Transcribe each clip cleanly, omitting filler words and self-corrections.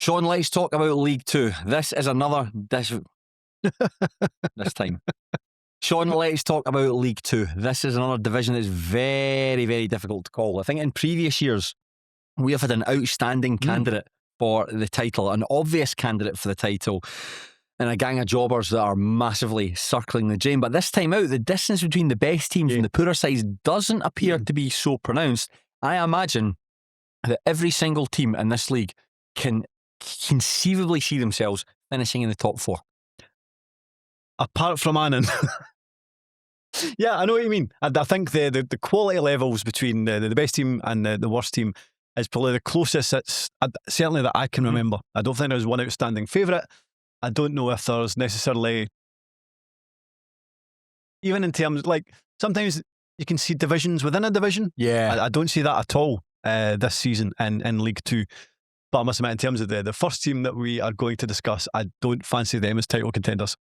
Shaughan, let's talk about League Two. This is another this time. Shaughan, let's talk about League Two. This is another division that's very, very difficult to call. I think in previous years we have had an outstanding candidate for the title, an obvious candidate for the title, and a gang of jobbers that are massively circling the drain. But this time out, the distance between the best teams and the poorer sides doesn't appear to be so pronounced. I imagine that every single team in this league can conceivably see themselves finishing in the top four. Apart from Annan. Yeah, I know what you mean. I think the quality levels between the best team and the worst team is probably the closest it's certainly that I can remember. I don't think there's one outstanding favourite. I don't know if there's necessarily, even in terms, like sometimes you can see divisions within a division. Yeah. I don't see that at all this season in League Two. But I must admit, in terms of the first team that we are going to discuss, I don't fancy them as title contenders.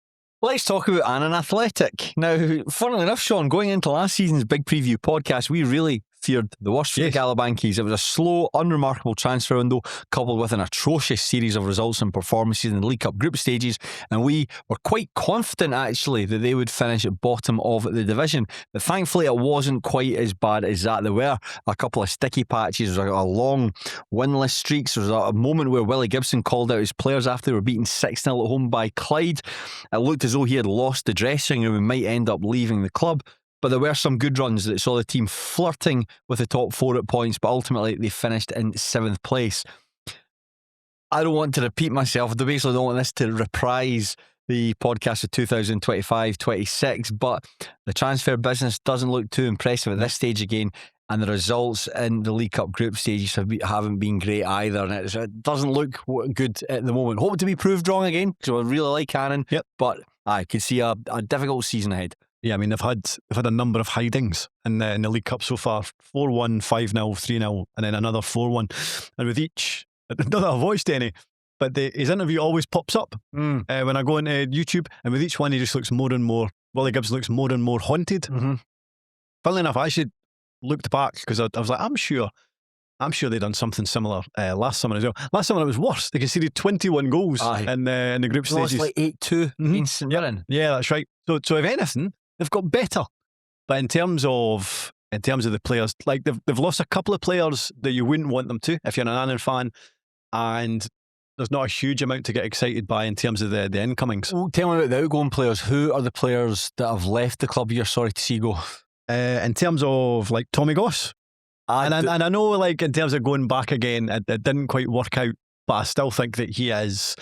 Let's talk about Annan Athletic. Now, funnily enough, Shaughan, going into last season's big preview podcast, we really feared the worst for the Galabankies. It was a slow, unremarkable transfer window coupled with an atrocious series of results and performances in the League Cup group stages, and we were quite confident actually that they would finish at bottom of the division. But thankfully it wasn't quite as bad as that. There were a couple of sticky patches. There was a long winless streaks. There was a moment where Willie Gibson called out his players after they were beaten 6-0 at home by Clyde. It looked as though he had lost the dressing room and might end up leaving the club. But there were some good runs that saw the team flirting with the top four at points, but ultimately they finished in 7th place. I don't want to repeat myself. I basically don't want this to reprise the podcast of 2025-26, but the transfer business doesn't look too impressive at this stage again, and the results in the League Cup group stages haven't been great either, and it doesn't look good at the moment. Hope to be proved wrong again, because I really like Annan, but I could see a difficult season ahead. Yeah, I mean, they've had a number of hidings in the League Cup so far. 4-1, 5-0, 3-0, and then another 4-1. And with each, not that I've watched any, but his interview always pops up when I go into YouTube, and with each one he just looks more and more, Willie Gibbs looks more and more haunted. Funnily enough, I actually looked back because I was like, I'm sure they done something similar last summer as well. Last summer it was worse. They conceded 21 goals in the group stages. Lost like 8-2 against St Mirren. Yeah, that's right. So if anything, they've got better. But in terms of the players, like they've lost a couple of players that you wouldn't want them to if you're an Annan fan, and there's not a huge amount to get excited by in terms of the incomings. Well, tell me about the outgoing players. Who are the players that have left the club you're sorry to see go? In terms of like Tommy Goss, and I know like in terms of going back again, it didn't quite work out, but I still think that he is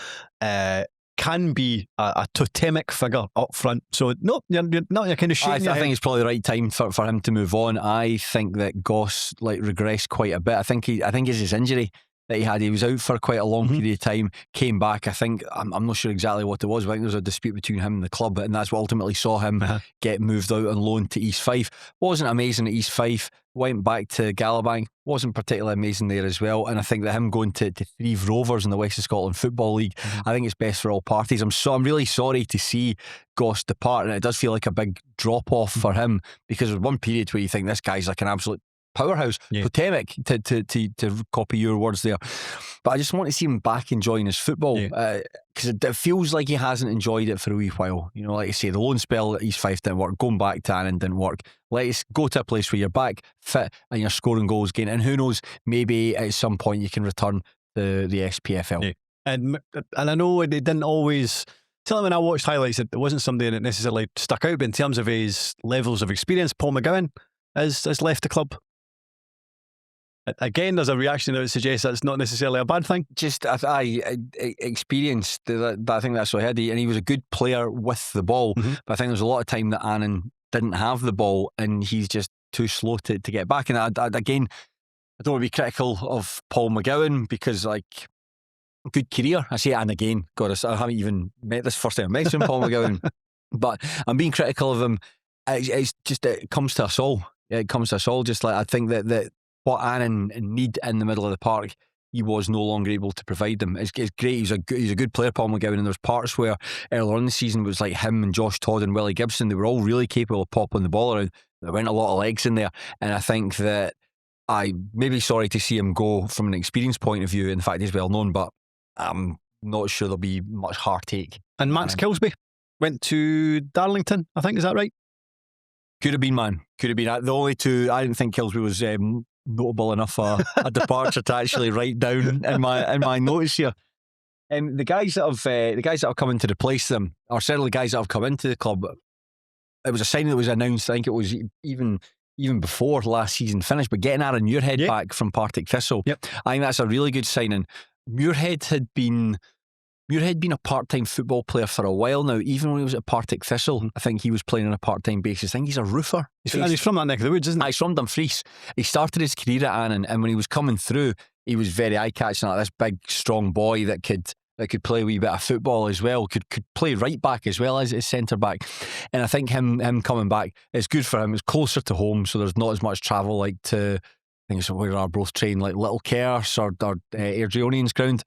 can be a totemic figure up front. So no, you're not. You're kind of shaking. I think it's probably the right time for him to move on. I think that Goss regressed quite a bit. I think it's his injury that he had. He was out for quite a long period of time, came back. I think I'm not sure exactly what it was. I think there was a dispute between him and the club, and that's what ultimately saw him get moved out on loan to East Fife. Wasn't amazing at East Fife. Went back to Galabank, wasn't particularly amazing there as well. And I think that him going to Threave Rovers in the West of Scotland Football League, I think it's best for all parties. I'm really sorry to see Goss depart, and it does feel like a big drop off for him, because there's one period where you think this guy's like an absolute powerhouse, totemic, to copy your words there. But I just want to see him back enjoying his football, because it feels like he hasn't enjoyed it for a wee while. You know, like I say, the loan spell at East Fife didn't work, going back to Annan didn't work. Let's go to a place where you're back fit and you're scoring goals again, and who knows, maybe at some point you can return to the SPFL. And I know it didn't always. Certainly when I watched highlights, it wasn't somebody that necessarily stuck out, but in terms of his levels of experience, Paul McGuigan has left the club. Again, there's a reaction that suggests that's not necessarily a bad thing. Just I experienced that. I think that's what I had. And he was a good player with the ball, but I think there's a lot of time that Annan didn't have the ball, and he's just too slow to get back. And again, I don't want to be critical of Paul McGowan, because good career. I say it, and again, God, I haven't even met this first time I'm mentioning Paul McGowan, but I'm being critical of him. It's just, it comes to us all. It comes to us all. Just like I think that what Annan need in the middle of the park, he was no longer able to provide them. It's great. He's a good player, Paul McGowan, and there's parts where earlier on in the season it was like him and Josh Todd and Willie Gibson. They were all really capable of popping the ball around. There went a lot of legs in there, and I think that I may be sorry to see him go from an experience point of view. In fact, he's well known, but I'm not sure there'll be much heartache. And Max Kilsby went to Darlington, I think, is that right? Could have been, man. Could have been. The only two, I didn't think Kilsby was notable enough a departure to actually write down in my notes here. The guys that have come in to replace them, or certainly guys that have come into the club, it was a signing that was announced. I think it was even before last season finished. But getting Aaron Muirhead back from Partick Thistle, I think that's a really good signing. Muirhead had been a part-time football player for a while now. Even when he was at Partick Thistle, I think he was playing on a part-time basis. I think he's a roofer. He's from that neck of the woods, isn't he? He's from Dumfries. He started his career at Annan, and when he was coming through, he was very eye-catching, like this big, strong boy that could play a wee bit of football as well, could play right back as well as centre back. And I think him coming back, it's good for him. It's closer to home, so there's not as much travel like to, I think it's where Arbroath train, like Little Kerse or Airdrieonians ground.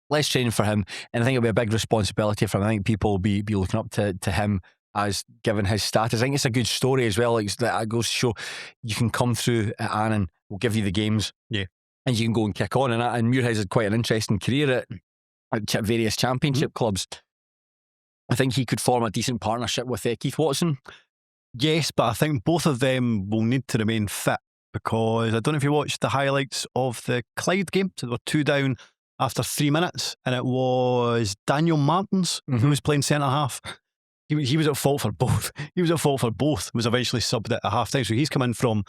Less training for him, and I think it'll be a big responsibility for him. I think people will be looking up to him, as given his status. I think it's a good story as well. Like that goes to show you can come through at Annan, we'll give you the games, and you can go and kick on. And Muirhead's had quite an interesting career at various championship clubs. I think he could form a decent partnership with Keith Watson. Yes, but I think both of them will need to remain fit, because I don't know if you watched the highlights of the Clyde game. So they were 2 down after 3 minutes, and it was Daniel Martins who was playing centre half. He was at fault for both. Was eventually subbed at half time, so he's come in from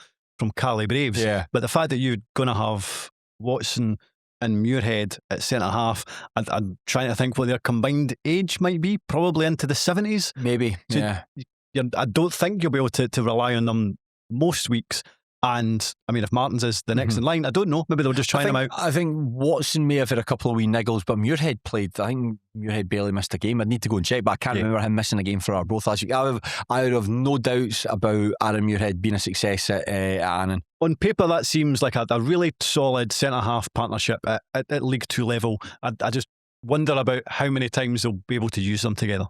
Carly Braves. But the fact that you're going to have Watson and Muirhead at centre half, I'm trying to think what their combined age might be. Probably into the 70s, maybe. So I don't think you'll be able to rely on them most weeks. And I mean, if Martins is the next in line, I don't know. Maybe they'll just try him out. I think Watson may have had a couple of wee niggles, but Muirhead played. I think Muirhead barely missed a game. I'd need to go and check, but I can't remember him missing a game for Arbroath last week. I would have no doubts about Aaron Muirhead being a success at Annan. On paper, that seems like a really solid centre half partnership at League 2 level. I just wonder about how many times they'll be able to use them together.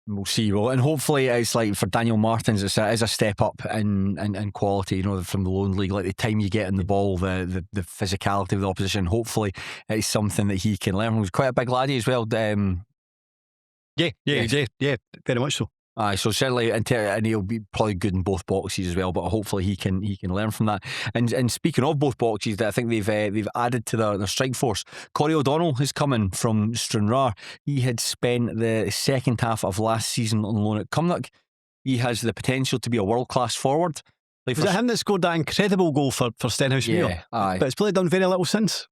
We'll see. Well, and hopefully it's like for Daniel Martins, it is a step up in quality, from the loan league. Like the time you get in the ball, the physicality of the opposition. Hopefully it's something that he can learn. He was quite a big laddie as well. Yeah, very much so. So certainly, and he'll be probably good in both boxes as well. But hopefully he can learn from that. And speaking of both boxes, I think they've added to their strike force. Corey O'Donnell is coming from Stranraer. He had spent the second half of last season on loan at Cumnock. He has the potential to be a world class forward. Was it him that scored that incredible goal for Stenhousemuir? Aye. But it's probably done very little since.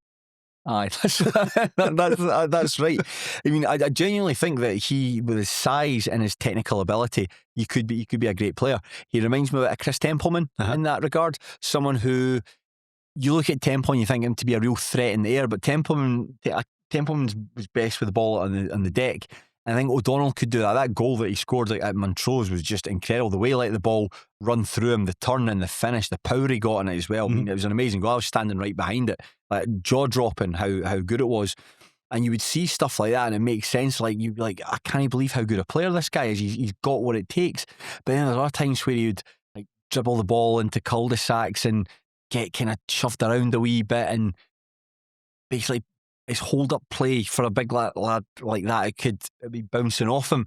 Aye, that's right. I mean, I genuinely think that he, with his size and his technical ability, he could be a great player. He reminds me of Chris Templeman in that regard. Someone who you look at Templeman, you think him to be a real threat in the air, but Templeman was best with the ball on the deck. And I think O'Donnell could do that. That goal that he scored at Montrose was just incredible. The way he let the ball run through him, the turn and the finish, the power he got in it as well. I mean, it was an amazing goal. I was standing right behind it, like jaw-dropping how good it was. And you would see stuff like that, and it makes sense. Like I can't believe how good a player this guy is. He's got what it takes. But then there's other times where he would dribble the ball into cul-de-sacs and get kind of shoved around a wee bit, and basically his hold-up play for a big lad like that, it could be bouncing off him.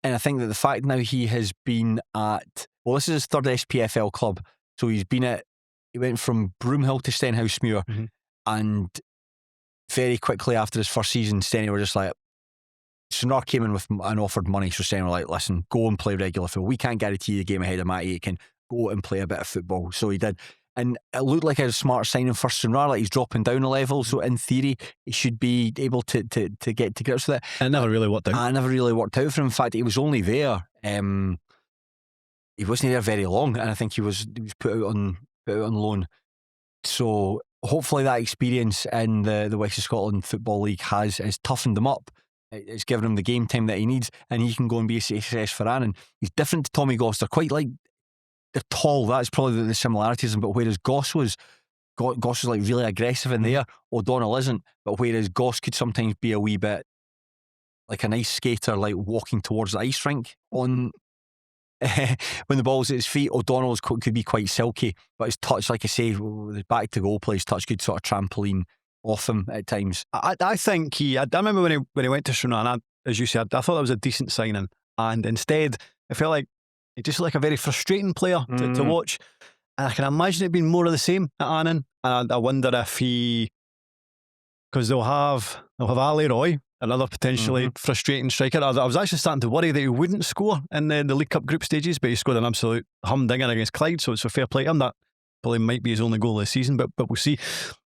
And I think that the fact now he has been at, this is his third SPFL club, so he went from Broomhill to Stenhousemuir, and very quickly after his first season, Stenny were just like, Stranraer came in with and offered money, so Stenny were like, listen, go and play regular football. We can't guarantee you the game ahead of Matt Aitken. Go and play a bit of football. So he did. And it looked like a smart signing for Stranraer, like he's dropping down a level, so in theory he should be able to get to grips with it. And it never really worked out. It never really worked out for him. In fact, he was only there, he wasn't there very long, and I think he was put out on loan. So hopefully that experience in the West of Scotland Football League has toughened him up. It's given him the game time that he needs, and he can go and be a success for Annan. He's different to Tommy Goss. They're quite like, they're tall. That's probably the similarities. But whereas Goss was like really aggressive in the air, O'Donnell isn't. But whereas Goss could sometimes be a wee bit like an ice skater, like walking towards the ice rink on when the ball's at his feet, O'Donnell's could be quite silky. But his touch, like I say, with his back to goal play, his touch could sort of trampoline off him at times. I think I remember when he went to Shaughan, as you said, I thought that was a decent signing, and instead it felt like he just looked like a very frustrating player to watch. And I can imagine it being more of the same at Annan. And I wonder if because they'll have Ali Roy, another potentially frustrating striker. I was actually starting to worry that he wouldn't score in the League Cup group stages, but he scored an absolute humdinger against Clyde, so it's a fair play to him. That probably might be his only goal this season, but we'll see.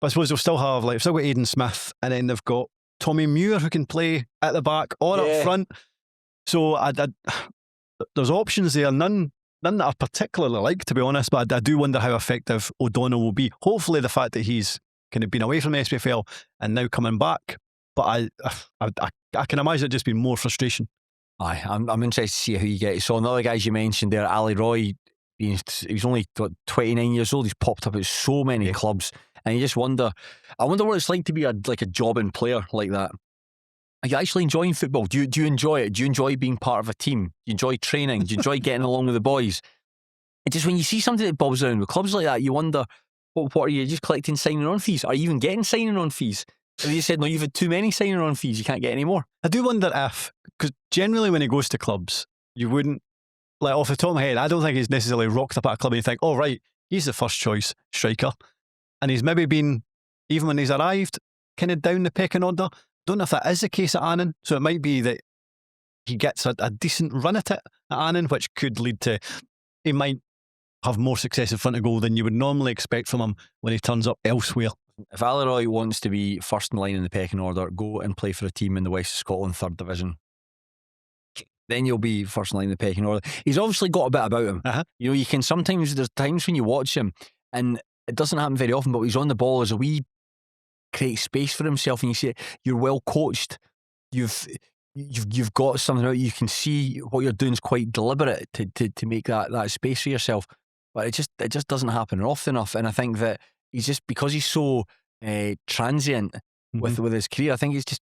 But I suppose they'll still have, they've still got Aidan Smith, and then they've got Tommy Muir who can play at the back or up front. So there's options there, none that I particularly like, to be honest, but I do wonder how effective O'Donnell will be. Hopefully the fact that he's kind of been away from the SPFL and now coming back, but I can imagine it just being more frustration. Aye, I'm interested to see how you get. So another guys you mentioned there, Ali Roy, he's only 29 years old. He's popped up at so many clubs, and you just wonder. I wonder what it's like to be a jobbing player like that. Are you actually enjoying football? Do you enjoy it? Do you enjoy being part of a team? Do you enjoy training? Do you enjoy getting along with the boys? And just when you see something that bobs around with clubs like that, you wonder, what are you just collecting signing on fees? Are you even getting signing on fees? And you said, no, you've had too many signing on fees, you can't get any more. I do wonder if, because generally when he goes to clubs, you wouldn't, like off the top of my head, I don't think he's necessarily rocked up at a club and you think, oh right, he's the first choice striker. And he's maybe been, even when he's arrived, kind of down the pecking order. Don't know if that is the case at Annan, so it might be that he gets a decent run at it at Annan, which could lead to, he might have more success in front of goal than you would normally expect from him when he turns up elsewhere. If Ali Roy wants to be first in line in the pecking order, go and play for a team in the West of Scotland 3rd Division. Then you'll be first in line in the pecking order. He's obviously got a bit about him. You know, you can sometimes, there's times when you watch him, and it doesn't happen very often, but he's on the ball as a wee create space for himself, and you see it, you're well coached. You've got something out. You can see what you're doing is quite deliberate to make that space for yourself. But it just doesn't happen often enough. And I think that he's just, because he's so transient with his career, I think he's just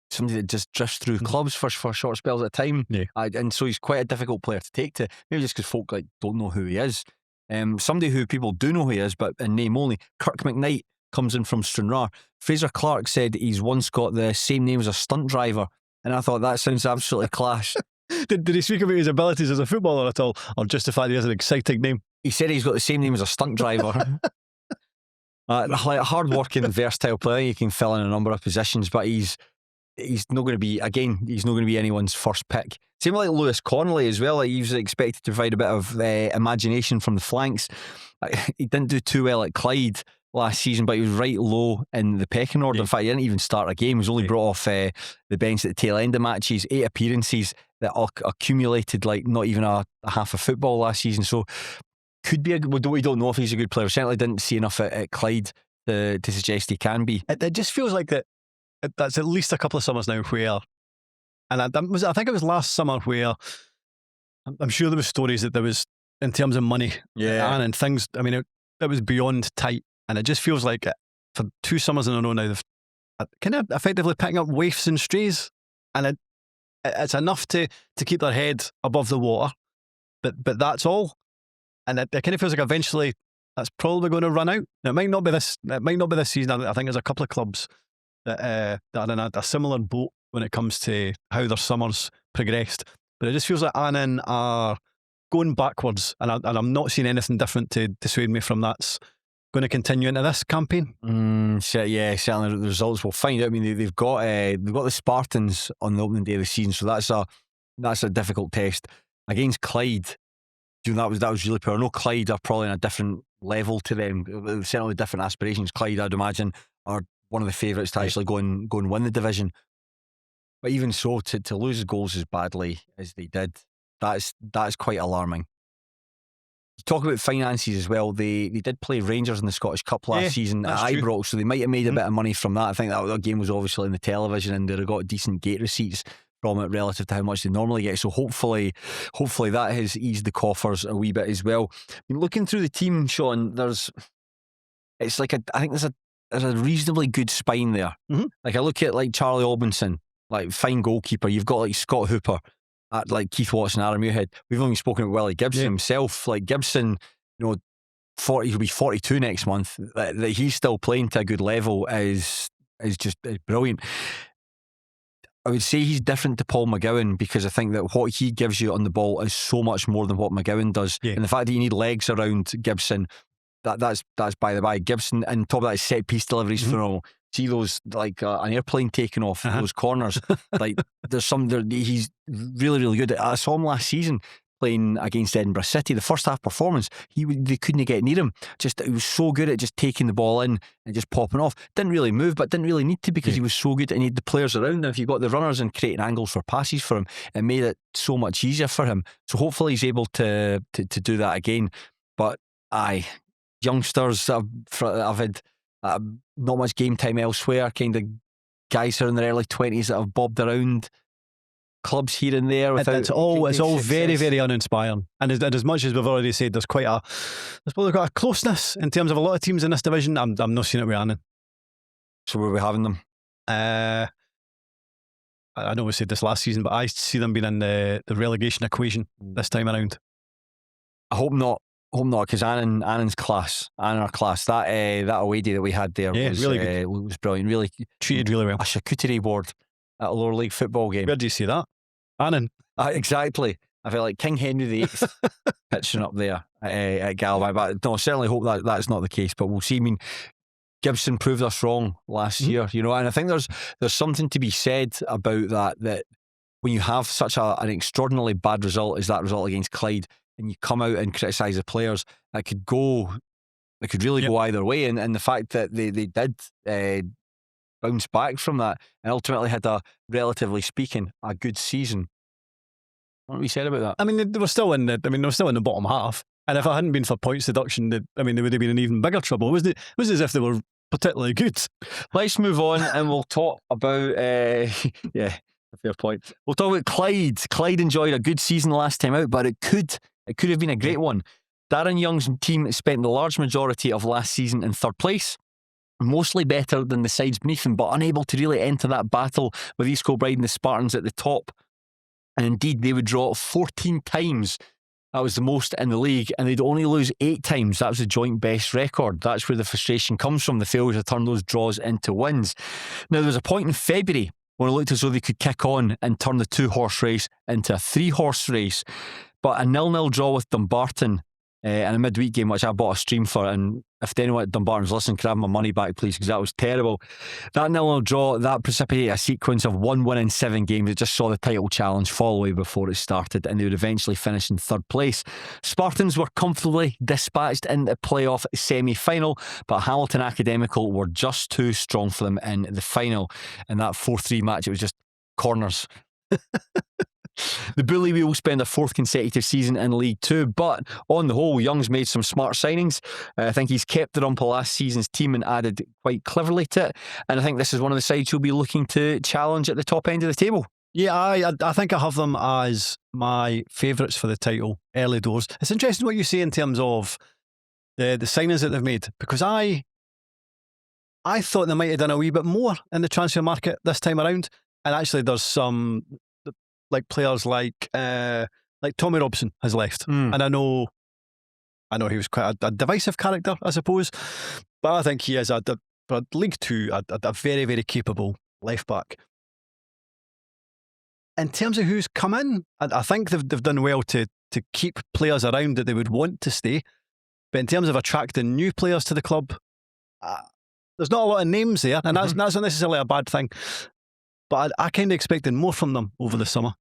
somebody that just drifts through clubs for short spells at a time. And so he's quite a difficult player to take to. Maybe just because folk don't know who he is. Somebody who people do know who he is, but in name only, Kirk McKnight comes in from Stranraer. Fraser Clark said he's once got the same name as a stunt driver, and I thought that sounds absolutely clash. Did he speak about his abilities as a footballer at all, or just the fact he has an exciting name? He said he's got the same name as a stunt driver. Like a hard-working, versatile player. He can fill in a number of positions, but he's not going to be, again, he's not going to be anyone's first pick. Same like Lewis Connolly as well. He was expected to provide a bit of imagination from the flanks. He didn't do too well at Clyde last season, but he was right low in the pecking order. In fact, he didn't even start a game. He was only brought off the bench at the tail end of matches. 8 appearances that accumulated like not even a half of football last season. So could be we don't know if he's a good player. Certainly didn't see enough at Clyde to suggest he can be. It just feels like that's at least a couple of summers now where, and I think it was last summer where I'm sure there was stories that there was, in terms of money, and things, I mean, it was beyond tight. And it just feels like for 2 summers in a row now, they've kind of effectively picking up waifs and strays. And it's enough to keep their head above the water. But that's all. And it kind of feels like eventually that's probably going to run out. Now, it might not be this season. I think there's a couple of clubs that are in a similar boat when it comes to how their summers progressed. But it just feels like Annan are going backwards. And I'm not seeing anything different to dissuade me from that's going to continue into this campaign. Yeah, certainly the results we'll find out. I mean, they've got the Spartans on the opening day of the season, so that's a difficult test against Clyde. That was really poor. I know Clyde are probably on a different level to them. Certainly different aspirations. Clyde, I'd imagine, are one of the favourites to actually go and win the division. But even so, to lose goals as badly as they did, that is quite alarming. Talk about finances as well. They did play Rangers in the Scottish Cup last season at Ibrox, so they might have made a bit of money from that. I think that game was obviously in the television, and they got decent gate receipts from it relative to how much they normally get. So hopefully that has eased the coffers a wee bit as well. I mean, looking through the team, Shaughan, I think there's a reasonably good spine there. Like I look at like Charlie Albinson, like fine goalkeeper. You've got like Scott Hooper, at like Keith Watson, Aaron Muirhead. We've only spoken about Willie Gibson himself. Like Gibson, he'll be 42 next month. That he's still playing to a good level is brilliant. I would say he's different to Paul McGuigan because I think that what he gives you on the ball is so much more than what McGuigan does. Yeah. And the fact that you need legs around Gibson, that's by the by. Gibson, and top of that, set piece deliveries phenomenal. See those, like an airplane taking off those corners. Like he's really, really good. I saw him last season playing against Edinburgh City. The first half performance, they couldn't get near him. He was so good at just taking the ball in and just popping off. Didn't really move, but didn't really need to because he was so good, and he had the players around him. If you got the runners and creating angles for passes for him, it made it so much easier for him. So hopefully he's able to do that again. But youngsters that I've had not much game time elsewhere, kind of guys who are in their early 20s that have bobbed around clubs here and there. It's all very, very uninspiring. And as much as we've already said, there's probably got a closeness in terms of a lot of teams in this division. I'm not seeing it with Annan. So where are we having them? I know we said this last season, but I see them being in the relegation equation this time around. I hope not. Because Annan's class. Our class. That away day that we had there was really good. Was brilliant. Really Treated really well. A charcuterie board at a lower league football game. Where do you see that? Annan. Exactly. I felt like King Henry VIII pitching up there at Galway. But no, I certainly hope that's not the case. But we'll see. I mean, Gibson proved us wrong last year, and I think there's something to be said about that when you have such an extraordinarily bad result as that result against Clyde, and you come out and criticise the players, it could really go either way. And the fact that they did bounce back from that and ultimately had a, relatively speaking, a good season. What have we said about that? I mean, they were still in the bottom half. And if it hadn't been for points deduction, they would have been in even bigger trouble. It was as if they were particularly good. Let's move on and we'll talk about a fair point. We'll talk about Clyde. Clyde enjoyed a good season last time out, but it could have been a great one. Darren Young's team spent the large majority of last season in third place, mostly better than the sides beneath them, but unable to really enter that battle with East Kilbride and the Spartans at the top. And indeed, they would draw 14 times. That was the most in the league, and they'd only lose 8 times. That was the joint best record. That's where the frustration comes from, the failure to turn those draws into wins. Now, there was a point in February when it looked as though they could kick on and turn the 2-horse race into a 3-horse race. But a 0-0 draw with Dumbarton in a midweek game, which I bought a stream for, and if anyone at Dumbarton's listening, could have my money back, please, because that was terrible. That 0-0 draw, that precipitated a sequence of 1 win in 7 games. It just saw the title challenge fall away before it started, and they would eventually finish in third place. Spartans were comfortably dispatched in the playoff semi-final, but Hamilton Academical were just too strong for them in the final. In that 4-3 match, it was just corners. The Bully Wheel spend a 4th consecutive season in League 2, but on the whole, Young's made some smart signings. I think he's kept the rump of last season's team and added quite cleverly to it, and I think this is one of the sides who'll be looking to challenge at the top end of the table. Yeah, I think I have them as my favourites for the title early doors. It's interesting what you say in terms of the signings that they've made, because I thought they might have done a wee bit more in the transfer market this time around, and actually there's some like players like Tommy Robson has left, and I know he was quite a divisive character, I suppose, but I think he is for League 2 a very, very capable left back. In terms of who's come in, I think they've done well to keep players around that they would want to stay, but in terms of attracting new players to the club, there's not a lot of names there, and that's not necessarily a bad thing. But I kind of expected more from them over the summer.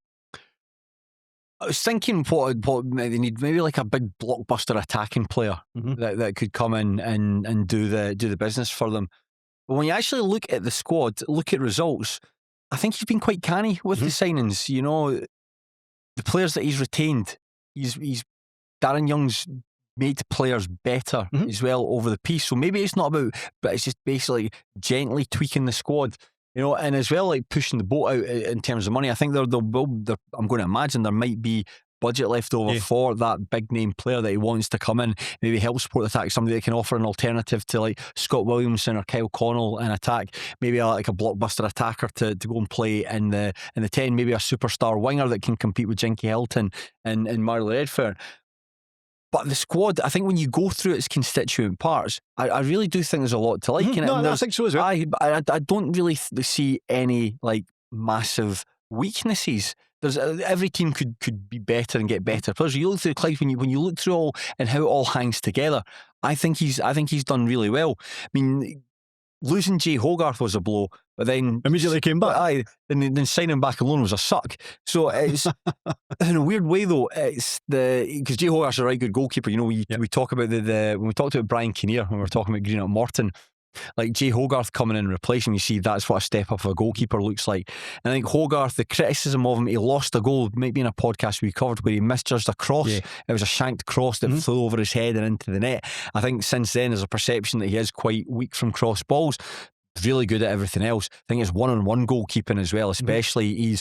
I was thinking what they need, maybe like a big blockbuster attacking player that could come in and do the business for them. But when you actually look at the squad, look at results, I think he's been quite canny with the signings. You know, the players that he's retained, he's Darren Young's made players better as well over the piece. So maybe it's not about, but it's just basically gently tweaking the squad. You know, and as well, like pushing the boat out in terms of money. I think I'm going to imagine there might be budget left over for that big name player that he wants to come in, maybe help support the attack, somebody that can offer an alternative to like Scott Williamson or Kyle Connell in attack, maybe like a blockbuster attacker to go and play in the 10, maybe a superstar winger that can compete with Jinky Hilton and Marley Redfern. But the squad, I think when you go through its constituent parts, I really do think there's a lot to like in it. No, And I think so as well. I don't really see any like massive weaknesses. There's every team could be better and get better players. You look through Clyde when you look through all and how it all hangs together. I think he's done really well. I mean, losing Jay Hogarth was a blow, but then Immediately came back. Then signing him back alone was a suck. So it's in a weird way though. It's because Jay Hogarth's a right good goalkeeper. You know, we talk about the when we talked about Brian Kinnear when we were talking about Green at Morton. Like Jay Hogarth coming in and replacing him, you see that's what a step up of a goalkeeper looks like. And I think Hogarth, the criticism of him, he lost a goal, maybe in a podcast we covered, where he misjudged a cross. It was a shanked cross that flew over his head and into the net. I think since then there's a perception that he is quite weak from cross balls. Really good at everything else. I think it's one-on-one goalkeeping as well, especially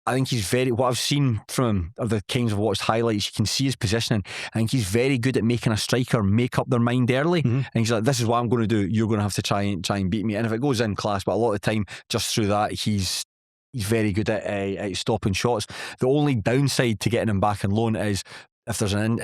I think he's what I've seen from him, of the kinds of watched highlights, you can see his positioning. I think he's very good at making a striker make up their mind early. And he's like, this is what I'm going to do. You're going to have to try and beat me. And if it goes in, class. But a lot of the time, just through that, he's very good at stopping shots. The only downside to getting him back on loan is if there's an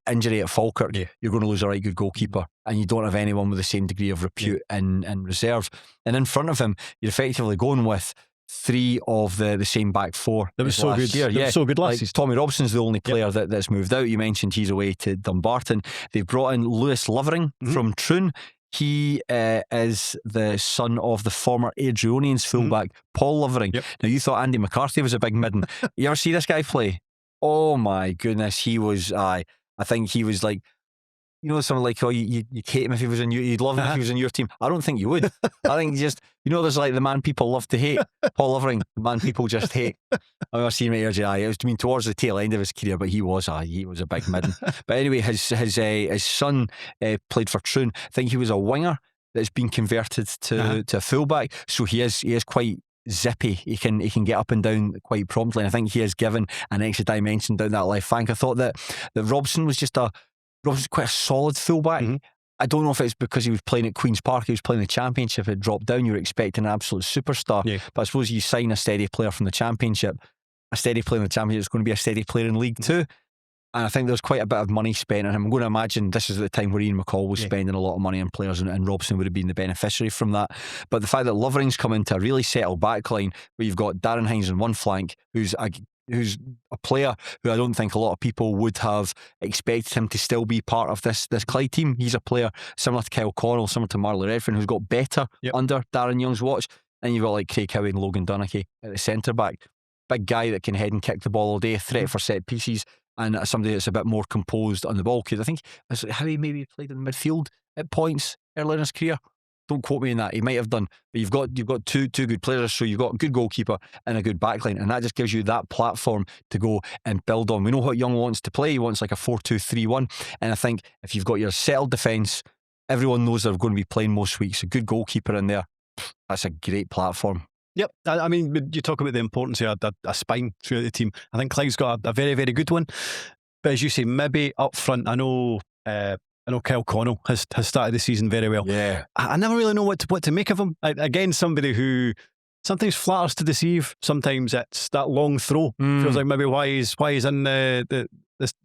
injury at Falkirk, you're going to lose a right good goalkeeper, and you don't have anyone with the same degree of repute in reserve. And in front of him, you're effectively going with three of the same back four. That was so good. Year. That was so good last season. Tommy Robson's the only player that's moved out. You mentioned he's away to Dumbarton. They've brought in Lewis Lovering from Troon. He is the son of the former Adrionians fullback Paul Lovering. Now, you thought Andy McCarthy was a big midden. You ever see this guy play? Oh my goodness, he was. I think he was like, you know, someone like, you'd hate him if he was in you, you'd love him if he was in your team. I don't think you would. I think just, there's like the man people love to hate. Paul Lovering, the man people just hate. I remember seeing him at RGI. It was towards the tail end of his career, but he was a big midden. But anyway, his son played for Troon. I think he was a winger that's been converted to a fullback. So he is quite zippy. He can get up and down quite promptly, and I think he has given an extra dimension down that left flank. I thought that Robson was quite a solid fullback. I don't know if it's because he was playing at Queen's Park, he was playing the Championship, had dropped down, you were expecting an absolute superstar. But I suppose you sign a steady player from the Championship, a steady player in the Championship is going to be a steady player in League Two. And I think there's quite a bit of money spent on him. I'm going to imagine this is at the time where Ian McCall was spending a lot of money on players, and Robson would have been the beneficiary from that. But the fact that Lovering's come into a really settled backline where you've got Darren Hines on one flank, who's a player who I don't think a lot of people would have expected him to still be part of this Clyde team. He's a player similar to Kyle Connell, similar to Marley Redfern, who's got better under Darren Young's watch. And you've got like Craig Howie and Logan Dunnicky at the centre back. Big guy that can head and kick the ball all day, threat for set pieces, and somebody that's a bit more composed on the ball. Because I think Howie maybe played in midfield at points earlier in his career. Don't quote me on that. He might have done, but you've got two good players. So you've got a good goalkeeper and a good backline, and that just gives you that platform to go and build on. We know what Young wants to play. He wants like a 4-2-3-1, and I think if you've got your settled defence, everyone knows they're going to be playing most weeks. A good goalkeeper in there, that's a great platform. Yep, I mean, you talk about the importance of a spine throughout the team. I think Clyde's got a very, very good one. But as you say, maybe up front, I know Kyle Connell has started the season very well. Yeah, I never really know what to make of him. Again, somebody who sometimes flatters to deceive. Sometimes it's that long throw. Feels like maybe why he's in the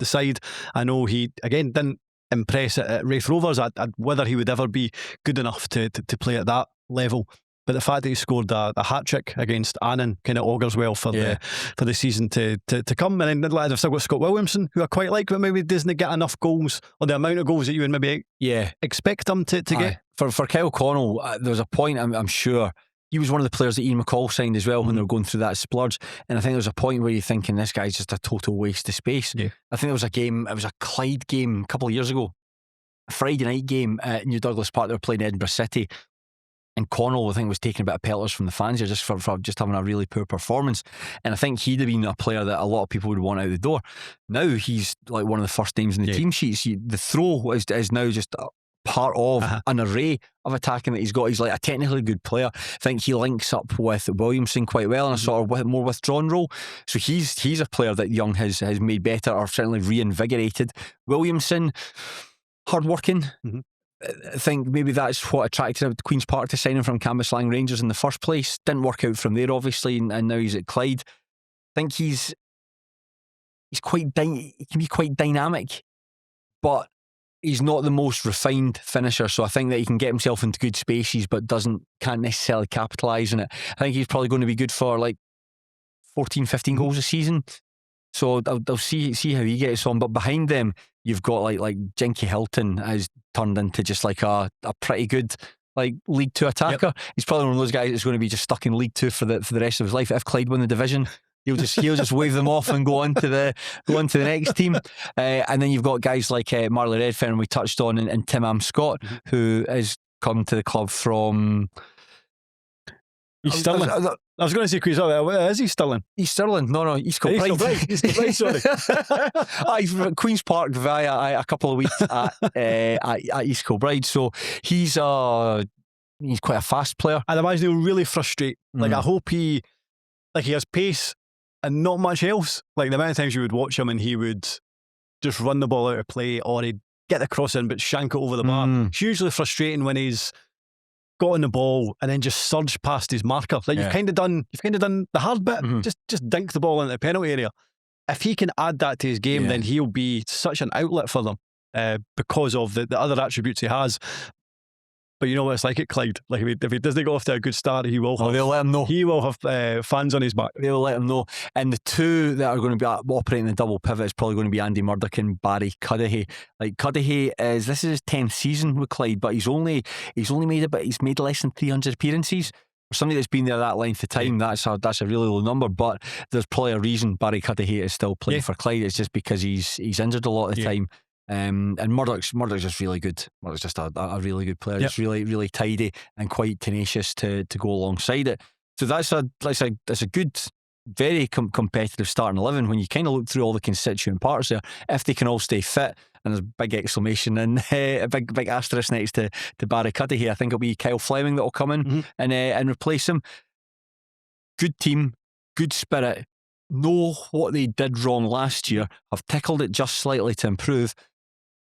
side. I know he again didn't impress at Wraith Rovers. Whether he would ever be good enough to play at that level. But the fact that he scored a hat-trick against Annan kind of augurs well for the season to come. And then I've still got Scott Williamson, who I quite like, but maybe doesn't get enough goals, or the amount of goals that you would maybe expect him to get. For Kyle Connell, there was a point, I'm sure, he was one of the players that Ian McCall signed as well when they were going through that splurge. And I think there was a point where you're thinking, this guy's just a total waste of space. I think there was a game, it was a Clyde game a couple of years ago, a Friday night game at New Douglas Park. They were playing Edinburgh City. And Connell, I think, was taking a bit of pelters from the fans here just for just having a really poor performance. And I think he'd have been a player that a lot of people would want out the door. Now he's like one of the first names in the team sheets. The throw is now just part of an array of attacking that he's got. He's like a technically good player. I think he links up with Williamson quite well in a sort of more withdrawn role. So he's a player that Young has made better, or certainly reinvigorated. Williamson, hard-working. I think maybe that's what attracted him to Queen's Park to sign him from Cambuslang Rangers in the first place. Didn't work out from there, obviously, and now he's at Clyde. I think he's quite he can be quite dynamic. but he's not the most refined finisher, so I think that he can get himself into good spaces but can't necessarily capitalise on it. I think he's probably going to be good for like 14, 15 goals a season. So they'll see how he gets on. But behind them, you've got like Jinky Hilton has turned into just like a pretty good like League Two attacker. Yep. He's probably one of those guys that's going to be just stuck in League Two for the rest of his life. If Clyde win the division, he'll just wave them off and go on to the next team. And then you've got guys like Marley Redfern, we touched on, and Tim Scott, who has come to the club from East Stirling. I was going to say Queen's Park. Is he Stirling? East Stirling? No, East Kilbride. East Kilbride, sorry. He's from Queen's Park via a couple of weeks at East Kilbride. So he's quite a fast player. I'd imagine he'll really frustrate. Like I hope he has pace and not much else. Like the amount of times you would watch him and he would just run the ball out of play, or he'd get the cross in but shank it over the bar. It's usually frustrating when he's got on the ball and then just surge past his marker. Like you've kind of done the hard bit. Just dink the ball into the penalty area. If he can add that to his game, then he'll be such an outlet for them because of the other attributes he has. But you know what it's like at Clyde. Like if he doesn't go off to a good start, he will. They'll let him know. He will have fans on his back. They'll let him know. And the two that are going to be operating the double pivot is probably going to be Andy Murdoch and Barry Cudahy. Like Cudahy this is his 10th season with Clyde, but he's made less than 300 appearances. For somebody that's been there that length of time, that's a really low number. But there's probably a reason Barry Cudahy is still playing for Clyde. It's just because he's injured a lot of the time. And Murdoch's just really good. Murdoch's just a really good player. Just really, really tidy and quite tenacious to go alongside it. So that's a good, very competitive starting 11 when you kind of look through all the constituent parts there. If they can all stay fit, and there's a big exclamation and a big asterisk next to Barry Cudahy. I think it'll be Kyle Fleming that will come in and replace him. Good team, good spirit. Know what they did wrong last year. Have tickled it just slightly to improve.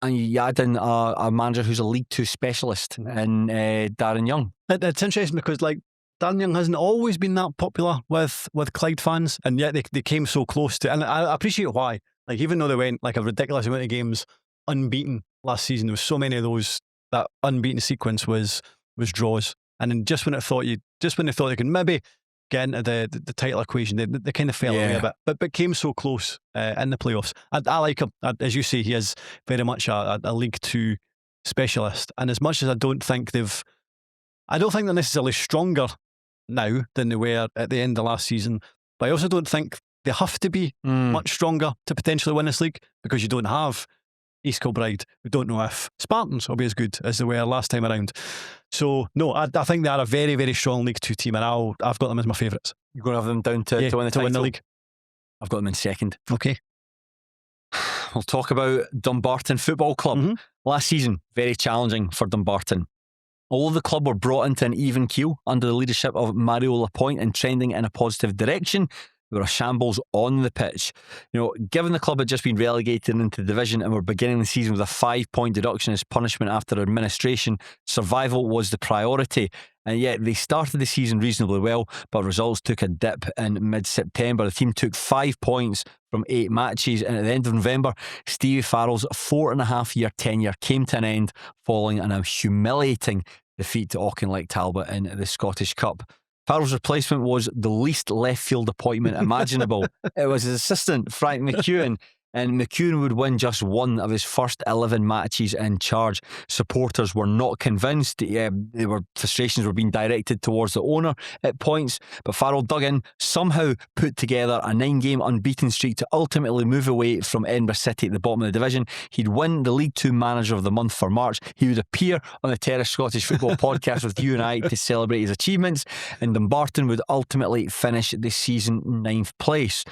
And you add in a manager who's a League Two specialist in Darren Young. It's interesting because like Darren Young hasn't always been that popular with Clyde fans, and yet they came so close to. And I appreciate why. Like even though they went like a ridiculous amount of games unbeaten last season, there was so many of those. That unbeaten sequence was draws, and then just when they thought they could maybe get into the title equation, they kind of fell away a bit, but came so close in the playoffs. I like him. As you say, he is very much a League Two specialist, and as much as I don't think they're necessarily stronger now than they were at the end of last season, but I also don't think they have to be much stronger to potentially win this league, because you don't have East Kilbride. We don't know if Spartans will be as good as they were last time around. So no, I think they are a very, very strong League Two team, and I've got them as my favourites. You're going to have them down to win the league. I've got them in second. Okay. We'll talk about Dumbarton Football Club. Last season, very challenging for Dumbarton. Although the club were brought into an even keel under the leadership of Mario Lapointe and trending in a positive direction, they were a shambles on the pitch. You know, given the club had just been relegated into the division and were beginning the season with a 5-point deduction as punishment after administration, survival was the priority. And yet they started the season reasonably well, but results took a dip in mid-September. The team took 5 points from 8 matches, and at the end of November, Stevie Farrell's 4.5-year tenure came to an end, following an humiliating defeat to Auchinleck Talbot in the Scottish Cup. Farrell's replacement was the least left field appointment imaginable. It was his assistant, Frank McGuigan, and McGuigan would win just one of his first 11 matches in charge. Supporters were not convinced. Frustrations were being directed towards the owner at points, but Farrell dug in, somehow put together a 9-game unbeaten streak to ultimately move away from Edinburgh City at the bottom of the division. He'd win the League Two Manager of the Month for March. He would appear on the Terrace Scottish Football podcast with you and I to celebrate his achievements, and Dumbarton would ultimately finish the season 9th place.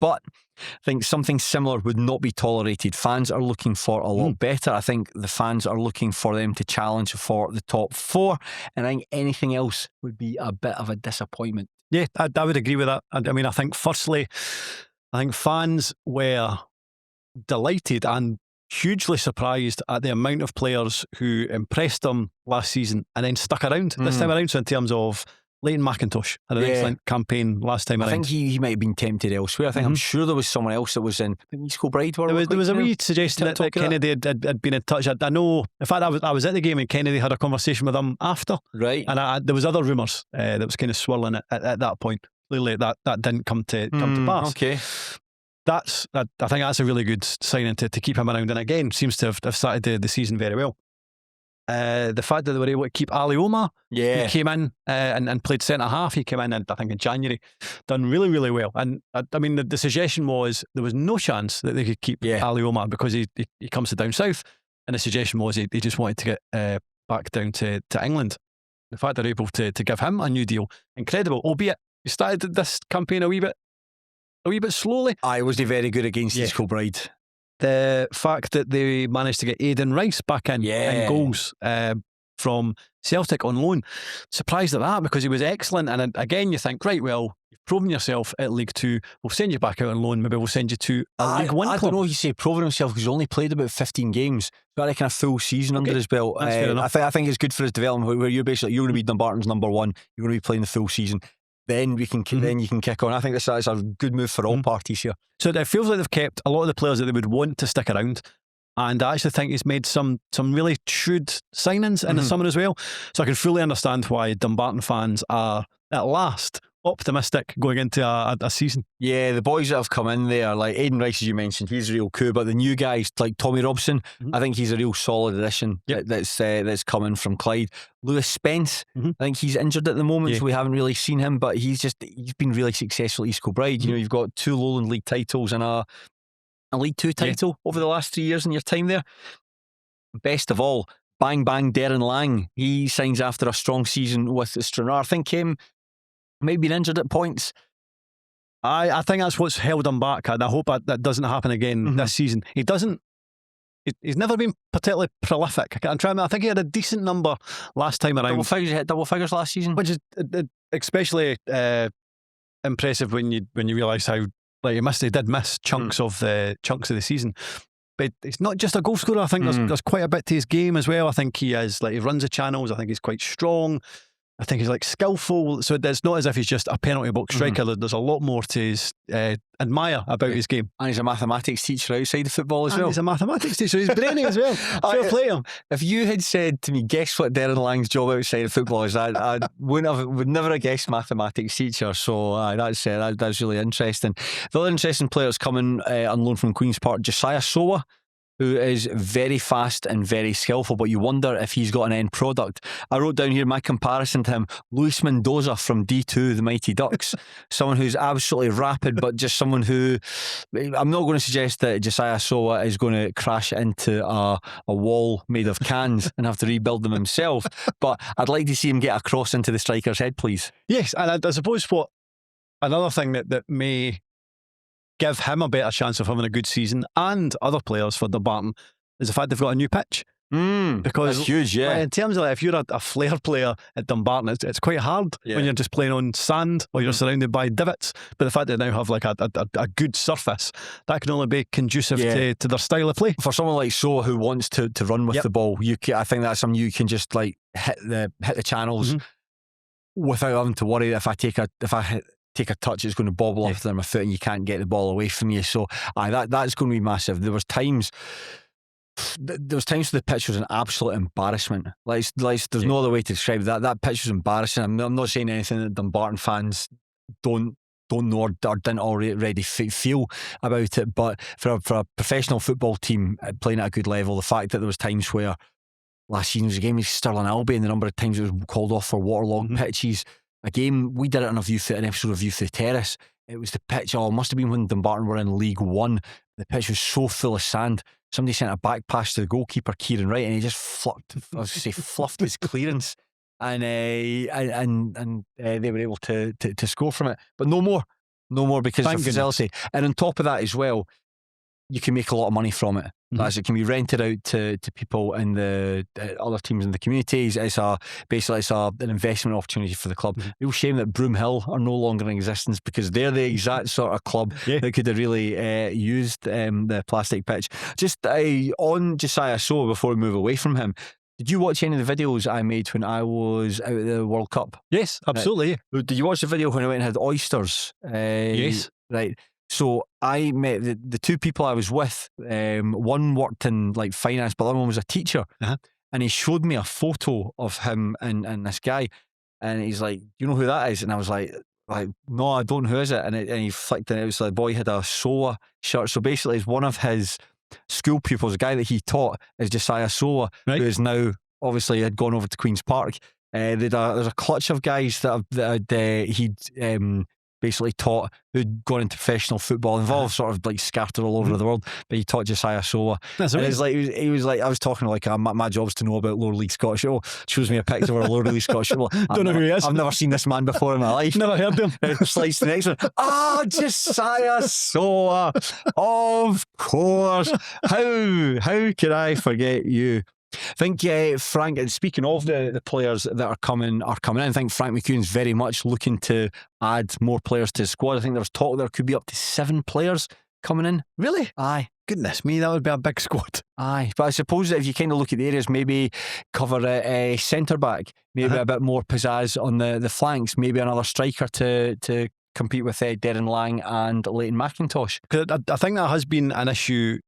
But I think something similar would not be tolerated. Fans are looking for a lot better. I think the fans are looking for them to challenge for the top 4, and I think anything else would be a bit of a disappointment. Yeah, I would agree with that. I mean, I think firstly, fans were delighted and hugely surprised at the amount of players who impressed them last season and then stuck around this time around. So in terms of Leighton McIntosh had an excellent campaign last time I around. think he might have been tempted elsewhere. I think I'm sure there was someone else that was in East Kilbride. There was a wee suggestion that Kennedy had been in touch. I know. In fact, I was at the game and Kennedy had a conversation with him after. Right. And there was other rumours that was kind of swirling at that point. Clearly, that didn't come to pass. Okay. I think that's a really good signing to keep him around. And again, seems to have started the season very well. The fact that they were able to keep Ali Omar, he came in and played centre half. He came in, I think, in January, done really, really well. And I mean, the suggestion was there was no chance that they could keep Ali Omar because he comes to down south. And the suggestion was he just wanted to get back down to England. The fact they're able to give him a new deal, incredible. Albeit he started this campaign a wee bit slowly. I wasn't very good against East Kilbride. The fact that they managed to get Aidan Rice back in goals from Celtic on loan, surprised at that because he was excellent. And again, you think, right, well, you've proven yourself at League Two. We'll send you back out on loan. Maybe we'll send you to a League One club. I don't know if you say proven himself because he's only played about 15 games. Got a kind of full season under his belt. Fair enough. I think it's good for his development where you're going to be Dumbarton's number one. You're going to be playing the full season. Then you can kick on. I think this is a good move for all parties here. So it feels like they've kept a lot of the players that they would want to stick around, and I actually think he's made some really shrewd signings in the summer as well. So I can fully understand why Dumbarton fans are at last optimistic going into a season. Yeah, the boys that have come in there, like Aidan Rice, as you mentioned, he's a real coup. But the new guys like Tommy Robson, I think he's a real solid addition that's coming from Clyde. Lewis Spence, I think he's injured at the moment, so we haven't really seen him. But he's been really successful at East Kilbride. You know, you've got 2 Lowland League titles and a League Two title over the last 3 years in your time there. Best of all, bang bang, Darren Lang. He signs after a strong season with Stranraer. I think maybe been injured at points. I think that's what's held him back, and I hope that doesn't happen again this season. He's never been particularly prolific. I think he had a decent number last time around. Hit double figures last season, which is especially impressive when you realise how he did miss chunks of the season. But he's not just a goal scorer. I think there's quite a bit to his game as well. I think he runs the channels. I think he's quite strong. I think he's skillful, so it's not as if he's just a penalty box striker. There's a lot more to admire about his game. And he's a mathematics teacher outside of football as well. He's a mathematics teacher, he's brainy as well. Fair play him. If you had said to me, guess what Darren Lang's job outside of football is, I would never have guessed mathematics teacher. So that's really interesting. The other interesting players coming on loan from Queen's Park, Josiah Sowa, who is very fast and very skillful, but you wonder if he's got an end product. I wrote down here my comparison to him, Luis Mendoza from D2, the Mighty Ducks. Someone who's absolutely rapid, but just someone who, I'm not going to suggest that Josiah Sowa is going to crash into a wall made of cans and have to rebuild them himself, but I'd like to see him get a cross into the striker's head, please. Yes, and I suppose another thing that may give him a better chance of having a good season, and other players for Dumbarton, is the fact they've got a new pitch. Because that's huge, in terms of if you're a flair player at Dumbarton, it's quite hard when you're just playing on sand or you're surrounded by divots. But the fact that they now have a good surface, that can only be conducive to their style of play. For someone like So who wants to run with the ball, I think that's something you can just hit the channels without having to worry that if I take a touch, it's going to bobble off my foot and you can't get the ball away from you. So that's going to be massive. There was times the pitch was an absolute embarrassment. There's no other way to describe that. That pitch was embarrassing. I'm not saying anything that Dumbarton fans don't know or didn't already feel about it, but for a professional football team playing at a good level, the fact that there was times where last season was a game with Stirling Albion, the number of times it was called off for waterlogged pitches. A game, we did it on an episode of View for the Terrace. It was the pitch, it must have been when Dumbarton were in League One. The pitch was so full of sand. Somebody sent a back pass to the goalkeeper, Kieran Wright, and he just fluffed his clearance. And they were able to score from it. But no more because of the facility. And on top of that as well, you can make a lot of money from it. As it can be rented out to people in the other teams in the communities. It's an investment opportunity for the club. Real shame that Broomhill are no longer in existence because they're the exact sort of club that could have really used the plastic pitch. Just on Josiah Sowa before we move away from him, Did you watch any of the videos I made when I was out at the World Cup? Yes, absolutely. Did you watch the video when I went and had oysters? Yes. Right. So I met the two people I was with. One worked in like finance, but the other one was a teacher. Uh-huh. And he showed me a photo of him and this guy. And he's like, "Do you know who that is?" And I was like, "No, I don't. Who is it?" And he flicked, and it was like, the boy had a Soa shirt. So basically, it's one of his school pupils, a guy that he taught, is Josiah Soa, Right. who is now obviously had gone over to Queen's Park. There's a clutch of guys he'd basically taught who'd gone into professional football, involved sort of like scattered all over the world, but he taught Josiah Soa. That's And amazing. it's like he was like, I was talking like my job's to know about lower league Scottish football. Shows me a picture of a lower league Scottish football. Don't know who he is. I've never seen this man before in my life. Never heard him. Slides to the next one. Josiah Soa, of course. How could I forget you? I think Frank, and speaking of the players that are coming in, I think Frank McGuigan's very much looking to add more players to his squad. I think there was talk there could be up to 7 players coming in. Really? Aye. Goodness me, that would be a big squad. Aye, but I suppose that if you kind of look at the areas, maybe cover a centre back, maybe a bit more pizzazz on the flanks, maybe another striker to compete with Darren Lang and Leighton McIntosh. Because I think that has been an issue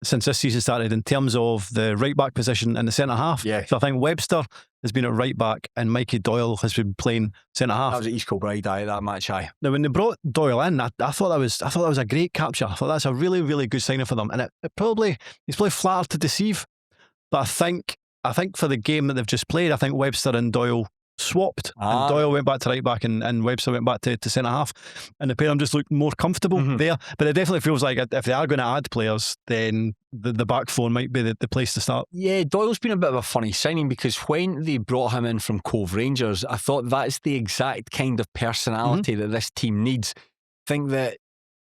since this season started in terms of the right back position and the centre half. Yeah. So I think Webster has been at right back and Mikey Doyle has been playing centre half. That was at East Kilbride, that match. Aye. Now when they brought Doyle in, I thought that was a great capture. I thought that's a really, really good signing for them. And he's probably flattered to deceive. But I think for the game that they've just played, I think Webster and Doyle swapped, and Doyle went back to right back and Webster went back to centre half, and the pair of them just looked more comfortable there. But it definitely feels like if they are going to add players, then the back four might be the place to start. Yeah, Doyle's been a bit of a funny signing because when they brought him in from Cove Rangers, I thought that's the exact kind of personality that this team needs. I think that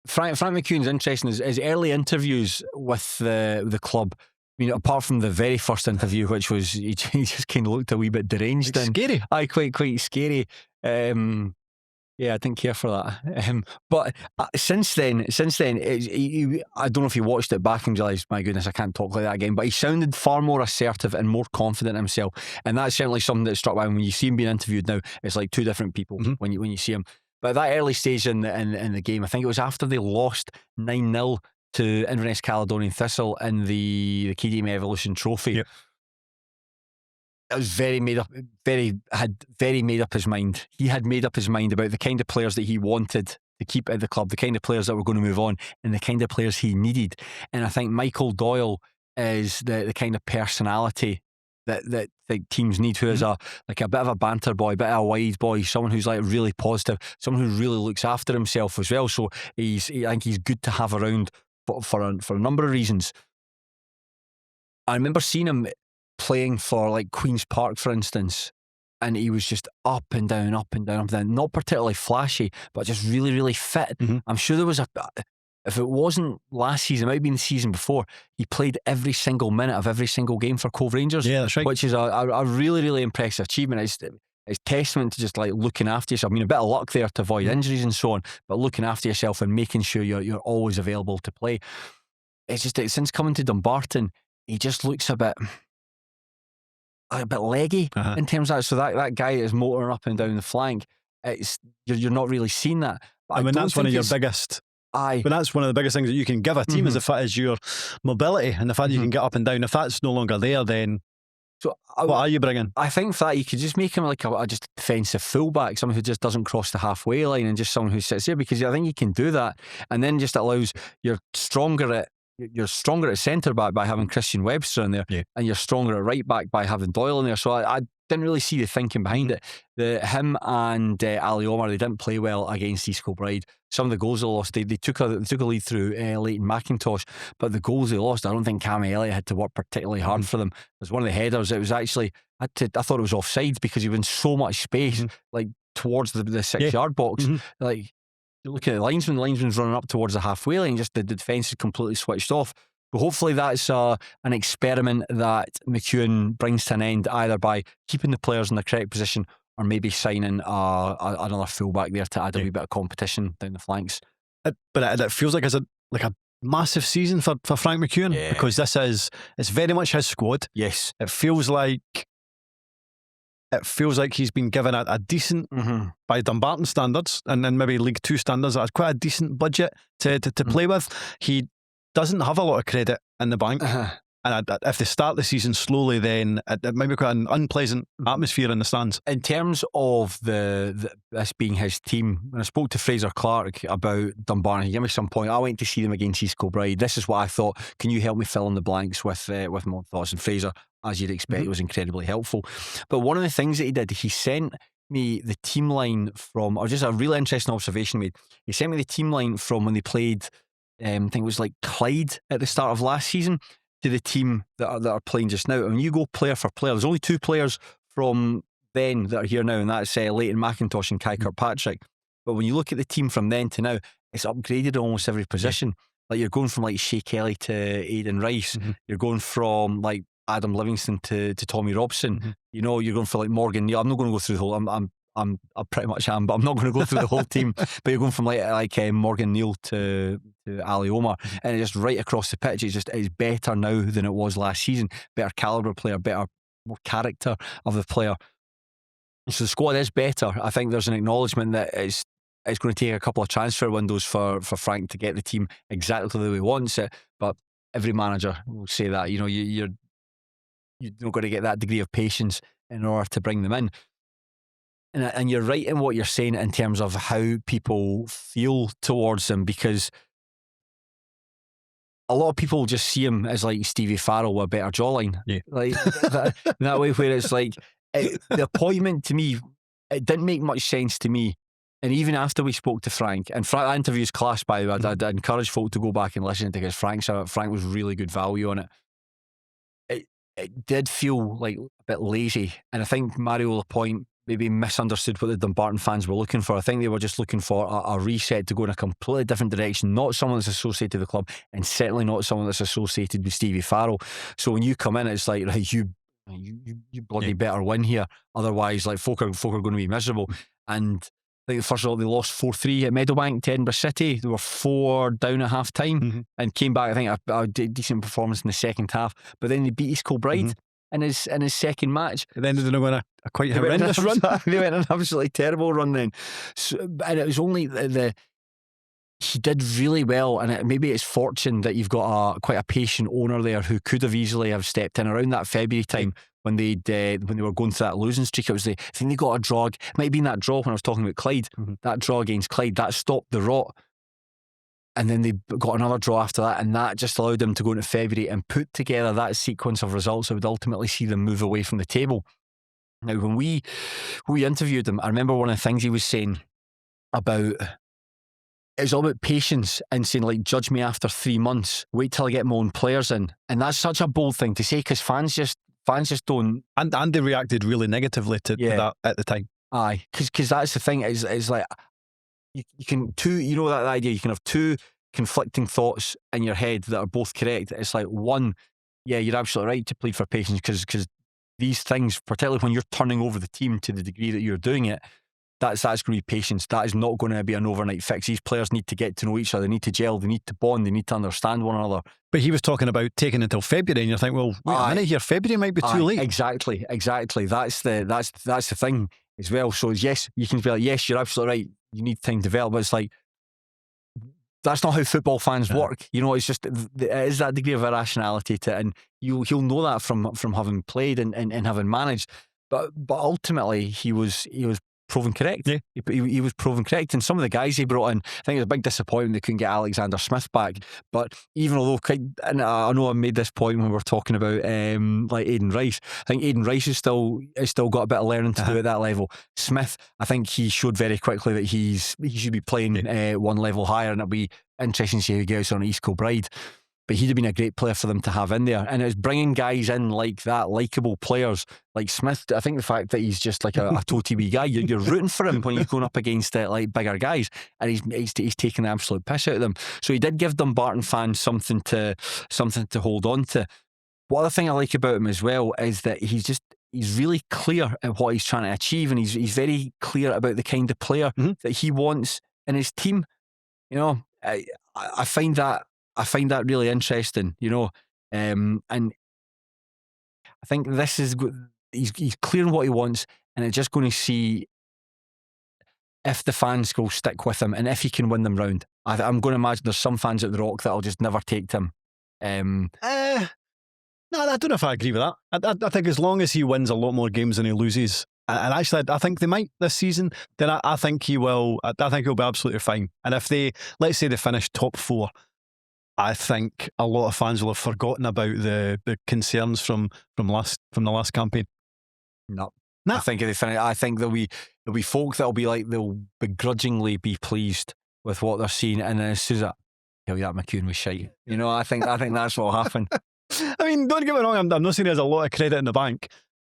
Frank McGuigan's interesting his early interviews with the club. I mean, apart from the very first interview, which was he just kind of looked a wee bit deranged and scary. Aye, quite scary. Yeah, I didn't care for that. But since then, I don't know if he watched it back and realised, my goodness, I can't talk like that again. But he sounded far more assertive and more confident in himself, and that's certainly something that struck by when you see him being interviewed now. It's like two different people when you see him. But at that early stage in the game, I think it was after they lost 9-0 to Inverness Caledonian Thistle in the KDM Evolution Trophy. Yep. It was very made up his mind. He had made up his mind about the kind of players that he wanted to keep at the club, the kind of players that were going to move on, and the kind of players he needed. And I think Michael Doyle is the kind of personality that teams need, who is a bit of a banter boy, a bit of a wide boy, someone who's like really positive, someone who really looks after himself as well. So I think he's good to have around for a number of reasons. I remember seeing him playing for like Queen's Park, for instance, and he was just up and down, not particularly flashy, but just really, really fit. I'm sure there was if it wasn't last season, it might have been the season before, he played every single minute of every single game for Cove Rangers. Yeah, that's right. Which is a really, really impressive achievement. It's testament to just like looking after yourself. I mean, a bit of luck there to avoid injuries and so on, but looking after yourself and making sure you're always available to play. It's just that since coming to Dumbarton, he just looks a bit leggy in terms of that. So that guy is motoring up and down the flank. You're not really seeing that. But I mean, that's one of your biggest. Aye. But that's one of the biggest things that you can give a team is your mobility and the fact that you can get up and down. If that's no longer there, then what are you bringing? I think for that you could just make him like a just defensive fullback, someone who just doesn't cross the halfway line and just someone who sits there, because I think you can do that, and then just allows you're stronger at centre back by having Christian Webster in there, and you're stronger at right back by having Doyle in there. So I didn't really see the thinking behind it. Him and Ali Omar, they didn't play well against East Kilbride. Some of the goals they lost, they took a lead through Leighton McIntosh, but the goals they lost, I don't think Cammy Elliott had to work particularly hard for them. It was one of the headers. It was actually I thought it was offside because he was in so much space, like towards the 6-yard box. Like you look at the linesman's running up towards the halfway line, just the defence is completely switched off. But hopefully that's an experiment that McEwen brings to an end, either by keeping the players in the correct position or maybe signing another fullback there to add a wee bit of competition down the flanks. But it feels like it's a massive season for Frank McGuigan, Yeah. because it's very much his squad. Yes. It feels like he's been given a decent, by Dumbarton standards, and then maybe League Two standards, quite a decent budget to play with. He doesn't have a lot of credit in the bank. And if they start the season slowly, then it might be quite an unpleasant atmosphere in the stands. In terms of this being his team, when I spoke to Fraser Clark about Dunbarton, he gave me some point. I went to see them against East Kilbride. This is what I thought. Can you help me fill in the blanks with my thoughts? And Fraser, as you'd expect, was incredibly helpful. But one of the things that he did, he sent me the team line from, or just a really interesting observation made. He sent me the team line from when they played, I think it was like Clyde at the start of last season, to the team that are playing just now. And when you go player for player, there's only two players from then that are here now, and that's Leighton McIntosh and Kai Kirkpatrick. But when you look at the team from then to now, it's upgraded in almost every position. Like, you're going from like Shea Kelly to Aidan Rice. You're going from like Adam Livingston to Tommy Robson. You know, you're going for like Morgan Neal. I'm not going to go through the whole. I pretty much am, but I'm not going to go through the whole team. But you're going from like Morgan Neal to Ali Omar, and it's just right across the pitch. It's better now than it was last season. Better calibre player, more character of the player. So the squad is better. I think there's an acknowledgement that it's going to take a couple of transfer windows for Frank to get the team exactly the way he wants it. But every manager will say that. You know, you're not going to get that degree of patience in order to bring them in. And you're right in what you're saying in terms of how people feel towards him, because a lot of people just see him as like Stevie Farrell with a better jawline. Yeah. Like that way, where it's like the appointment to me, it didn't make much sense to me. And even after we spoke to Frank, and that interview's class, by the way, I'd encourage folk to go back and listen to it, because Frank was really good value on it. It did feel like a bit lazy, and I think Mario Lapointe maybe misunderstood what the Dumbarton fans were looking for. I think they were just looking for a reset to go in a completely different direction, not someone that's associated with the club, and certainly not someone that's associated with Stevie Farrell. So when you come in, it's like, right, you bloody better win here, otherwise like folk are going to be miserable. And I think first of all, they lost 4-3 at Meadowbank to Edinburgh City. They were 4 down at half time and came back, I think, a decent performance in the second half. But then they beat East Kilbride in his second match. And then they went on a quite horrendous run. They went on an absolutely terrible run then. So, and it was only he did really well, and maybe it's fortune that you've got quite a patient owner there who could have easily have stepped in around that February time. When they were going through that losing streak. I think they got a draw. It might have been that draw when I was talking about Clyde. That draw against Clyde, that stopped the rot. And then they got another draw after that, and that just allowed them to go into February and put together that sequence of results that would ultimately see them move away from the table. Now, when we interviewed him, I remember one of the things he was saying about, it's all about patience, and saying like, judge me after 3 months, wait till I get my own players in. And that's such a bold thing to say, because fans just don't. And they reacted really negatively to that at the time. Aye, because that's the thing. Is like you can that idea. You can have two conflicting thoughts in your head that are both correct. It's like, one, yeah, you're absolutely right to plead for patience, because these things, particularly when you're turning over the team to the degree that you're doing it, that's going to be patience. That is not going to be an overnight fix. These players need to get to know each other. They need to gel. They need to bond. They need to understand one another. But he was talking about taking until February, and you're thinking, well, wait a minute here, February might be too late. Exactly. That's the thing as well. So yes, you can be like, yes, you're absolutely right. You need time to develop, but it's like, that's not how football fans work. You know, it's just, it is that degree of irrationality to it, and he'll know that from having played and having managed. But ultimately, he was proven correct. Yeah. He was proven correct. And some of the guys he brought in, I think it was a big disappointment they couldn't get Alexander Smith back. But even although, and I know I made this point when we were talking about like Aidan Rice, I think Aidan Rice has still got a bit of learning to do at that level. Smith, I think he showed very quickly that he should be playing one level higher, and it'll be interesting to see how he gets on at East Kilbride. But he'd have been a great player for them to have in there. And it's bringing guys in like that, likeable players like Smith. I think the fact that he's just like a toty wee guy, you're rooting for him when he's going up against like bigger guys, and he's taking the absolute piss out of them. So he did give Dumbarton fans something to hold on to. One other thing I like about him as well is that he's really clear at what he's trying to achieve, and he's very clear about the kind of player that he wants in his team. You know, I find that I find that really interesting, and I think this is he's clearing what he wants, and it's just going to see if the fans will stick with him and if he can win them round. I'm going to imagine there's some fans at the Rock that'll just never take to him. No, I don't know if I agree with that. I think as long as he wins a lot more games than he loses, and actually I think they might this season, then I think he will. I think he'll be absolutely fine. And if let's say they finish top 4, I think a lot of fans will have forgotten about the concerns from the last campaign. No. I think if they finish, I think there'll be folk that'll be like, they'll begrudgingly be pleased with what they're seeing, and then as soon as that McGuigan was shite, I think that's what'll happen. I mean, don't get me wrong, I'm not saying he has a lot of credit in the bank,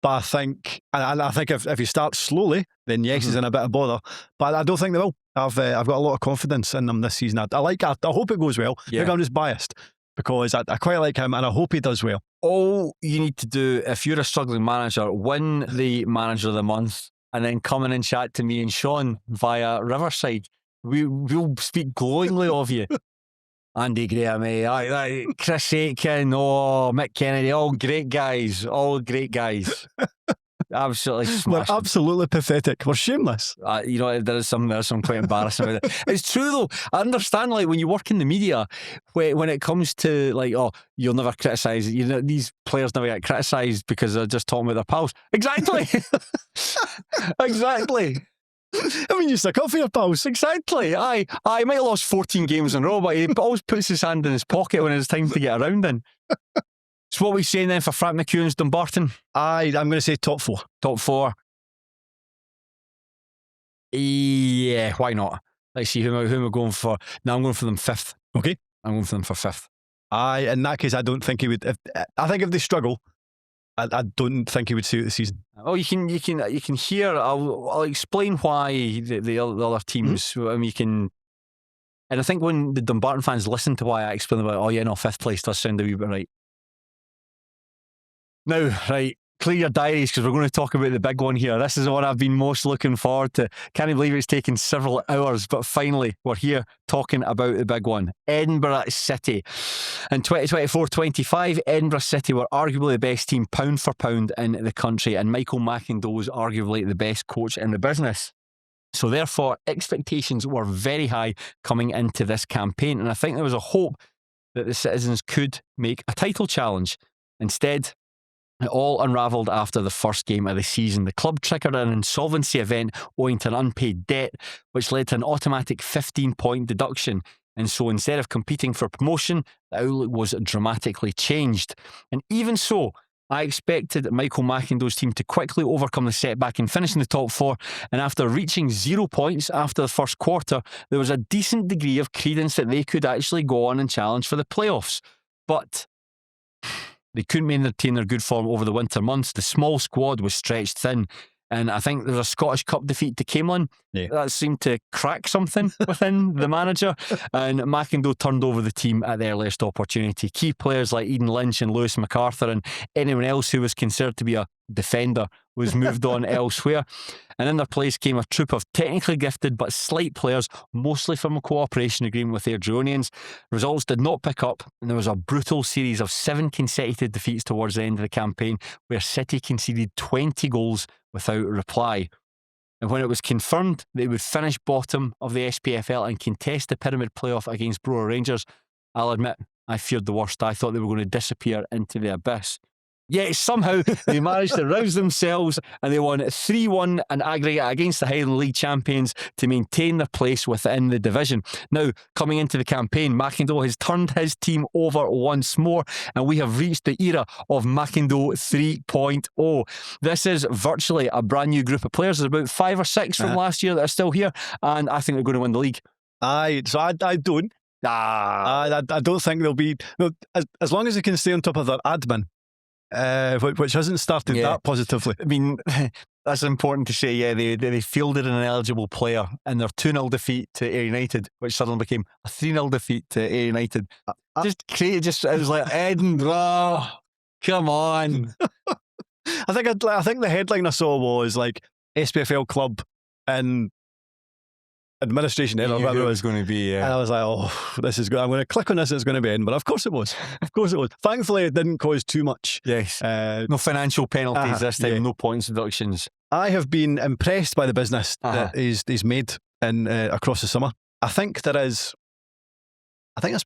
but I think if he starts slowly, then yes, he's in a bit of bother. But I don't think they will. I've got a lot of confidence in them this season. I hope it goes well. Yeah. Maybe I'm just biased because I quite like him and I hope he does well. All you need to do, if you're a struggling manager, win the Manager of the Month and then come in and chat to me and Shaughan via Riverside. We'll speak glowingly of you. Andy Graham, Chris Aitken, Mick Kennedy, all great guys. Absolutely smashed. We're absolutely pathetic. We're shameless. There's some quite embarrassing about it. It's true though. I understand, like, when you work in the media, when it comes to like, you'll never criticise. These players never get criticised because they're just talking about their pals. Exactly. Exactly. I mean, you stick up for your pals. Exactly. I might have lost 14 games in a row, but he always puts his hand in his pocket when it's time to get around in. So what are we saying then for Frank McEwen's Dumbarton? I'm going to say top 4. Top 4. Yeah, why not? Let's see who am I going for. Now I'm going for them 5th. Okay. I'm going for them for 5th. In that case, I don't think he would. I think if they struggle, I don't think he would see it this season. Oh, you can hear. I'll explain why the other teams. I mean, you can. And I think when the Dumbarton fans listen to why I explain about, 5th place does sound a wee bit right. Now, right, clear your diaries because we're going to talk about the big one here. This is the one I've been most looking forward to. Can't believe it's taken several hours, but finally we're here talking about the big one. Edinburgh City. In 2024-25, Edinburgh City were arguably the best team pound for pound in the country, and Michael McIndoe was arguably the best coach in the business. So therefore, expectations were very high coming into this campaign, and I think there was a hope that the citizens could make a title challenge. Instead, it all unravelled after the first game of the season. The club triggered an insolvency event owing to an unpaid debt, which led to an automatic 15-point deduction. And so instead of competing for promotion, the outlook was dramatically changed. And even so, I expected Michael McIndoe's team to quickly overcome the setback and finish in the top 4. And after reaching 0 points after the first quarter, there was a decent degree of credence that they could actually go on and challenge for the playoffs. But they couldn't maintain their good form over the winter months. The small squad was stretched thin. And I think there was a Scottish Cup defeat to Camelin. Yeah. That seemed to crack something within the manager. And McIndoe turned over the team at the earliest opportunity. Key players like Eden Lynch and Lewis MacArthur and anyone else who was considered to be a defender was moved on elsewhere. And in their place came a troop of technically gifted but slight players, mostly from a cooperation agreement with the Airdronians. Results did not pick up, and there was a brutal series of 7 consecutive defeats towards the end of the campaign, where City conceded 20 goals without reply. And when it was confirmed they would finish bottom of the SPFL and contest the pyramid playoff against Brora Rangers, I'll admit I feared the worst. I thought they were going to disappear into the abyss. Yet somehow they managed to rouse themselves and they won 3-1 in aggregate against the Highland League champions to maintain their place within the division. Now, coming into the campaign, McIndoe has turned his team over once more, and we have reached the era of McIndoe 3.0. This is virtually a brand new group of players. There's about 5 or 6 from last year that are still here, and I think they're going to win the league. I don't. I don't think they'll be. As long as they can stay on top of their admin. Which hasn't started that positively. I mean, that's important to say. Yeah, they fielded an ineligible player in their 2-0 defeat to Ayr United, which suddenly became a 3-0 defeat to Ayr United. It was like, Edinburgh, come on. I think the headline I saw was like SPFL club in administration error. You knew Whatever it it was was. going to be. And I was like, oh, this is good. I'm going to click on this and it's going to be Edinburgh. Of course it was. Of course it was. Thankfully, it didn't cause too much. Yes. No financial penalties this time. yeah. No points deductions. I have been impressed by the business that he's made in across the summer. I think there's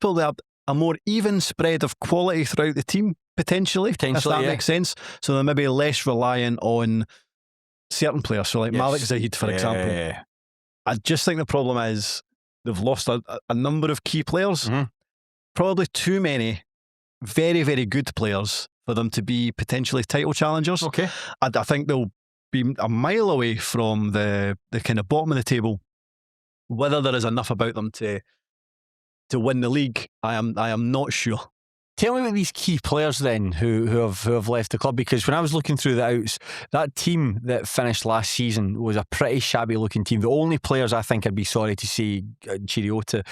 probably a more even spread of quality throughout the team, potentially if that makes sense. So they're maybe less reliant on certain players. So like Malik Zahid, for example. I just think the problem is they've lost a number of key players. Probably too many very, very good players for them to be potentially title challengers. Okay. I think they'll be a mile away from the kind of bottom of the table. Whether there is enough about them to win the league, I am not sure. Tell me about these key players then who have left the club, because when I was looking through the outs, that team that finished last season was a pretty shabby looking team. The only players I think I'd be sorry to see cheerio to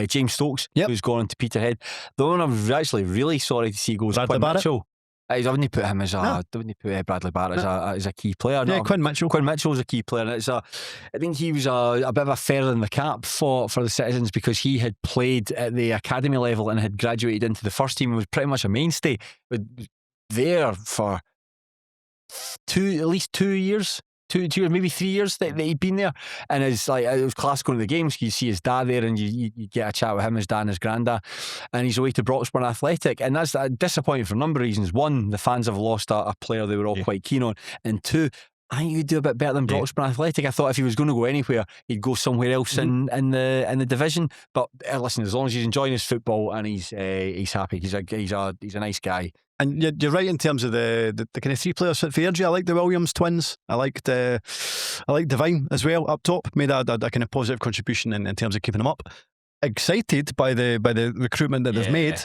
James Stokes, who's gone into Peterhead. The one I'm actually really sorry to see goes Bradley Quinn Barrett? Mitchell. I wouldn't put him as Bradley Barrett as a key player. Yeah, Quinn Mitchell. Quinn Mitchell's a key player, and I think he was a bit of a feather in the cap for the Citizens, because he had played at the academy level and had graduated into the first team and was pretty much a mainstay. But there for at least 2 years. 2 years, maybe 3 years that he'd been there, and it was class going to the games. You see his dad there, and you get a chat with him, his dad and his granddad, and he's away to Broxburn Athletic, and that's disappointing for a number of reasons. One, the fans have lost a player they were all quite keen on, and two, I think he'd do a bit better than Broxburn Athletic. I thought if he was going to go anywhere, he'd go somewhere else in the division. But listen, as long as he's enjoying his football and he's happy, he's a nice guy. And you're right in terms of the kind of three players fit for Airdrie. I like the Williams twins. I like Devine as well up top. Made a kind of positive contribution in terms of keeping them up. Excited by the recruitment that they've made.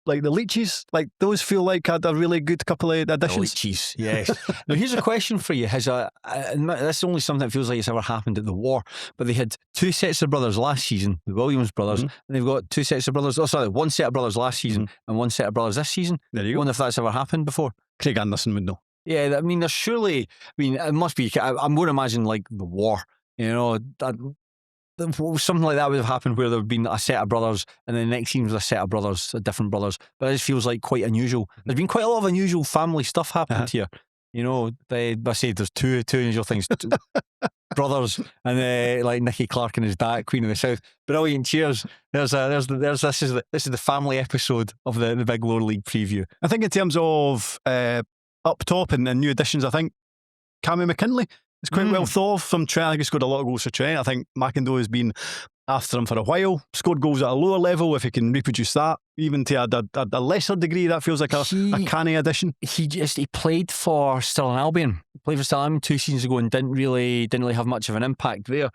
Like the Leaches, like those feel like a really good couple of additions. The Leaches, yes. Now here's a question for you. And this is only something that feels like it's ever happened at the War, but they had two sets of brothers last season, the Williams brothers, and they've got two sets of brothers. One set of brothers last season and one set of brothers this season. There you go. I wonder if that's ever happened before. Craig Anderson would know. Yeah, I mean, there's surely. I mean, it must be. I'm going to imagine like the War. You know, something like that would have happened where there would been a set of brothers and then the next team was a set of brothers, different brothers. But it just feels like quite unusual. There's been quite a lot of unusual family stuff happened here. You know, I say there's two unusual things. Brothers and like Nicky Clark and his dad, Queen of the South. Brilliant. Cheers. This is the family episode of the Big Lower League preview. I think in terms of up top and new additions, I think Cammy McKinley is quite well thought of from Trent. I think he scored a lot of goals for Trent. I think McIndoe has been after him for a while, scored goals at a lower level. If he can reproduce that, even to a lesser degree, that feels like a canny addition. He played for Stirling Albion. Played for Stirling Albion 2 seasons ago and didn't really have much of an impact there.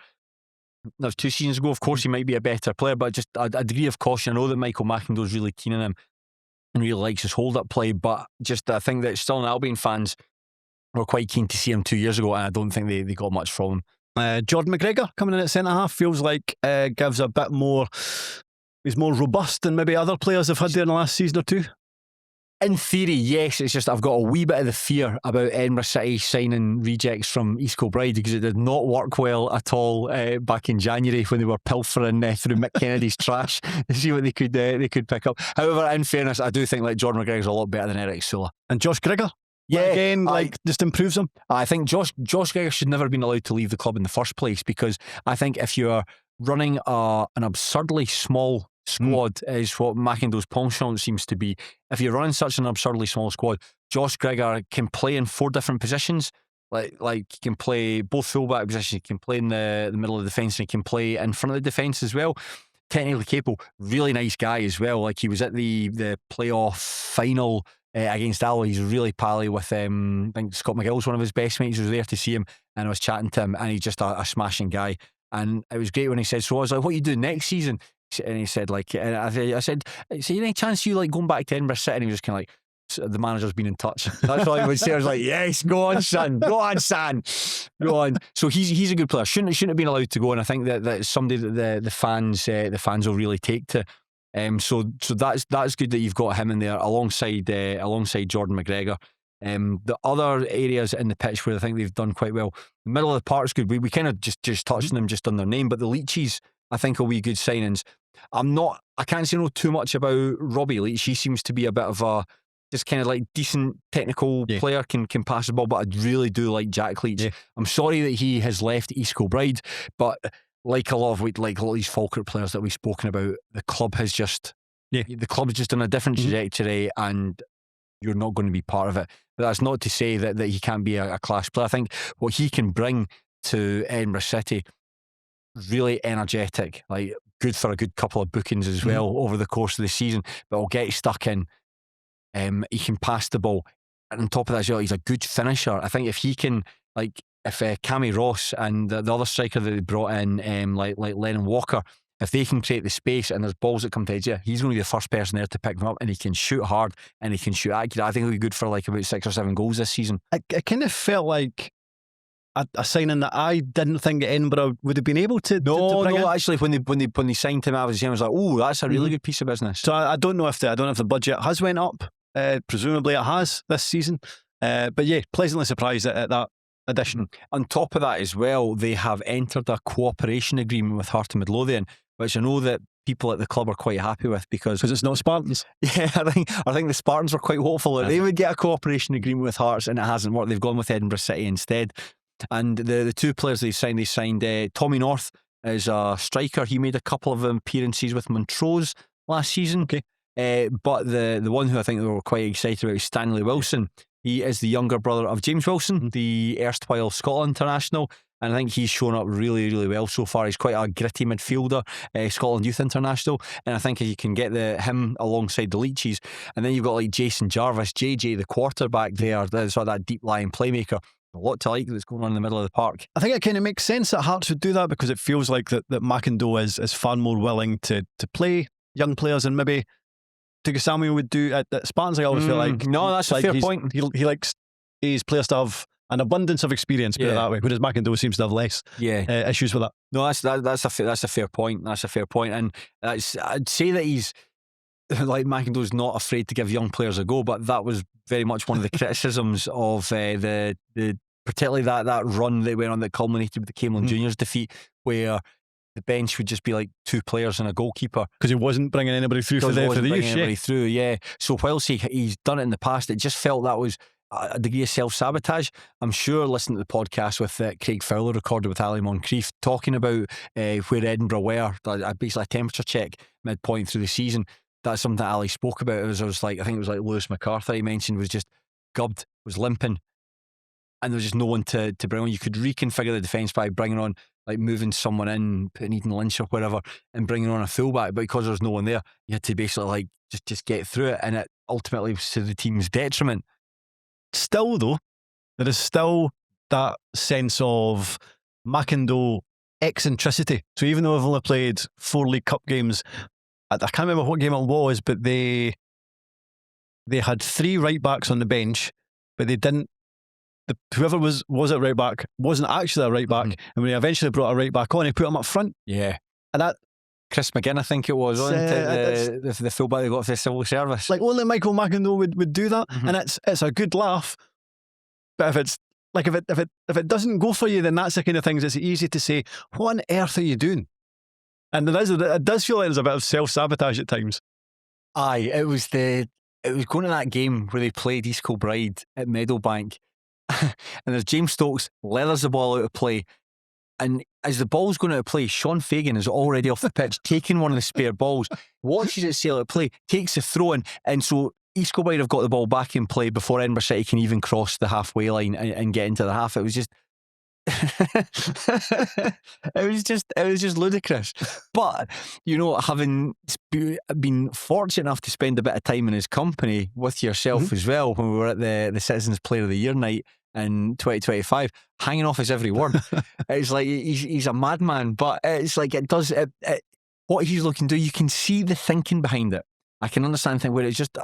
That was 2 seasons ago. Of course, he might be a better player, but just a degree of caution. I know that Michael McIndoe's really keen on him and really likes his hold-up play, but just I think that Stirling Albion fans were quite keen to see him 2 years ago, and I don't think they got much from him. Jordan McGregor coming in at centre half feels like gives a bit more. He's more robust than maybe other players have had there in the last season or two. In theory, yes. It's just I've got a wee bit of the fear about Edinburgh City signing rejects from East Kilbride, because it did not work well at all back in January when they were pilfering through Mick Kennedy's trash to see what they could pick up. However, in fairness, I do think like Jordan McGregor's a lot better than Eric Sula. And Josh Grigor. Yeah, again, just improves him. I think Josh Grigor should never have been allowed to leave the club in the first place, because I think if you're running an absurdly small squad, is what McIndoe's penchant seems to be. If you're running such an absurdly small squad, Josh Grigor can play in 4 different positions. Like he can play both fullback positions, he can play in the middle of the defence, and he can play in front of the defence as well. Technically capable, really nice guy as well. Like he was at the playoff final against Alloy. He's really pally with I think Scott McGill's one of his best mates. Was there to see him, and I was chatting to him, and he's just a smashing guy. And it was great when he said, so I was like, what are you doing next season? And he said, like, and I said, is there any chance you like going back to Edinburgh City? And he was just kind of like, the manager's been in touch. That's all he would say. I was like, yes, go on, son, go on. So he's a good player. Shouldn't have been allowed to go, and I think that it's somebody that the fans will really take to. So that's good that you've got him in there alongside Jordan McGregor. The other areas in the pitch where I think they've done quite well, the middle of the park's good. We kind of just touched on them just on their name, but the Leaches I think are wee good signings. I can't say no too much about Robbie Leach. He seems to be a bit of a just kind of like decent technical player, can pass the ball, but I really do like Jack Leach. I'm sorry that he has left East Kilbride, but like a lot of these Falkirk players that we've spoken about, the club has just the club's just on a different trajectory, and you're not going to be part of it. But that's not to say that he can't be a class player. I think what he can bring to Edinburgh City, really energetic, like good for a good couple of bookings as well over the course of the season, but will get stuck in. He can pass the ball, and on top of that as well, he's a good finisher. I think if he can, like, if Cammy Ross and the other striker that they brought in, like Lennon Walker, if they can create the space and there's balls that come to edge, he's going to be the first person there to pick them up, and he can shoot hard and he can shoot accurate. I think he'll be good for like about 6 or 7 goals this season. It kind of felt like a signing that I didn't think Edinburgh would have been able to. No, bring in. Actually, when they signed him, I was like, oh, that's a really good piece of business. So I don't know if the budget has went up. Presumably it has this season, but yeah, pleasantly surprised at that addition. On top of that as well, they have entered a cooperation agreement with Heart of Midlothian, which I know that people at the club are quite happy with because it's not Spartans. Yeah, I think the Spartans were quite hopeful that they would get a cooperation agreement with Hearts, and it hasn't worked. They've gone with Edinburgh City instead. And the two players they signed Tommy North as a striker. He made a couple of appearances with Montrose last season. Okay. But the one who I think they were quite excited about is Stanley Wilson. He is the younger brother of James Wilson, the erstwhile Scotland international, and I think he's shown up really, really well so far. He's quite a gritty midfielder, Scotland youth international, and I think if you can get him alongside the Leaches, and then you've got like Jason Jarvis, JJ, the quarterback there, sort of that deep lying playmaker. A lot to like that's going on in the middle of the park. I think it kind of makes sense that Hearts would do that, because it feels like that McIndoe is far more willing to play young players than maybe Samuel would do at Spartans. I always feel like that's a fair point. He likes his players to have an abundance of experience, put it that way, whereas McIndoe seems to have less issues with that. No, that's a fair point. That's a fair point, and I'd say that he's like McIndoe's not afraid to give young players a go, but that was very much one of the criticisms of the particularly that run they went on that culminated with the Camelon Juniors defeat, where the bench would just be like 2 players and a goalkeeper, because he wasn't bringing anybody through for the youth. So whilst he's done it in the past, it just felt that was a degree of self-sabotage. I'm sure listening to the podcast with Craig Fowler recorded with Ali Moncrief talking about where Edinburgh were, basically a temperature check midpoint through the season. That's something that Ali spoke about. I think it was like Lewis MacArthur he mentioned was just gubbed, was limping, and there was just no one to bring on. You could reconfigure the defence by bringing on, like, moving someone in, putting Eden Lynch or whatever, and bringing on a fullback, but because there was no one there, you had to basically like just get through it, and it ultimately was to the team's detriment. Still though, there is still that sense of McIndoe eccentricity. So even though I've only played 4 League Cup games, I can't remember what game it was, but they had 3 right backs on the bench, but they didn't. Whoever was at right back wasn't actually a right back, and when he eventually brought a right back on, he put him up front. Yeah, and that Chris McGinn, I think it was, the fullback they got for the civil service. Like, only Michael McIndoe would do that, and it's a good laugh. But if it doesn't go for you, then that's the kind of things it's easy to say, what on earth are you doing? And it does feel like there's a bit of self-sabotage at times. Aye, it was going to that game where they played East Kilbride at Meadowbank, and there's James Stokes leathers the ball out of play, and as the ball's going out of play, Sean Fagan is already off the pitch taking one of the spare balls, watches it sail out of play, takes the throw in, and so East Kilbride have got the ball back in play before Edinburgh City can even cross the halfway line and get into the half. It was just it was just ludicrous. But having been fortunate enough to spend a bit of time in his company with yourself as well, when we were at the Citizens Player of the Year night in 2025, hanging off his every word. It's like he's a madman, but it's like what he's looking to do, you can see the thinking behind it. I can understand where it's just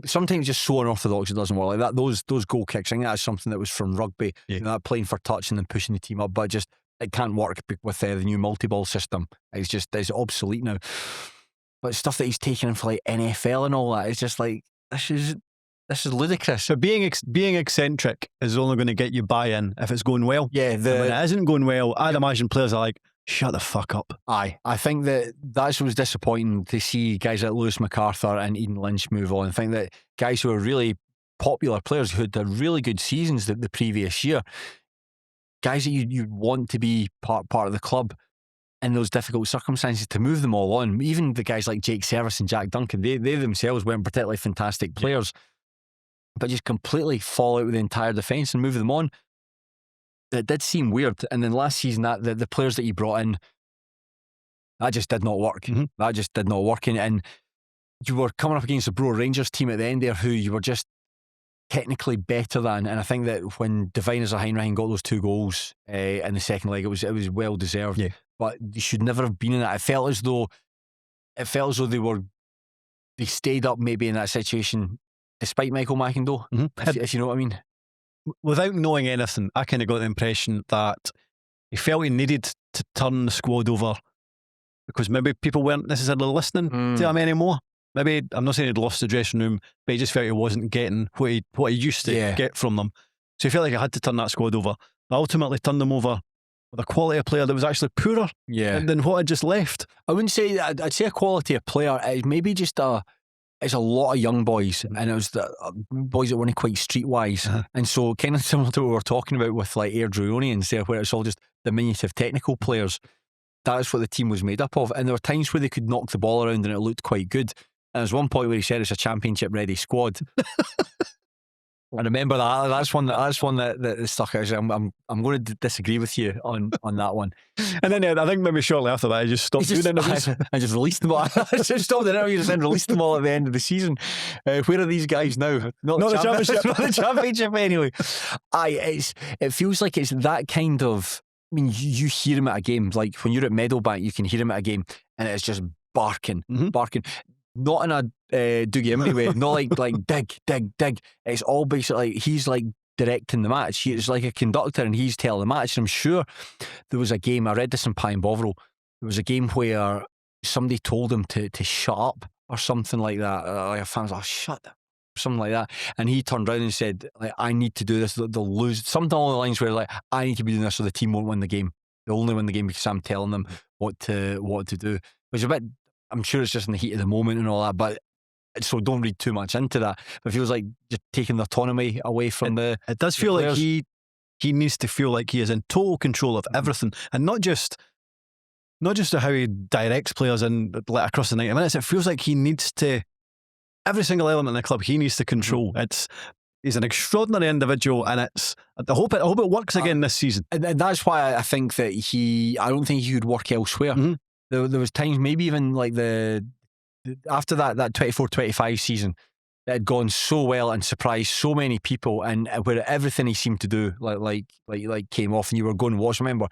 sometimes just so unorthodox it doesn't work like that. Those goal kicks, I think that's something that was from rugby, that playing for touch and then pushing the team up, but just it can't work with the new multi-ball system. It's obsolete now. But stuff that he's taking in for like NFL and all that, it's just like, this is this is ludicrous. So being eccentric is only going to get you buy-in if it's going well. Yeah, And when it isn't going well, I'd imagine players are like, shut the fuck up. I think that's what was disappointing to see guys like Lewis MacArthur and Eden Lynch move on. I think that guys who are really popular players who had really good seasons the previous year, guys that you want to be part of the club in those difficult circumstances, to move them all on. Even the guys like Jake Service and Jack Duncan, they themselves weren't particularly fantastic players, but just completely fall out with the entire defence and move them on. It did seem weird. And then last season, that the players that he brought in, that just did not work. Mm-hmm. That just did not work. And you were coming up against a Bro Rangers team at the end there who you were just technically better than. And I think that when Divine as a Heinrich got those 2 goals in the second leg, it was well deserved. Yeah. But you should never have been in that. It felt as though they stayed up maybe in that situation despite Michael McIndoe, if you know what I mean. Without knowing anything, I kind of got the impression that he felt he needed to turn the squad over because maybe people weren't necessarily listening to him anymore. Maybe, I'm not saying he'd lost the dressing room, but he just felt he wasn't getting what he used to get from them. So he felt like he had to turn that squad over. But ultimately turned them over with a quality of player that was actually poorer than what had just left. I wouldn't say that. I'd say a quality of player. It's maybe just it's a lot of young boys, and it was the boys that weren't quite streetwise. And so kind of similar to what we were talking about with like Air Dronians there, where it's all just diminutive technical players. That's what the team was made up of. And there were times where they could knock the ball around and it looked quite good. And there's one point where he said it's a championship ready squad. I remember that. That's one that stuck out. I'm going to disagree with you on that one. And then I think maybe shortly after that, I just stopped doing interviews. I just released them all. I just stopped the interviews and released them all at the end of the season. Where are these guys now? Not the championship. Not the championship anyway. It feels like it's that kind of. I mean, you hear him at a game. Like when you're at Meadowbank, you can hear him at a game, and it's just barking. Not in a Dougie Imrie way, not like dig. It's all basically he's like directing the match. He's like a conductor and he's telling the match. And I'm sure there was a game, I read this in Pine Bovril, there was a game where somebody told him to shut up or something like that. Like a fan was like, shut up, something like that. And he turned around and said, like, I need to do this, they'll lose. Something along the lines where like, I need to be doing this so the team won't win the game. They'll only win the game because I'm telling them what to do. Which is a bit, I'm sure it's just in the heat of the moment and all that, but so don't read too much into that. But it feels like just taking the autonomy away from it does feel like he needs to feel like he is in total control of everything, and not just how he directs players and like across the 90 minutes. It feels like he needs to, every single element in the club he needs to control. He's an extraordinary individual, and I hope it works again this season. And that's why I think that I don't think he would work elsewhere. There was times, maybe even like after that 24-25 season, it had gone so well and surprised so many people, and where everything he seemed to do like came off, and you were going to watch. I remember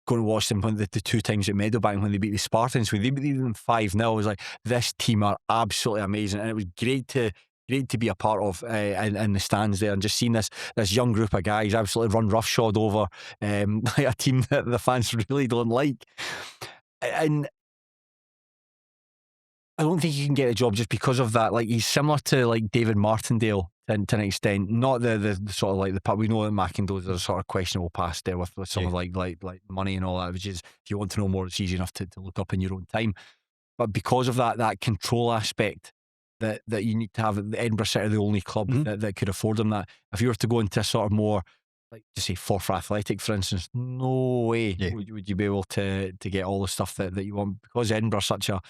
going to watch them when the 2 times at Meadowbank when they beat the Spartans, when they beat them 5-0. I was like, this team are absolutely amazing, and it was great to be a part of in the stands there, and just seeing this young group of guys absolutely run roughshod over like a team that the fans really don't like. And I don't think he can get a job just because of that. Like, he's similar to like David Martindale to an extent. Not the sort of like the, we know that McIndoe's a sort of questionable past there with some of like money and all that, which is, if you want to know more, it's easy enough to look up in your own time. But because of that control aspect that you need to have, Edinburgh City are the only club that could afford them that. If you were to go into a sort of more, like, just say Forfar Athletic, for instance, no way would you be able to get all the stuff that you want, because Edinburgh's such a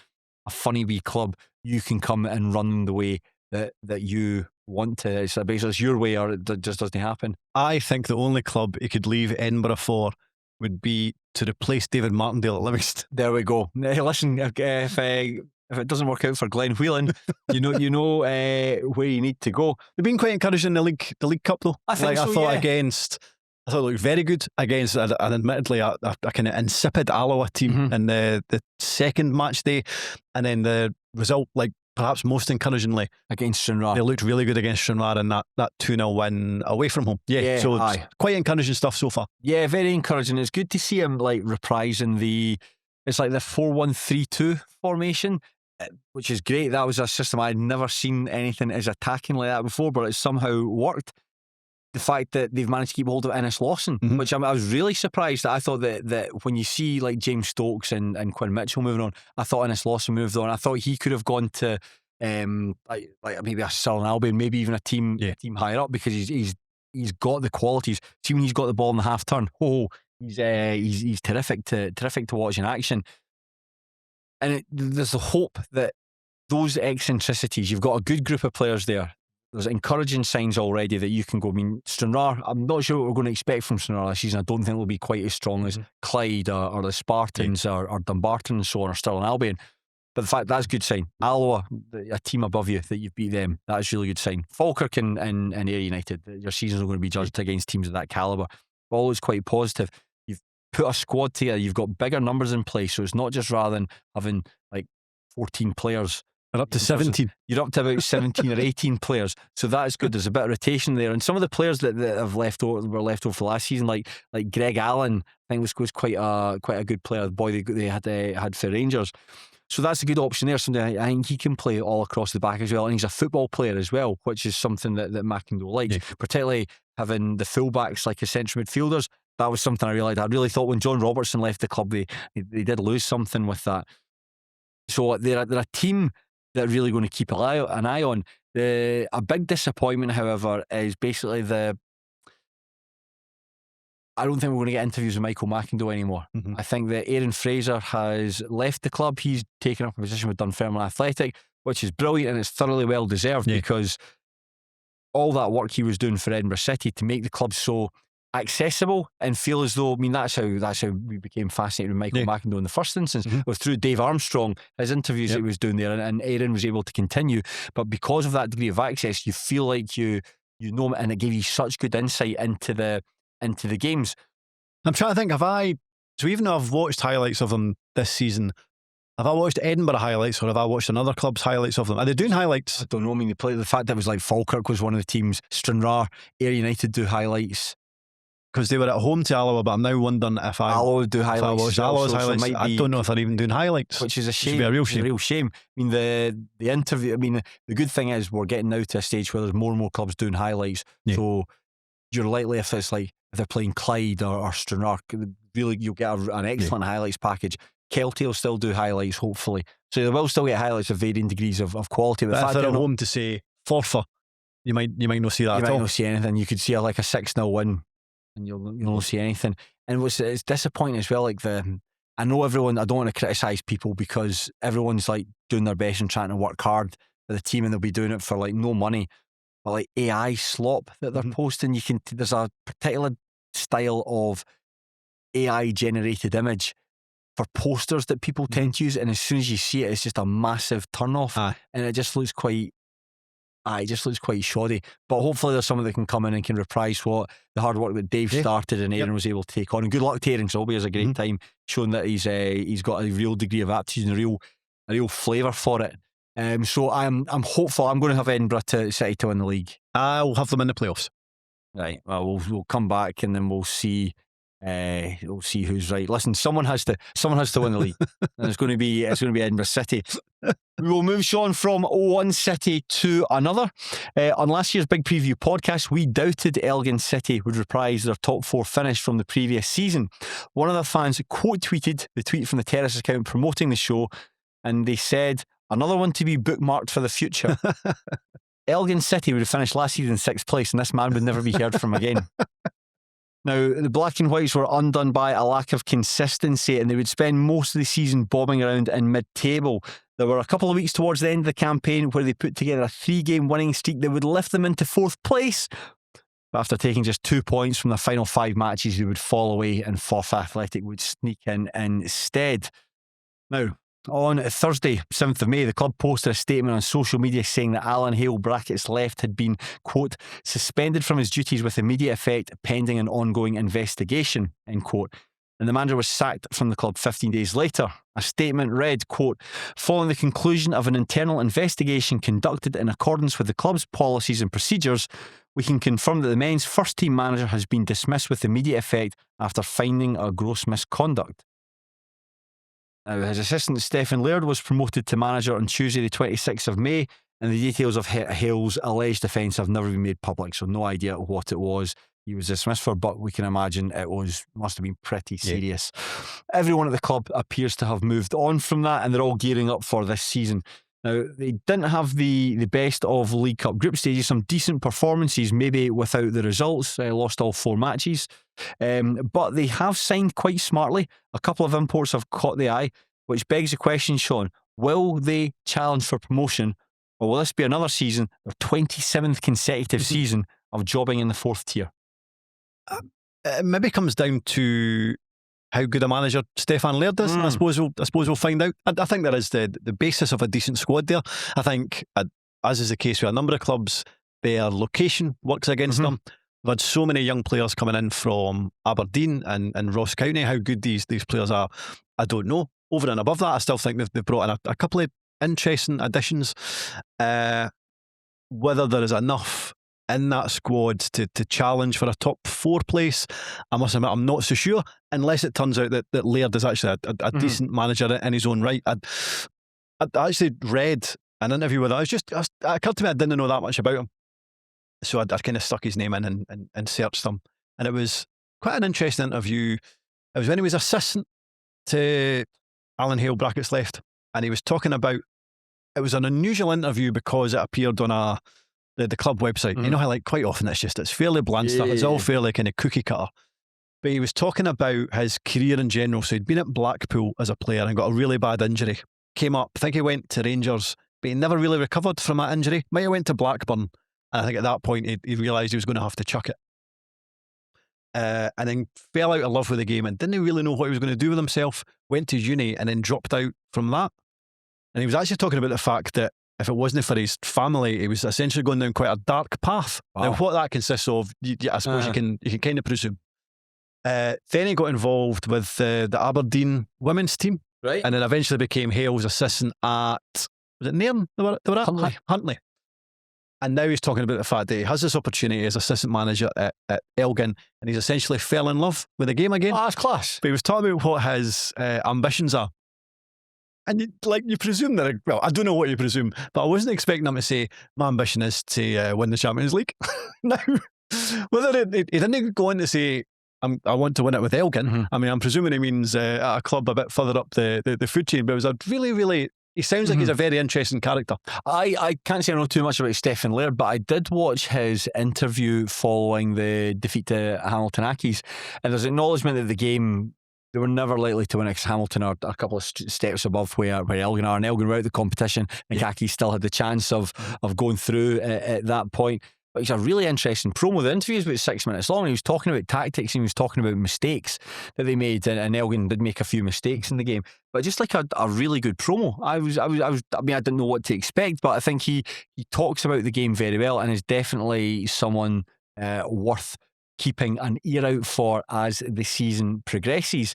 funny wee club. You can come and run them the way that you want to. It's basically it's your way, or it just doesn't happen. I think the only club he could leave Edinburgh for would be to replace David Martindale at Livingston. There we go. Listen, if it doesn't work out for Glenn Whelan, you know where you need to go. They've been quite encouraging in the League Cup though. I think I thought it looked very good against an admittedly a kind of insipid Alloa team in the second match day, and then the result, like perhaps most encouragingly, against Stranraer. They looked really good against Stranraer in that 2-0 win away from home. So it's quite encouraging stuff so far. Yeah, very encouraging. It's good to see him like reprising it's like the 4-1-3-2 formation. which is great. That was a system I'd never seen anything as attacking like that before, but it somehow worked. The fact that they've managed to keep hold of Ennis Lawson, which I was really surprised at. I thought that when you see like James Stokes and Quinn Mitchell moving on, I thought Ennis Lawson moved on. I thought he could have gone to like maybe a Southern Albion, maybe even a team higher up, because he's got the qualities. See, when he's got the ball in the half turn, he's terrific to watch in action. And there's the hope that those eccentricities, you've got a good group of players there. There's encouraging signs already that you can go. I mean, Stranraer, I'm not sure what we're going to expect from Stranraer this season. I don't think they'll be quite as strong as Clyde or the Spartans or Dumbarton and so on, or Stirling Albion. But the fact, that's a good sign. Alloa, a team above you, that you've beat them, that's a really good sign. Falkirk and Ayr United, your seasons are going to be judged against teams of that calibre. Always quite positive. You've put a squad together, you've got bigger numbers in place, so it's not just rather than having like 14 players. They're up to 17. You're up to about 17 or 18 players, so that is good. There's a bit of rotation there, and some of the players that have were left over for last season, like Greg Allen, I think was quite a good player. The boy they had for Rangers, so that's a good option there. Something I think he can play all across the back as well, and he's a football player as well, which is something that McIndoe likes, particularly having the fullbacks like as central midfielders. That was something I realised. I really thought when John Robertson left the club, they did lose something with that. So they're a team that are really going to keep an eye on. A big disappointment, however, is basically I don't think we're going to get interviews with Michael McIndoe anymore. I think that Aaron Fraser has left the club. He's taken up a position with Dunfermline Athletic, which is brilliant, and it's thoroughly well deserved, because all that work he was doing for Edinburgh City to make the club so accessible and feel as though, I mean, that's how we became fascinated with Michael McIndoe in the first instance, was through Dave Armstrong, his interviews that he was doing there, and Aaron was able to continue. But because of that degree of access, you feel like you know him, and it gave you such good insight into the games. I'm trying to think, so even though I've watched highlights of them this season, have I watched Edinburgh highlights, or have I watched another club's highlights of them? Are they doing highlights? I don't know. I mean, they play, the fact that it was like Falkirk was one of the teams, Stranraer, Ayr United do highlights. Because they were at home to Alloa, but I'm now wondering if Alloa do highlights. If I watched Alloa's highlights, I don't know if they're even doing highlights, which is a shame. It should be a real shame. It's a real shame. I mean, the interview. I mean, the good thing is we're getting now to a stage where there's more and more clubs doing highlights. So you're likely, if it's like if they're playing Clyde or Stranraer, really you'll get an excellent highlights package. Kelty will still do highlights, hopefully. So they will still get highlights of varying degrees of quality. But if they're at home to say Forfar, you might not see that at all. You might not see anything. You could see like a 6-0 win, and you'll not see anything. And it's disappointing as well. Like I know everyone. I don't want to criticise people because everyone's like doing their best and trying to work hard for the team, and they'll be doing it for like no money. But like AI slop that they're posting, there's a particular style of AI generated image for posters that people tend to use, and as soon as you see it, it's just a massive turn off, and it just looks quite shoddy. But hopefully there's someone that can come in and can reprise what the hard work that Dave started and Aaron was able to take on. And good luck to Aaron, because it'll be a great time, showing that he's got a real degree of aptitude and a real flavour for it. So I'm hopeful. I'm going to have Edinburgh City to win the league. I'll have them in the playoffs. Right. Well, we'll come back and then we'll see. We'll see who's right. Listen, someone has to win the league, and it's going to be Edinburgh City. We will move Shaughan from one city to another. On last year's Big Preview podcast, we doubted Elgin City would reprise their top 4 finish from the previous season. One of their fans quote tweeted the tweet from the Terrace account promoting the show, and they said, "Another one to be bookmarked for the future." Elgin City would have finished last season in 6th place, and this man would never be heard from again. Now, the Black and Whites were undone by a lack of consistency, and they would spend most of the season bobbing around in mid-table. There were a couple of weeks towards the end of the campaign where they put together a 3-game winning streak that would lift them into 4th place. But after taking just 2 points from the final 5 matches, they would fall away, and Forth Athletic would sneak in instead. Now, on Thursday, 7th of May, the club posted a statement on social media saying that Alan Hale (brackets left) had been, quote, suspended from his duties with immediate effect pending an ongoing investigation, end quote. And the manager was sacked from the club 15 days later. A statement read, quote, following the conclusion of an internal investigation conducted in accordance with the club's policies and procedures, we can confirm that the men's first team manager has been dismissed with immediate effect after finding a gross misconduct. Now, his assistant Stephen Laird was promoted to manager on Tuesday the 26th of May, and the details of Hale's alleged offence have never been made public, so no idea what it was he was dismissed for, but we can imagine it must have been pretty serious. Everyone at the club appears to have moved on from that, and they're all gearing up for this season. Now, they didn't have the best of League Cup group stages, some decent performances, maybe without the results, lost all 4 matches, but they have signed quite smartly. A couple of imports have caught the eye, which begs the question, Shaughan, will they challenge for promotion, or will this be another season, their 27th consecutive season of jobbing in the 4th tier? It maybe comes down to how good a manager Stefan Laird is. I suppose we'll find out. I think there is the basis of a decent squad there. I think, as is the case with a number of clubs, their location works against them. We've had so many young players coming in from Aberdeen and Ross County. How good these players are, I don't know. Over and above that, I still think they've brought in a couple of interesting additions. Whether there is enough in that squad to challenge for a top 4 place, I must admit I'm not so sure, unless it turns out that Laird is actually a decent manager in his own right. I actually read an interview with him. It occurred to me I didn't know that much about him, so I kind of stuck his name in and searched him, and it was quite an interesting interview. It was when he was assistant to Alan Hale (left), and he was talking about, it was an unusual interview because it appeared on the club website. You know how, like, quite often it's fairly bland stuff. It's all fairly kind of cookie cutter. But he was talking about his career in general. So he'd been at Blackpool as a player and got a really bad injury. Came up, I think he went to Rangers, but he never really recovered from that injury. Might have went to Blackburn, and I think at that point he realised he was going to have to chuck it. And then fell out of love with the game and didn't really know what he was going to do with himself. Went to uni and then dropped out from that. And he was actually talking about the fact that if it wasn't for his family, he was essentially going down quite a dark path. Wow. Now, what that consists of, I suppose you can kind of presume. Then he got involved with the Aberdeen women's team, right? And then eventually became Hale's assistant at, was it Nairn? They were at Huntly. And now he's talking about the fact that he has this opportunity as assistant manager at Elgin, and he's essentially fell in love with the game again. Oh, that's class. But he was talking about what his ambitions are. And you presume that, well, I don't know what you presume, but I wasn't expecting him to say, my ambition is to win the Champions League. Now, whether he didn't go on to say, I want to win it with Elgin. I mean, I'm presuming he means at a club a bit further up the food chain, but it was a really, really, he sounds like he's a very interesting character. I can't say I know too much about Stephen Laird, but I did watch his interview following the defeat to Hamilton Accies, and there's acknowledgement that the game, they were never likely to win because Hamilton are a couple of steps above where Elgin are, and Elgin were out of the competition, and Accies still had the chance of going through at that point. But it's a really interesting promo. The interview is about 6 minutes long, and he was talking about tactics, and he was talking about mistakes that they made, and Elgin did make a few mistakes in the game, but just like a really good promo. I mean, I didn't know what to expect, but I think he talks about the game very well, and is definitely someone worth keeping an ear out for as the season progresses.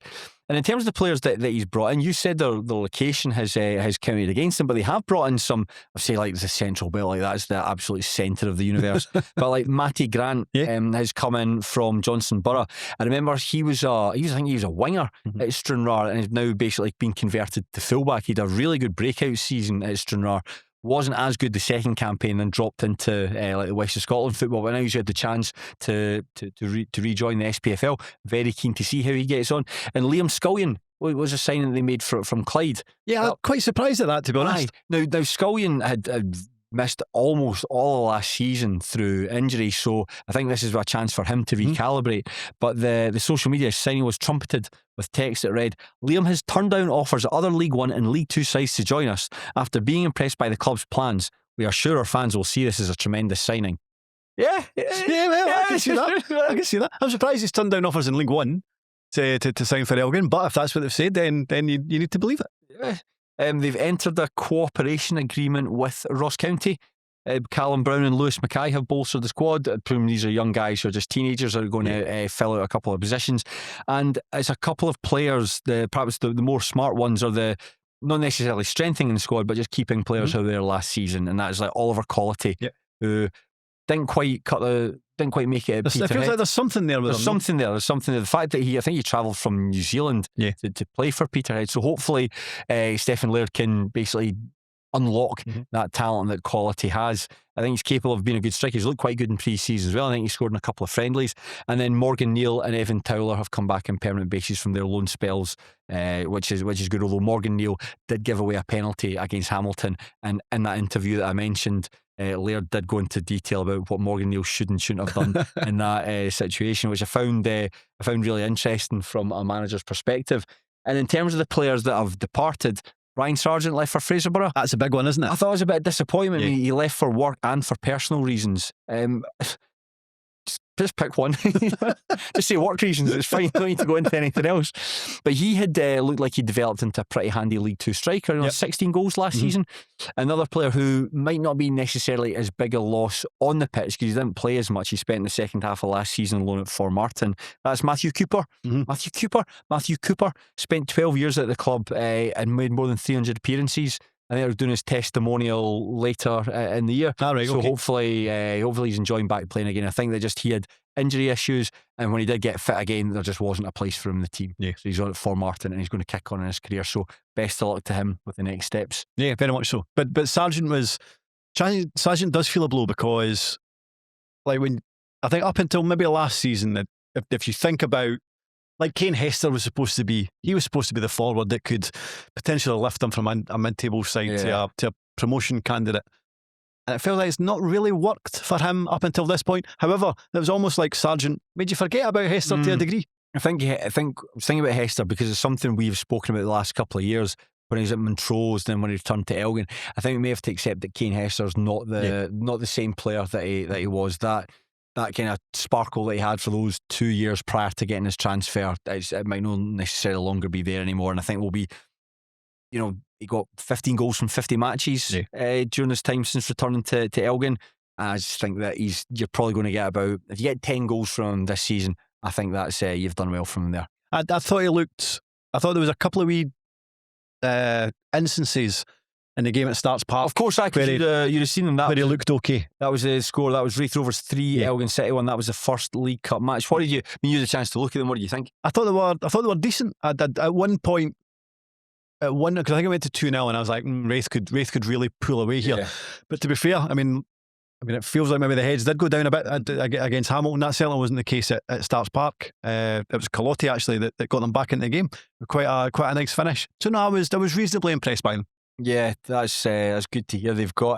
And in terms of the players that he's brought in, you said the location has counted against them, but they have brought in some, I say, like the Central Belt, like that's the absolute centre of the universe. But like Matty Grant has come in from Johnson Borough. I remember I think he was a winger at Stranraer, and has now basically been converted to fullback. He had a really good breakout season at Stranraer. Wasn't as good the second campaign, then dropped into like the West of Scotland football, but now he's had the chance to rejoin the SPFL. Very keen to see how he gets on. And Liam Scullion was a signing that they made from Clyde. Yeah, I'm quite surprised at that, to be honest. Now Scullion had missed almost all of last season through injury, so I think this is a chance for him to recalibrate. But the social media signing was trumpeted with text that read, Liam has turned down offers at other League 1 and League 2 sides to join us after being impressed by the club's plans. We are sure our fans will see this as a tremendous signing. Well, I can see that. I'm surprised he's turned down offers in League 1 to sign for Elgin, but if that's what they've said, then you need to believe it. They've entered a cooperation agreement with Ross County. Callum Brown and Lewis Mackay have bolstered the squad. These are young guys who are just teenagers that are going to fill out a couple of positions. And it's a couple of players, perhaps the more smart ones are the not necessarily strengthening the squad, but just keeping players who were there last season. And that is like Oliver Quality, who didn't quite cut the didn't quite make it at It feels Peterhead. like there's something there with There's him. something there. There's something there. The fact that I think he travelled from New Zealand to play for Peterhead. So hopefully Stephen Laird can basically unlock that talent that quality has. I think he's capable of being a good striker. He's looked quite good in pre-season as well. I think he scored in a couple of friendlies. And then Morgan Neal and Evan Towler have come back on permanent basis from their loan spells, which is good. Although Morgan Neal did give away a penalty against Hamilton, and in that interview that I mentioned, Laird did go into detail about what Morgan Neal should and shouldn't have done in that situation, which I found really interesting from a manager's perspective. And in terms of the players that have departed, Ryan Sargent left for Fraserburgh. That's a big one, isn't it? I thought it was a bit of disappointment. I mean, he left for work and for personal reasons. Just pick one. Just say work reasons. It's fine. Don't need to go into anything else. But he had looked like he developed into a pretty handy League Two striker. 16 goals last season. Another player who might not be necessarily as big a loss on the pitch because he didn't play as much. He spent the second half of last season alone at Formartine. That's Matthew Cooper. Matthew Cooper spent 12 years at the club and made more than 300 appearances. I think they're doing his testimonial later in the year. So hopefully he's enjoying back playing again. I think that just he had injury issues, and when he did get fit again, there just wasn't a place for him in the team. So he's on at Formartine and he's going to kick on in his career. So best of luck to him with the next steps. Yeah, very much so. But Sargent does feel a blow because, like, when I think up until maybe last season, if you think about, like, Kane Hester was supposed to be the forward that could potentially lift them from a mid-table side to a promotion candidate. And it feels like it's not really worked for him up until this point. However, it was almost like Sargent made you forget about Hester to a degree. I think I was thinking about Hester because it's something we've spoken about the last couple of years when he was at Montrose, then when he returned to Elgin. I think we may have to accept that Kane Hester's not the same player that he was. That kind of sparkle that he had for those 2 years prior to getting his transfer, it might not necessarily longer be there anymore. And I think we'll be, he got 15 goals from 50 matches during his time since returning to Elgin. And I just think that you're probably going to get about, if you get 10 goals from him this season, I think that's you've done well from him there. I thought there was a couple of wee instances in the game at Starts Park. Of course, you'd have seen him. Where he looked okay. That was the score. That was Wraith Rovers 3, Elgin City 1. That was the first League Cup match. What did you? When you had a chance to look at them, what did you think? I thought they were decent. At one point, because I think I went to 2-0, and I was like, Wraith could really pull away here. Yeah. But to be fair, I mean, it feels like maybe the heads did go down a bit against Hamilton. That certainly wasn't the case at Starts Park. It was Colotti actually that got them back into the game. Quite a nice finish. So no, I was reasonably impressed by them. Yeah, that's good to hear. They've got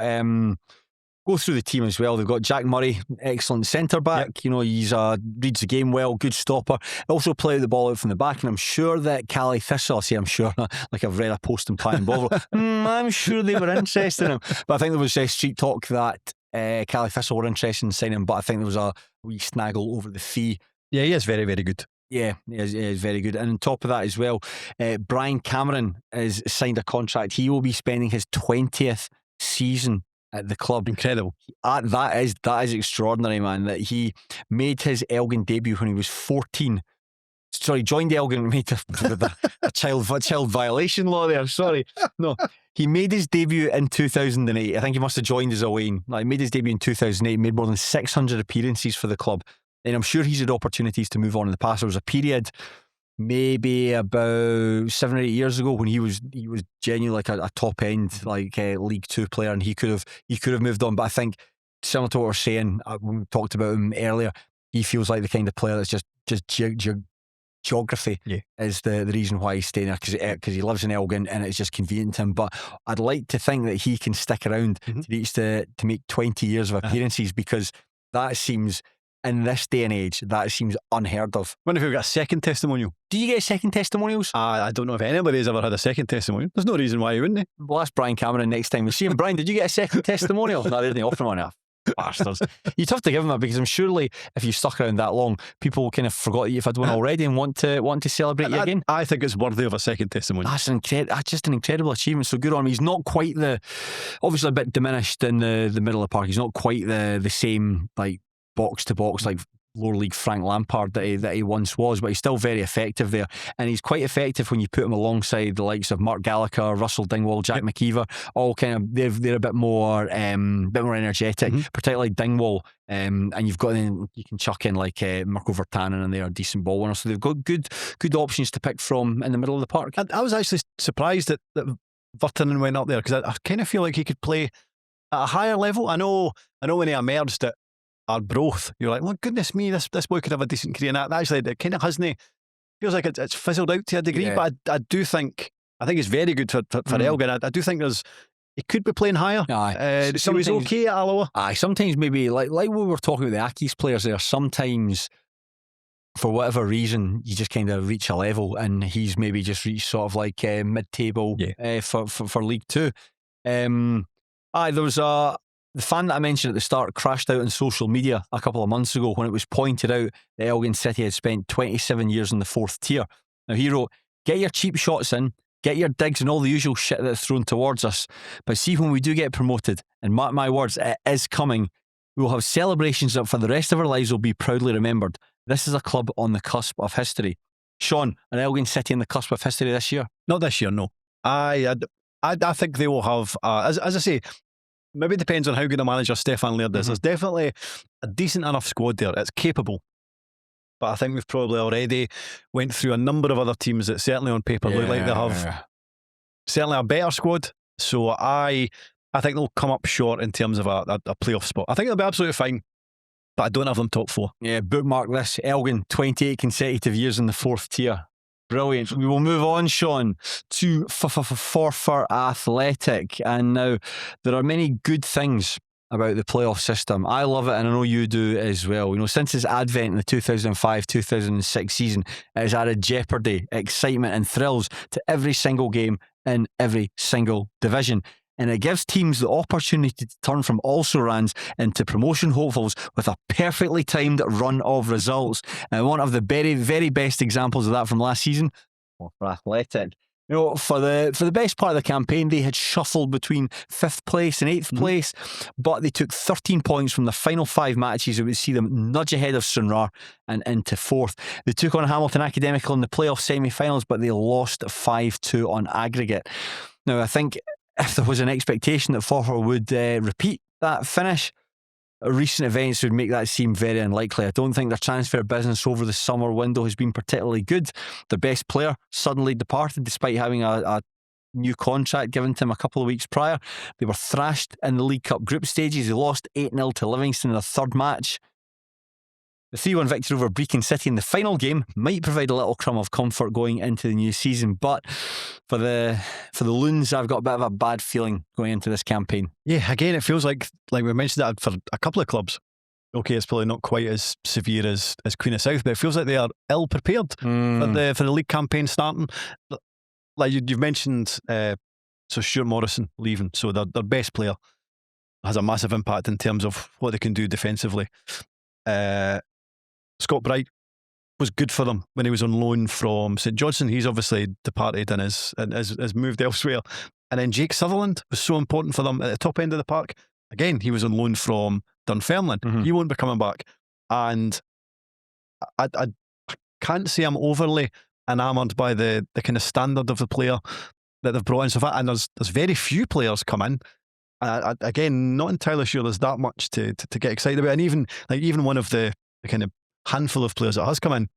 go through the team as well. They've got Jack Murray, excellent centre back. Yep. He's reads the game well, good stopper. Also play the ball out from the back, and I'm sure that Cali Thistle, I say I'm sure, like I've read a post in Pine Bovril, I'm sure they were interested in him. But I think there was street talk that Cali Thistle were interested in signing him, but I think there was a wee snaggle over the fee. Yeah, he is very, very good. Yeah, he is very good. And on top of that as well, Brian Cameron has signed a contract. He will be spending his 20th season at the club. Incredible. That is extraordinary, man. That he made his Elgin debut when he was 14. Sorry, joined Elgin and made a child violation law there. Sorry. No, he made his debut in 2008. I think he must have joined as a Wayne. He made his debut in 2008, made more than 600 appearances for the club. And I'm sure he's had opportunities to move on in the past. There was a period maybe about 7 or 8 years ago when he was genuinely like a top end League Two player, and he could have moved on. But I think similar to what we're saying when we talked about him earlier, he feels like the kind of player that's just geography is the reason why he's staying there, because he lives in Elgin and it's just convenient to him. But I'd like to think that he can stick around to make 20 years of appearances, because that seems, in this day and age, that seems unheard of. I wonder if we've got a second testimonial. Do you get second testimonials? I don't know if anybody's ever had a second testimonial. There's no reason why you wouldn't. We'll ask Brian Cameron next time we see him. Brian, did you get a second testimonial? No, they didn't offer one enough. Bastards. You'd have to give him that, because I'm surely if you stuck around that long, people kind of forgot that you've had one already and want to celebrate you again. I think it's worthy of a second testimonial. That's just an incredible achievement. So good on him. He's not quite obviously a bit diminished in the middle of the park. He's not quite the same box to box lower league Frank Lampard that he once was, but he's still very effective there, and he's quite effective when you put him alongside the likes of Mark Gallagher, Russell Dingwall, Jack McKeever, all kind of they're a bit more energetic, particularly Dingwall, and you've got you can chuck in like Mirko Virtanen, and they're a decent ball winner, so they've got good options to pick from in the middle of the park. I was actually surprised that Virtanen went up there, because I kind of feel like he could play at a higher level. I know when he emerged at Arbroath, you're like, well, goodness me, this boy could have a decent career. And actually, it kind of hasn't. Feels like it's fizzled out to a degree. But I do think he's very good for Elgin. I do think he could be playing higher. Aye, he was okay at Alloa. Aye, sometimes maybe like we were talking about the Accies players there. Sometimes, for whatever reason, you just kind of reach a level, and he's maybe just reached sort of like mid-table for League Two. There was the fan that I mentioned at the start crashed out on social media a couple of months ago when it was pointed out that Elgin City had spent 27 years in the 4th tier. Now he wrote, "Get your cheap shots in, get your digs and all the usual shit that's thrown towards us, but see, when we do get promoted, and mark my words, it is coming, we will have celebrations that for the rest of our lives will be proudly remembered. This is a club on the cusp of history." Shaughan, an Elgin City on the cusp of history this year? Not this year, no. I think they will have, as I say, maybe it depends on how good a manager Stefan Laird is. There's definitely a decent enough squad there. It's capable. But I think we've probably already went through a number of other teams that certainly on paper look like they have certainly a better squad. So I think they'll come up short in terms of a playoff spot. I think they'll be absolutely fine, but I don't have them top 4. Yeah, bookmark this. Elgin, 28 consecutive years in the 4th tier. Brilliant. We will move on, Shaughan, to Forfar Athletic. And now, there are many good things about the playoff system. I love it, and I know you do as well. You know, since its advent in the 2005-2006 season, it has added jeopardy, excitement and thrills to every single game in every single division. And it gives teams the opportunity to turn from also-rans into promotion hopefuls with a perfectly timed run of results. And one of the very, very best examples of that from last season, for Athletic. You know, for the best part of the campaign, they had shuffled between 5th place and 8th place, but they took 13 points from the final 5 matches that would see them nudge ahead of Sunrar and into 4th. They took on Hamilton Academical in the playoff semi-finals, but they lost 5-2 on aggregate. Now, I think if there was an expectation that Forfar would repeat that finish, recent events would make that seem very unlikely. I don't think their transfer business over the summer window has been particularly good. Their best player suddenly departed despite having a new contract given to him a couple of weeks prior. They were thrashed in the League Cup group stages. They lost 8-0 to Livingston in their 3rd match. The 3-1 victory over Brecon City in the final game might provide a little crumb of comfort going into the new season, but for the Loons, I've got a bit of a bad feeling going into this campaign. Yeah, again, it feels like we mentioned that for a couple of clubs. Okay, it's probably not quite as severe as Queen of South, but it feels like they are ill prepared for the league campaign starting. Like you've mentioned, so Stuart Morrison leaving, so their best player has a massive impact in terms of what they can do defensively. Scott Bright was good for them when he was on loan from St Johnstone. He's obviously departed and has moved elsewhere. And then Jake Sutherland was so important for them at the top end of the park. Again, he was on loan from Dunfermline. He won't be coming back. And I can't say I'm overly enamoured by the kind of standard of the player that they've brought in so far. And there's very few players come in. Again, not entirely sure there's that much to get excited about. And even one of the kind of handful of players that has come in,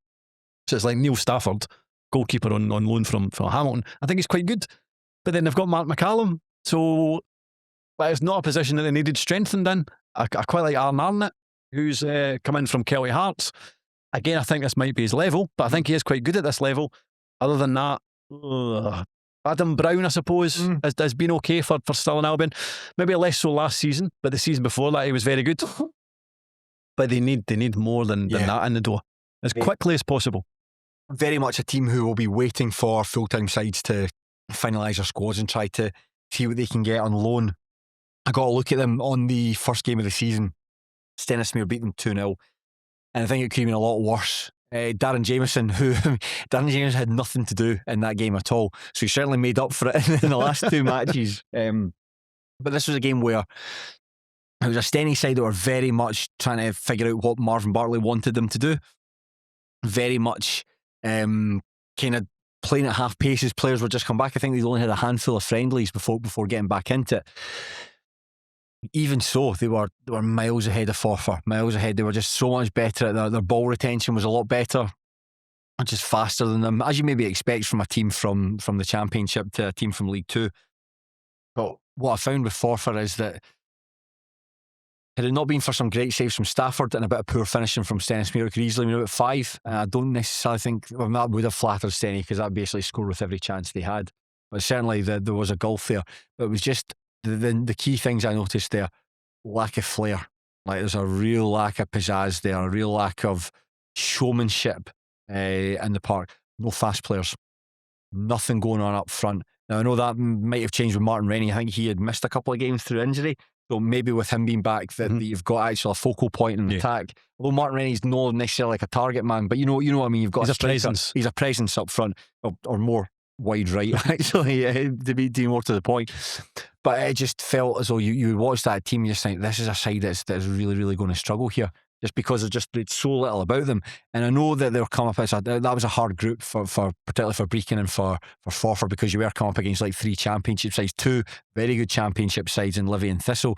so it's like Neil Stafford, goalkeeper on loan from Hamilton. I think he's quite good. But then they've got Mark McCallum, so it's not a position that they needed strengthened in. I quite like Aaron Arnott, who's come in from Kelty Hearts. Again, I think this might be his level, but I think he is quite good at this level. Other than that, Adam Brown, I suppose, has been okay for Stirling Albion. Maybe less so last season, but the season before that he was very good. But they need more than that in the door as quickly as possible. Very much a team who will be waiting for full-time sides to finalise their squads and try to see what they can get on loan. I got a look at them on the first game of the season. Stennismere beat them 2-0, and I think it could have been a lot worse. Darren Jameson had nothing to do in that game at all, so he certainly made up for it in the last 2 matches. But this was a game where It was a Stenny side that were very much trying to figure out what Marvin Bartley wanted them to do. Very much kind of playing at half paces. Players were just come back. I think they only had a handful of friendlies before getting back into it. Even so, they were miles ahead of Forfar, miles ahead. They were just so much better. Their ball retention was a lot better, just faster than them, as you maybe expect from a team from the Championship to a team from League Two. But what I found with Forfar is that had it not been for some great saves from Stafford and a bit of poor finishing from Stennismuir, it could easily win out at 5. I don't necessarily think that would have flattered Stenny, because that basically scored with every chance they had. But certainly there was a gulf there. But it was just the key things I noticed there: lack of flair. Like, there's a real lack of pizzazz there, a real lack of showmanship in the park. No fast players, nothing going on up front. Now, I know that might have changed with Martin Rennie. I think he had missed a couple of games through injury. So maybe with him being back, that you've got actually a focal point in attack. Although Martin Rennie's not necessarily like a target man, but you know what I mean. You've got a presence. He's a presence up front, or more wide right, actually, to be more to the point. But it just felt as though you watch that team, you just think, this is a side that's really, really going to struggle here, just because it's so little about them. And I know that they'll come up as that was a hard group for particularly for Brecon and for Forfar, because you were coming up against like 3 Championship sides, 2 very good Championship sides in Livy and Thistle.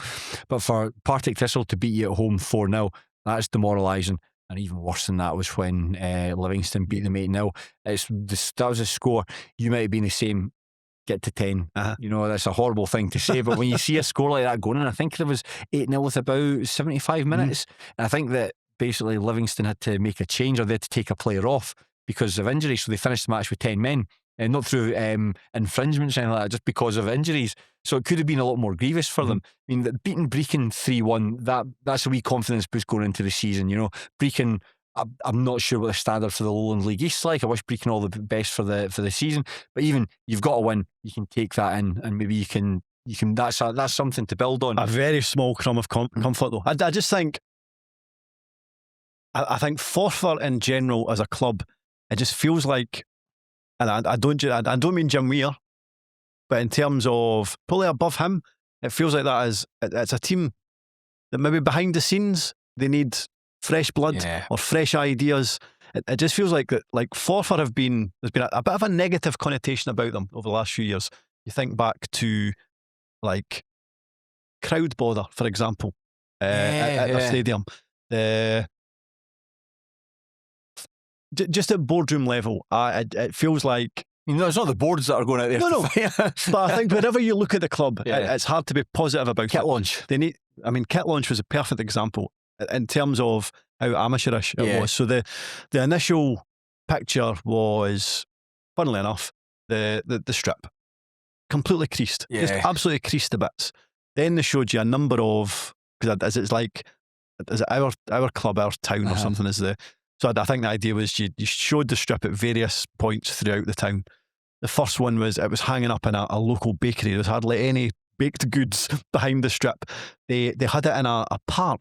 But for Partick Thistle to beat you at home 4-0, that's demoralising. And even worse than that was when Livingston beat them 8-0. That was a score. You might have been the same. Get to 10. You know, that's a horrible thing to say, but when you see a score like that going in, I think there was 8-0 with about 75 minutes. And I think that basically Livingston had to make a change, or they had to take a player off because of injury. So they finished the match with 10 men, and not through infringements or anything like that, just because of injuries. So it could have been a lot more grievous for them. I mean, beating Brecon 3-1, that's a wee confidence boost going into the season. You know, Brecon, I'm not sure what the standard for the Lowland League East is like. I wish Brecon all the best for the season, but even you've got to win. You can take that in, and maybe you can. That's something to build on. A very small crumb of comfort, though. I just think. I think Forfar in general as a club, it just feels like, and I don't mean Jim Weir, but in terms of probably above him, it feels like it's a team that maybe behind the scenes they need fresh blood or fresh ideas. It just feels like that. Like Forfar there's been a bit of a negative connotation about them over the last few years. You think back to like crowd bother, for example, at the stadium. Just at boardroom level, it feels like. It's not the boards that are going out there. No. But I think whenever you look at the club, it's hard to be positive about Kit launch. Kit launch was a perfect example in terms of how amateurish it was. So the initial picture was, funnily enough, the strip completely creased, just absolutely creased to bits. Then they showed you a number of, because it's like, is it our club, our town or something is the. So I think the idea was you showed the strip at various points throughout the town. The first one was it was hanging up in a local bakery. There was hardly any baked goods behind the strip. They had it in a park,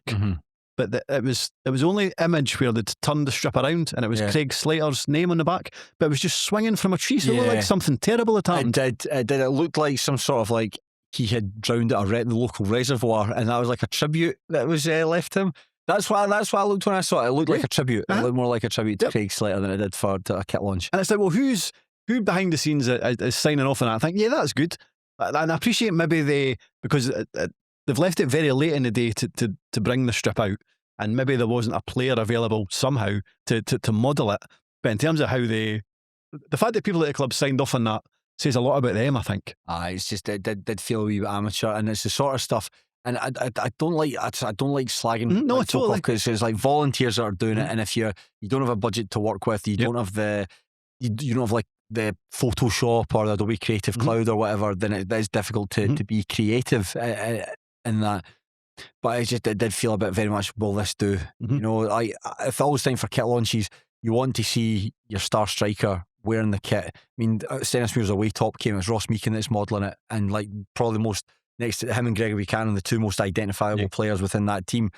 but it was only image where they'd turned the strip around and it was Craig Slater's name on the back, but it was just swinging from a tree. So it looked like something terrible had happened. It did. It looked like some sort of like he had drowned at the local reservoir, and that was like a tribute that was left him. That's what I looked when I saw it. It looked like a tribute. It looked more like a tribute to Craig Slater than it did for a kit launch. And it's like, well, who behind the scenes is signing off on that? I think, that's good. And I appreciate maybe because they've left it very late in the day to bring the strip out, and maybe there wasn't a player available somehow to model it. But in terms of how the fact that people at the club signed off on that says a lot about them, I think. It's just it did feel a wee bit amateur, and it's the sort of stuff. And I don't like slagging totally, because it's like volunteers that are doing it, and if you don't have a budget to work with, you don't have you don't have like the Photoshop or the Adobe Creative Cloud or whatever, then it is difficult to be creative in that. But it did feel a bit very much, will this do? You know, if it was time for kit launches, you want to see your star striker wearing the kit. I mean, Stennismuir's away top came, it's Ross Meakin that's modelling it, and like probably the most, next to him and Gregory Cannon, the two most identifiable players within that team.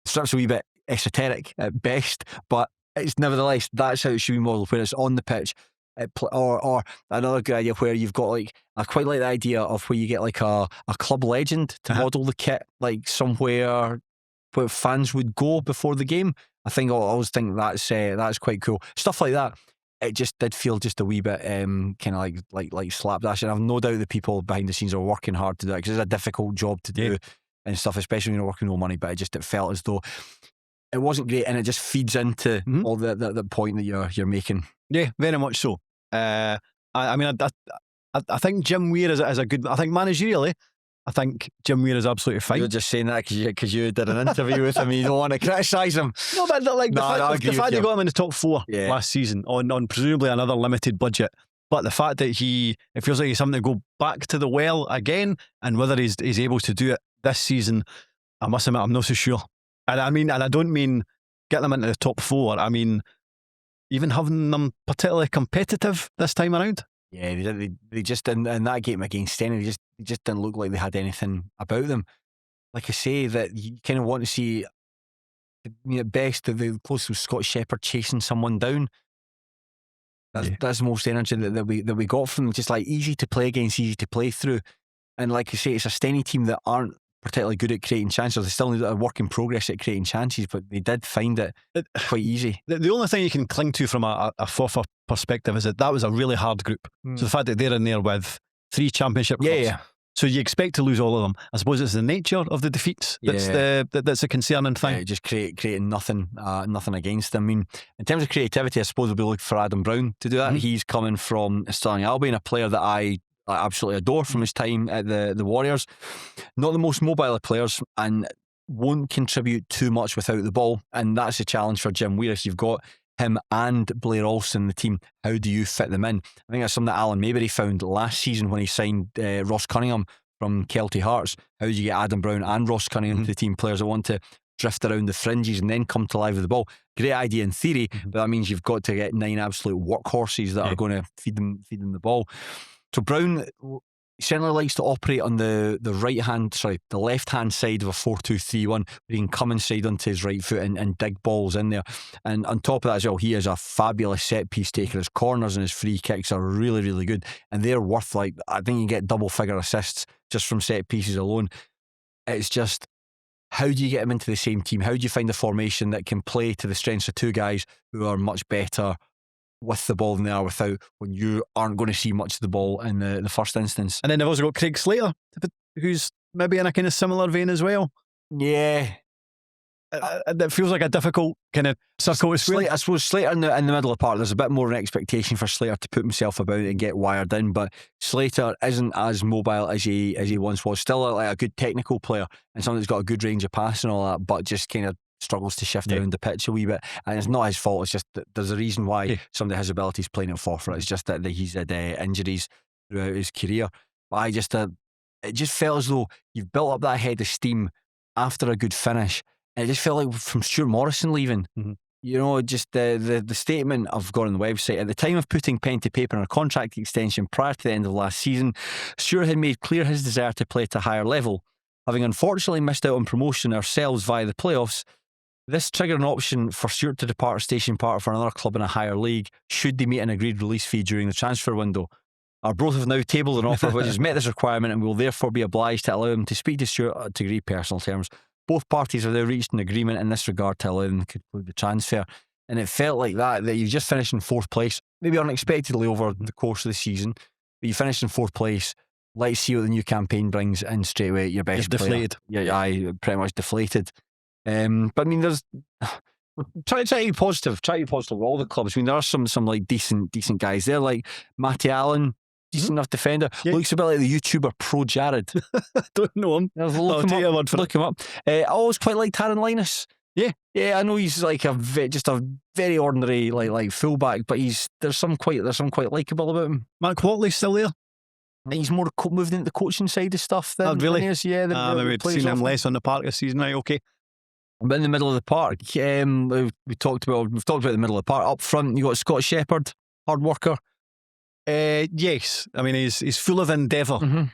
Strip's a wee bit esoteric at best, but it's nevertheless, that's how it should be modelled, where it's on the pitch. Or another good idea where you've got like, I quite like the idea of where you get like a club legend to model the kit, like somewhere where fans would go before the game. I always think that's quite cool. Stuff like that. It just did feel just a wee bit kind of like slapdash, and I've no doubt the people behind the scenes are working hard to do it, because it's a difficult job to do and stuff, especially when you're working no money. But it felt as though it wasn't great, and it just feeds into all the point that you're making. Yeah, very much so. I think Jim Weir is a good. I think managerially, I think Jim Weir is absolutely fine. You're just saying that because you did an interview with him and you don't want to criticise him. No, but like the fact they got him in the top 4 last season on presumably another limited budget, but the fact that it feels like he's something to go back to the well again, and whether he's able to do it this season, I must admit I'm not so sure. And I don't mean getting them into the top 4. I mean even having them particularly competitive this time around. Yeah, they just didn't, in that game against Stenny, they just didn't look like they had anything about them. Like I say, that you kind of want to see, at best, the close was Scott Shepherd chasing someone down. That's the most energy that we got from them. Just like easy to play against, easy to play through. And like I say, it's a Stenny team that aren't particularly good at creating chances. They still need a work in progress at creating chances, but they did find it quite easy. The only thing you can cling to from a FOFA perspective is that was a really hard group. So the fact that they're in there with 3 championship clubs, so you expect to lose all of them. I suppose it's the nature of the defeats that's a concerning thing. Just creating nothing against them. I mean, in terms of creativity, I suppose we'll be looking for Adam Brown to do that. He's coming from Stirling Albion, a player that I absolutely adore from his time at the Warriors. Not the most mobile of players, and won't contribute too much without the ball, and that's a challenge for Jim Weir. You've got him and Blair Alston in the team. How do you fit them in? I think that's something that Alan Maybury found last season when he signed Ross Cunningham from Kelty Hearts. How do you get Adam Brown and Ross Cunningham to the team? Players that want to drift around the fringes and then come to life with the ball. Great idea in theory, but that means you've got to get 9 absolute workhorses that are going to feed them the ball. So Brown certainly likes to operate on the left-hand side of a 4-2-3-1, where he can come inside onto his right foot and dig balls in there. And on top of that as well, he is a fabulous set-piece taker. His corners and his free kicks are really, really good, and they're worth, I think you get double-figure assists just from set-pieces alone. It's just, how do you get him into the same team? How do you find a formation that can play to the strengths of 2 guys who are much better with the ball than they are without, when you aren't going to see much of the ball in the first instance? And then they've also got Craig Slater, who's maybe in a kind of similar vein as well. Yeah. It feels like a difficult kind of circle to square. I suppose Slater in the middle of the park, there's a bit more of an expectation for Slater to put himself about and get wired in, but Slater isn't as mobile as he once was. Still a good technical player and someone that's got a good range of pass and all that, but just kind of struggles to shift around the pitch a wee bit, and it's not his fault. It's just that there's a reason why somebody has abilities playing at forward. It's just that he's had injuries throughout his career. But it just felt as though you've built up that head of steam after a good finish, and it just felt like from Stuart Morrison leaving. Just the statement I've got on the website: at the time of putting pen to paper on a contract extension prior to the end of last season, Stuart had made clear his desire to play at a higher level. Having unfortunately missed out on promotion ourselves via the playoffs, this triggered an option for Stuart to depart Station Park for another club in a higher league, should they meet an agreed release fee during the transfer window. Our both have now tabled an offer which has met this requirement, and will therefore be obliged to allow him to speak to Stuart to agree personal terms. Both parties have now reached an agreement in this regard to allow them to conclude the transfer. And it felt like that you've just finished in 4th place, maybe unexpectedly over the course of the season, but you finished in 4th place. Let's see what the new campaign brings, and straight away your best player. Deflated. Yeah, pretty much deflated. But I mean, there's try to be positive. Try to be positive with all the clubs. I mean, there are some like decent guys there, like Matty Allen, decent enough defender. Looks a bit like the YouTuber Pro Jared. Don't know him. Look him up. I always quite liked Taron Linus. Yeah. I know he's like just a very ordinary like fullback, but there's some quite likeable about him. Mark Watley's still there. He's more moved into the coaching side of stuff than really? Linus. Yeah, maybe we've seen him less on the park this season. Right, okay. But in the middle of the park, we've talked about the middle of the park. Up front, you got Scott Shepherd, hard worker. Yes, I mean he's full of endeavour.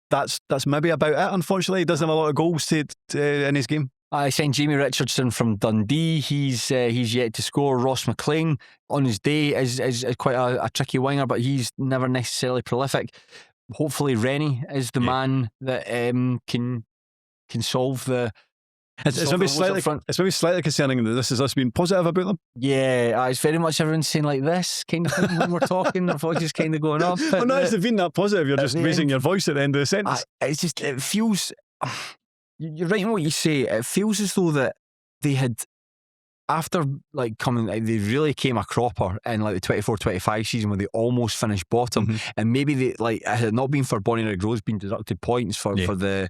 That's maybe about it. Unfortunately, he doesn't have a lot of goals in his game. I signed Jamie Richardson from Dundee. He's yet to score. Ross McLean on his day is quite a tricky winger, but he's never necessarily prolific. Hopefully Rennie is the man that can solve the It's maybe slightly concerning that this is us being positive about them. Yeah, it's very much everyone's saying like this kind of thing when we're talking. Our voice is kind of going up. Well, not as being that positive. You're just raising your voice at the end of the sentence. It feels. You're right in what you say. It feels as though that they had, after like coming, they really came a cropper in like the 24-25 season where they almost finished bottom, and maybe they like, had it not been for Bonnie Rose being deducted points for the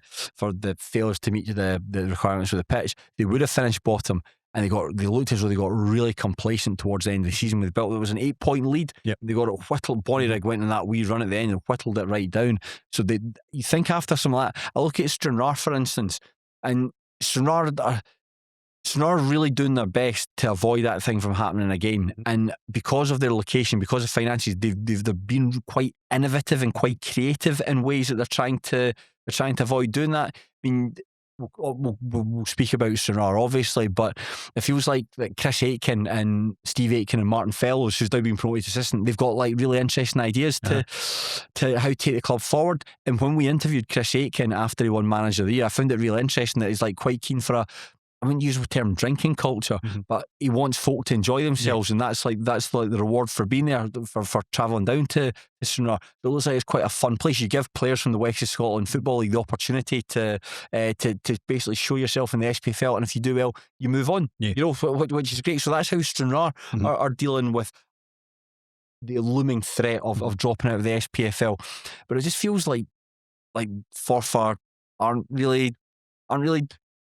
failures to meet the requirements of the pitch, they would have finished bottom. And they looked as though they got really complacent towards the end of the season. With built, there was an 8-point lead. Yep. They got it whittled. Bonnyrigg went in that wee run at the end and whittled it right down. So you think after some of that, I look at Stranraer for instance, and Stranraer are really doing their best to avoid that thing from happening again. And because of their location, because of finances, they've been quite innovative and quite creative in ways that they're trying to avoid doing that. I mean, we'll speak about Stranraer obviously, but it feels like Chris Aitken and Steve Aitken and Martin Fellows, who's now been promoted to assistant, they've got like really interesting ideas to how to take the club forward. And when we interviewed Chris Aitken after he won Manager of the Year, I found it really interesting that he's like quite keen for I wouldn't use the term drinking culture, but he wants folk to enjoy themselves, and that's like the reward for being there, for travelling down to Stranraer. It looks like it's quite a fun place. You give players from the West of Scotland Football League the opportunity to basically show yourself in the SPFL, and if you do well, you move on. You know, which is great. So that's how Stranraer are dealing with the looming threat of dropping out of the SPFL. But it just feels like Forfar aren't really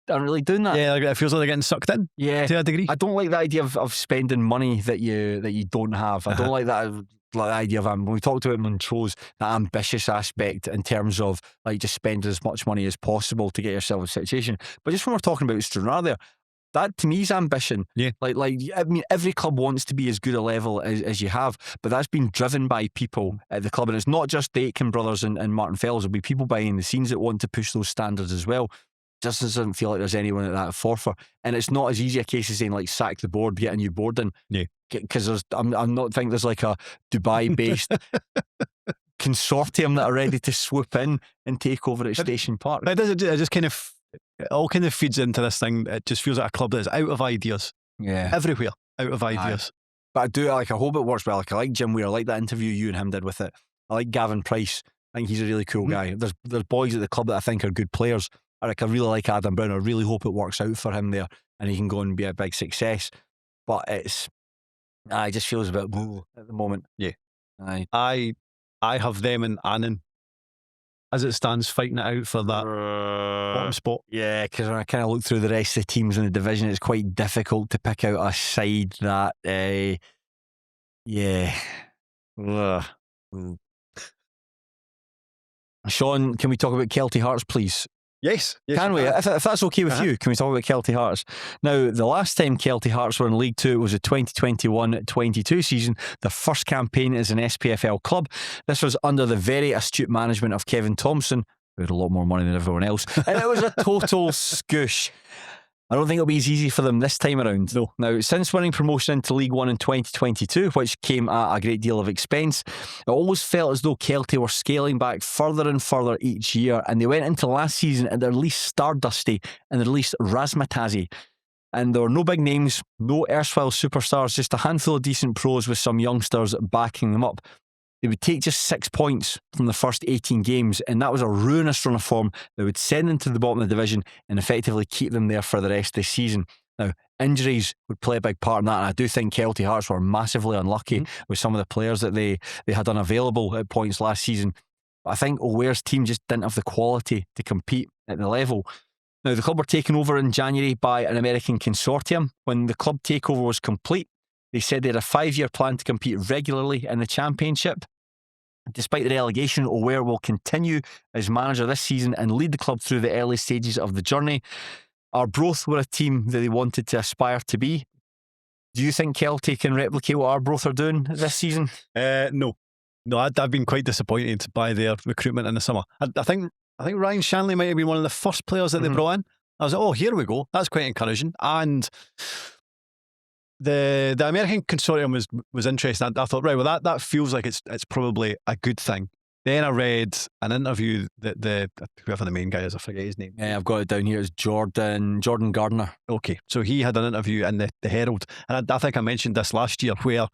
doing that. Yeah, it feels like they're getting sucked in. Yeah, to a degree. I don't like the idea of spending money that you don't have. I don't like that. Like the idea of when we talked about Montrose, that ambitious aspect in terms of like just spending as much money as possible to get yourself in a situation. But just when we're talking about Stranraer there, that to me is ambition. Yeah. Like I mean, every club wants to be as good a level as you have, but that's been driven by people at the club, and it's not just the Aitken brothers and Martin Fellows. There'll be people behind the scenes that want to push those standards as well. Just doesn't feel like there's anyone at that Forfar, and it's not as easy a case as saying like sack the board, get a new board in. Yeah, because I'm not think there's like a Dubai-based consortium that are ready to swoop in and take over at Station Park. It just kind of, it all kind of feeds into this thing. It just feels like a club that is out of ideas. Yeah, everywhere out of ideas. But I hope it works well. Like I like Jim Weir. I like that interview you and him did with it. I like Gavin Price. I think he's a really cool guy. There's boys at the club that I think are good players. I really like Adam Brown. I really hope it works out for him there and he can go and be a big success. But it just feels a bit at the moment. Yeah. I have them in Annan as it stands fighting it out for that bottom spot. Yeah, because when I kind of look through the rest of the teams in the division, it's quite difficult to pick out a side that Shaughan, can we talk about Kelty Hearts, please? Yes. Can we? If that's okay with you, can we talk about Kelty Hearts? Now, the last time Kelty Hearts were in League 2 was the 2021-22 season, their first campaign as an SPFL club. This was under the very astute management of Kevin Thompson, who had a lot more money than everyone else, and it was a total scoosh. I don't think it'll be as easy for them this time around. No. Now, since winning promotion into League 1 in 2022, which came at a great deal of expense, it always felt as though Kelty were scaling back further and further each year, and they went into last season at their least Stardusty and their least Razzmatazzy. And there were no big names, no erstwhile superstars, just a handful of decent pros with some youngsters backing them up. They would take just 6 points from the first 18 games, and that was a ruinous run of form that would send them to the bottom of the division and effectively keep them there for the rest of the season. Now, injuries would play a big part in that, and I do think Kelty Hearts were massively unlucky with some of the players that they had unavailable at points last season. But I think O'Ware's team just didn't have the quality to compete at the level. Now, the club were taken over in January by an American consortium. When the club takeover was complete, they said they had a 5-year plan to compete regularly in the Championship. Despite the relegation, O'Ware will continue as manager this season and lead the club through the early stages of the journey. Arbroath were a team that they wanted to aspire to be. Do you think Kelty can replicate what Arbroath are doing this season? No, I've been quite disappointed by their recruitment in the summer. I think Ryan Shanley might have been one of the first players that they brought in I was like, oh, here we go. That's quite encouraging. And the American consortium was interesting. I thought, right, well, that feels like it's probably a good thing. Then I read an interview that whoever the main guy is, I forget his name. Yeah, I've got it down here. It's Jordan Gardner. Okay, so he had an interview in the Herald, and I think I mentioned this last year, where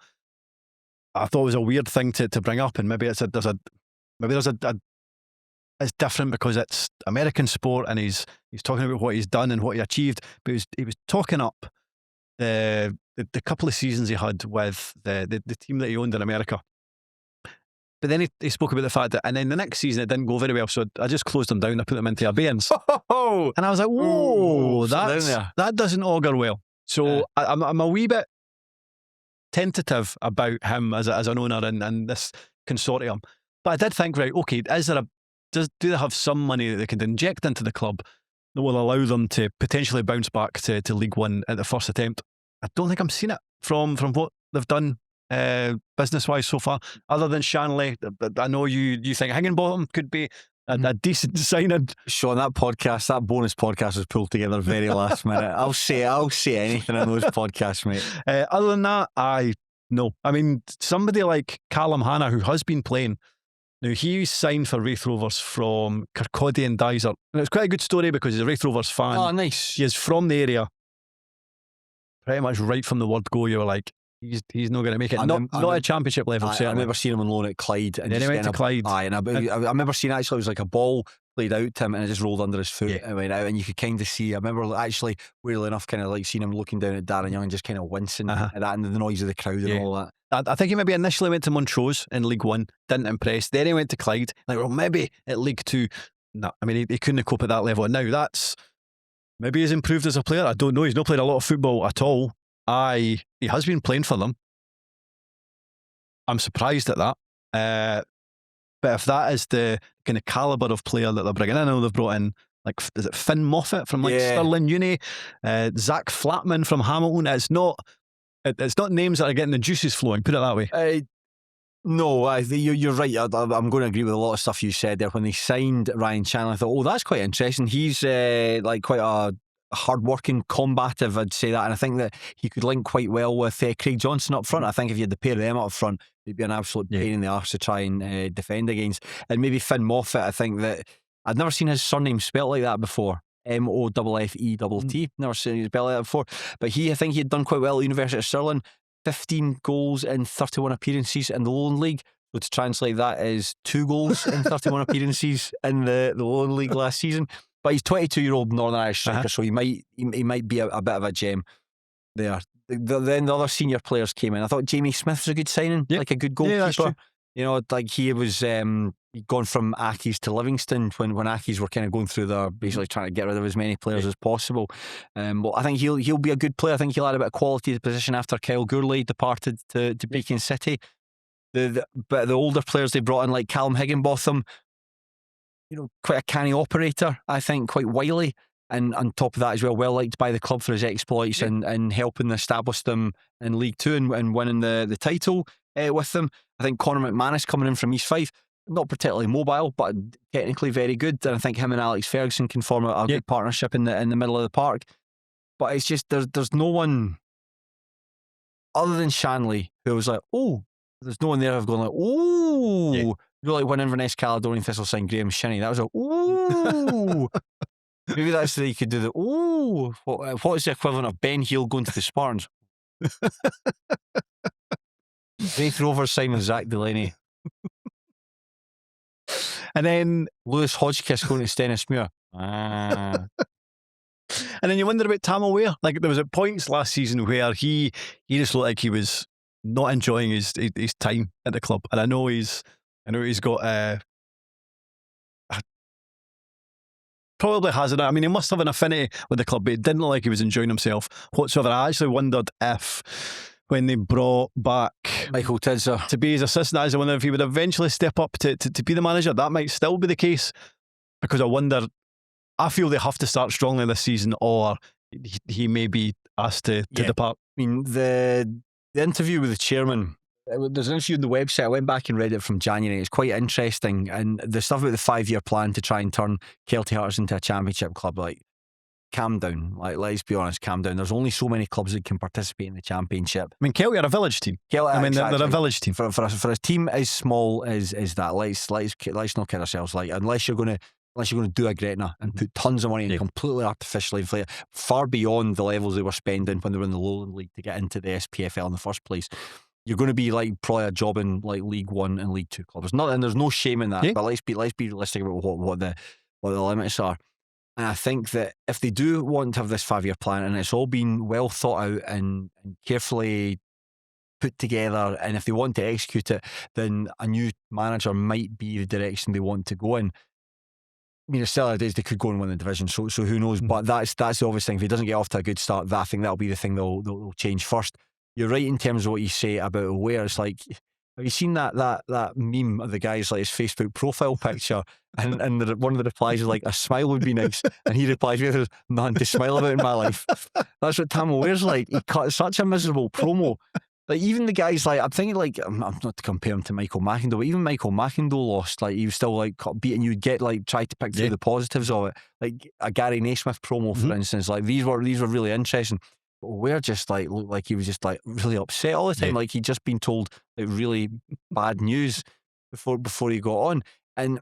I thought it was a weird thing to bring up, and maybe it's different because it's American sport, and he's talking about what he's done and what he achieved, but he was talking up the couple of seasons he had with the team that he owned in America. But then he spoke about the fact that, and then the next season it didn't go very well, so I just closed him down. I put him into abeyance, and I was like, "Whoa, that doesn't augur well." So I'm a wee bit tentative about him as an owner and this consortium. But I did think, right, okay, do they have some money that they can inject into the club that will allow them to potentially bounce back to League One at the first attempt? I don't think I'm seeing it from what they've done business-wise so far, other than Shanley. I know you think Higginbottom could be a decent signing. Sean, that bonus podcast was pulled together very last minute. I'll say anything in those podcasts, mate. Other than that, no. I mean, somebody like Callum Hanna, who has been playing, now he signed for Wraith Rovers from Kirkcaldy and Dysart. And it's quite a good story because he's a Wraith Rovers fan. Oh, nice. He is from the area. Pretty much right from the word go, you were like, he's not going to make it. Not at a championship level, certainly. I remember seeing him on loan at Clyde. And then he went to Clyde. I remember seeing actually it was like a ball played out to him and it just rolled under his foot and went out, and you could kind of see. I remember actually, weirdly enough, kind of like seeing him looking down at Darren Young and just kind of wincing at that, and the noise of the crowd and all that. I think he maybe initially went to Montrose in League One, didn't impress. Then he went to Clyde, like, well, maybe at League Two. No, I mean, he couldn't cope at that level. And now maybe he's improved as a player. I don't know. He's not played a lot of football at all. He has been playing for them. I'm surprised at that. But if that is the kind of calibre of player that they're bringing in, I know they've brought in, like, is it Finn Moffat from Stirling Uni, Zach Flatman from Hamilton. It's not names that are getting the juices flowing, put it that way. No, you're right. I'm going to agree with a lot of stuff you said there. When they signed Ryan Chandler, I thought, that's quite interesting. He's like quite a hard-working, combative, I'd say that, and I think that he could link quite well with Craig Johnson up front. I think if you had the pair of them up front, it'd be an absolute pain in the arse to try and defend against. And maybe Finn Moffat, I think that I'd never seen his surname spelt like that before. Moffett. Never seen him spelled like that before. But I think he had done quite well at the University of Stirling. 15 goals in 31 appearances in the Lowland League. So to translate that is 2 goals in 31 appearances in the Lowland League last season. But he's 22-year-old Northern Irish striker, so he might be a bit of a gem there. Then the other senior players came in. I thought Jamie Smith was a good signing, like a good goalkeeper. Yeah, that's true. You know, like he was he'd gone from Accies to Livingston when Accies were kind of going through their basically trying to get rid of as many players as possible. Well, I think he'll be a good player. I think he'll add a bit of quality to the position after Kyle Gourlay departed to Beacon City. But the older players they brought in, like Callum Higginbotham, you know, quite a canny operator, I think, quite wily, and on top of that as well liked by the club for his exploits and helping establish them in League Two and winning the title with them. I think Conor McManus coming in from East Fife, not particularly mobile, but technically very good, and I think him and Alex Ferguson can form a good partnership in the middle of the park. But it's just there's no one other than Shanley who was like, there's no one there who've gone like, you know, like when Inverness Caledonian Thistle signed Graham Shinney, that was maybe that's the you could do the what is the equivalent of Ben Heal going to the Spartans? Wraith Rovers signing Zach Delaney. And then Lewis Hodgkiss going to Stennismuir. And then you wonder about Tam O'Ware. Like, there was at points last season where he just looked like he was not enjoying his time at the club. And I know he's got probably has it. I mean, he must have an affinity with the club, but it didn't look like he was enjoying himself whatsoever. I actually wondered if, when they brought back Michael Tidser to be his assistant, I wonder if he would eventually step up to be the manager. That might still be the case, because I feel they have to start strongly this season, or he may be asked to depart. I mean, the interview with the chairman, there's an interview on the website. I went back and read it from January. It's quite interesting, and the stuff about the 5-year plan to try and turn Kelty Hearts into a championship club, like, calm down. Like, let's be honest, calm down. There's only so many clubs that can participate in the Championship. I mean, Kelty are a village team. They're a village team. For a team as small as that, let's not kid ourselves. Like, unless you're going to do a Gretna and put tons of money and completely artificially inflate it, far beyond the levels they were spending when they were in the Lowland League to get into the SPFL in the first place, you're going to be like probably a job in like League One and League Two clubs. And there's no shame in that. But let's be realistic about what the limits are. And I think that if they do want to have this 5-year plan, and it's all been well thought out and carefully put together, and if they want to execute it, then a new manager might be the direction they want to go in. I mean, it's still days they could go and win the division, so who knows? But that's the obvious thing. If he doesn't get off to a good start, I think that'll be the thing they'll change first. You're right in terms of what you say about where it's like. Have you seen that meme of the guy's like his Facebook profile picture, and one of the replies is like, a smile would be nice, and he replies with, there's nothing to smile about in my life. That's what Tam O'Ware's like. He cut such a miserable promo. Like, even the guys, like, I'm thinking, like, I'm not to compare him to Michael McIndoe, but even Michael McIndoe lost. Like, he was still like beating. You'd get like try to pick through the positives of it. Like a Gary Naismith promo, for instance. Like, these were really interesting. But we're just like looked like he was just like really upset all the time. Like, he'd just been told like really bad news before he got on. And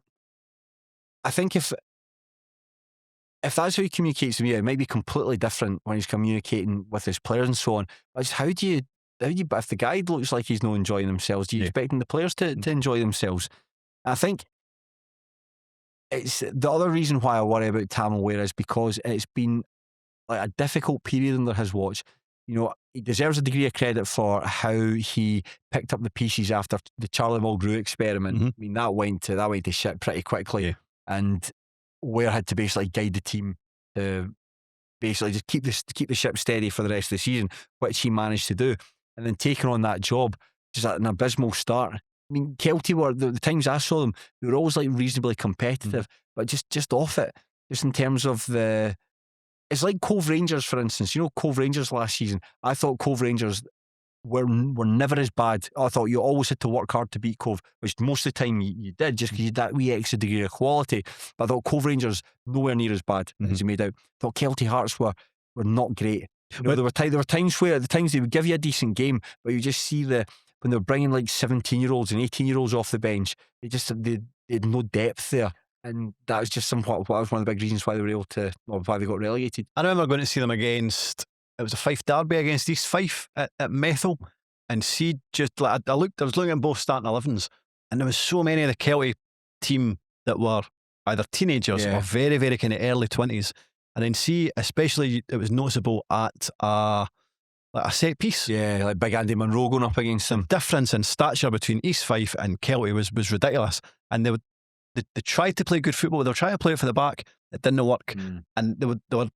I think if that's how he communicates to me, it might be completely different when he's communicating with his players and so on. But just how do you? If the guy looks like he's not enjoying themselves, do you expect the players to enjoy themselves? I think it's the other reason why I worry about Tam O'Ware is because it's been like a difficult period under his watch. You know, he deserves a degree of credit for how he picked up the pieces after the Charlie Mulgrew experiment. I mean, that went to shit pretty quickly, and Ware had to basically guide the team to basically just keep the ship steady for the rest of the season, which he managed to do. And then taking on that job, just an abysmal start. I mean, Kelty were, the times I saw them, they were always like reasonably competitive, but just off it. Just in terms of it's like Cove Rangers, for instance. You know, Cove Rangers last season, I thought Cove Rangers were never as bad. I thought you always had to work hard to beat Cove, which most of the time you did, just because you had that wee extra degree of quality. But I thought Cove Rangers nowhere near as bad as you made out. I thought Kelty Hearts were not great. You know, there were times where at the times they would give you a decent game, but you just see when they were bringing like 17-year-olds and 18-year-olds off the bench, they had no depth there. And that was just somewhat one of the big reasons why they were able to, or why they got relegated. I remember going to see them against, it was a Fife derby against East Fife at Methil, and see just like I was looking at both starting 11s, and there was so many of the Kelty team that were either teenagers or very, very kind of early 20s, and then see, especially it was noticeable at a set piece. Yeah, like Big Andy Monroe going up against them. The difference in stature between East Fife and Kelty was ridiculous, and they tried to play good football. They were trying to play it for the back. It didn't work, and they were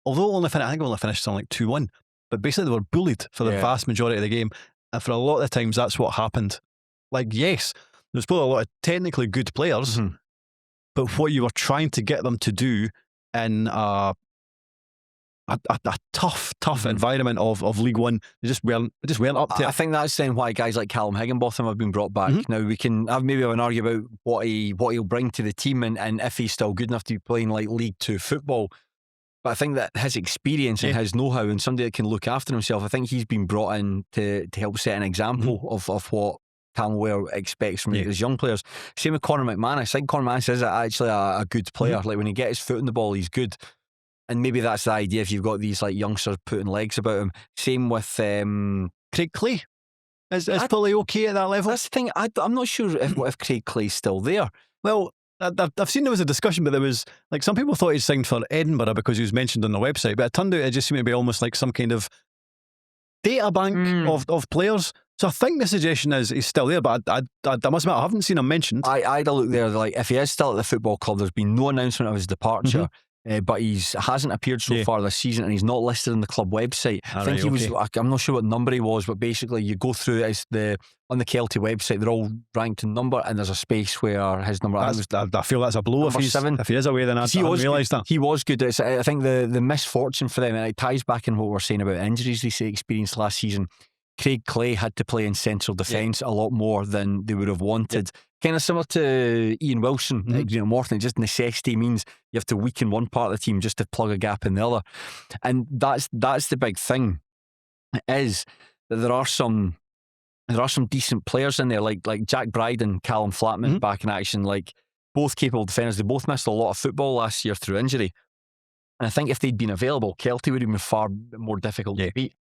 although I think they only finished on like 2-1, but basically they were bullied for the vast majority of the game, and for a lot of the times that's what happened. Like, yes, there's probably a lot of technically good players, but what you were trying to get them to do in a tough environment of League One, they just weren't up to it. I think that's then why guys like Callum Higginbotham have been brought back. Now we can have an argument about what he'll bring to the team and if he's still good enough to be playing like League 2 football. But I think that his experience and his know-how and somebody that can look after himself, I think he's been brought in to help set an example of what Tam O'Ware expects from his young players. Same with Conor McManus. I think Conor McManus is actually a good player. Like, when he gets his foot on the ball, he's good. And maybe that's the idea if you've got these like youngsters putting legs about him. Same with Craig Clay. Is probably okay at that level. That's the thing. I'm not sure if Craig Clay's still there. Well, I've seen there was a discussion, but there was like some people thought he'd signed for Edinburgh because he was mentioned on their website, but it turned out it just seemed to be almost like some kind of data bank of players. So I think the suggestion is he's still there, but I must admit I haven't seen him mentioned. I had a look there. Like, if he is still at the football club, there's been no announcement of his departure. But he hasn't appeared so far this season, and he's not listed on the club website. I think he was. I'm not sure what number he was, but basically you go through it. On the Kelty website, they're all ranked in number, and there's a space where his number. I feel that's a blow if he is away. Then I didn't realise that he was good. I think the misfortune for them, and it ties back in what we're saying about injuries they experienced last season. Craig Clay had to play in central defence a lot more than they would have wanted. Kind of similar to Ian Wilson at Green Morton. Just necessity means you have to weaken one part of the team just to plug a gap in the other. And that's the big thing, is that there are some decent players in there, like Jack Bride and Callum Flatman back in action, like both capable defenders. They both missed a lot of football last year through injury. And I think if they'd been available, Kelty would have been far more difficult to beat.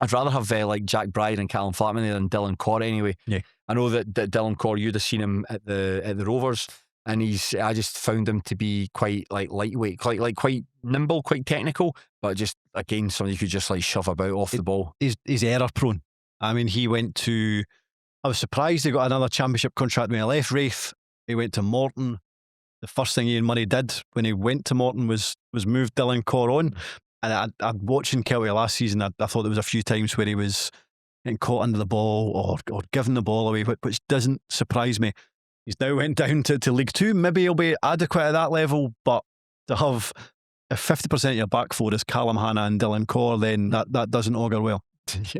I'd rather have like Jack Bride and Callum Flatman there than Dylan Corr anyway. Yeah. I know that Dylan Corr, you'd have seen him at the Rovers, and I just found him to be quite like lightweight, quite nimble, quite technical, but just again somebody you could just like shove about off the ball. He's error prone. I mean, I was surprised he got another championship contract when he left Wraith. He went to Morton. The first thing Ian Murray did when he went to Morton was move Dylan Corr on. And I'd watching Kelty last season, I thought there was a few times where he was getting caught under the ball or giving the ball away, which doesn't surprise me. He's now went down to League Two. Maybe he'll be adequate at that level, but to have if 50% of your back four is Callum Hanna and Dylan Corr, then that doesn't augur well. Things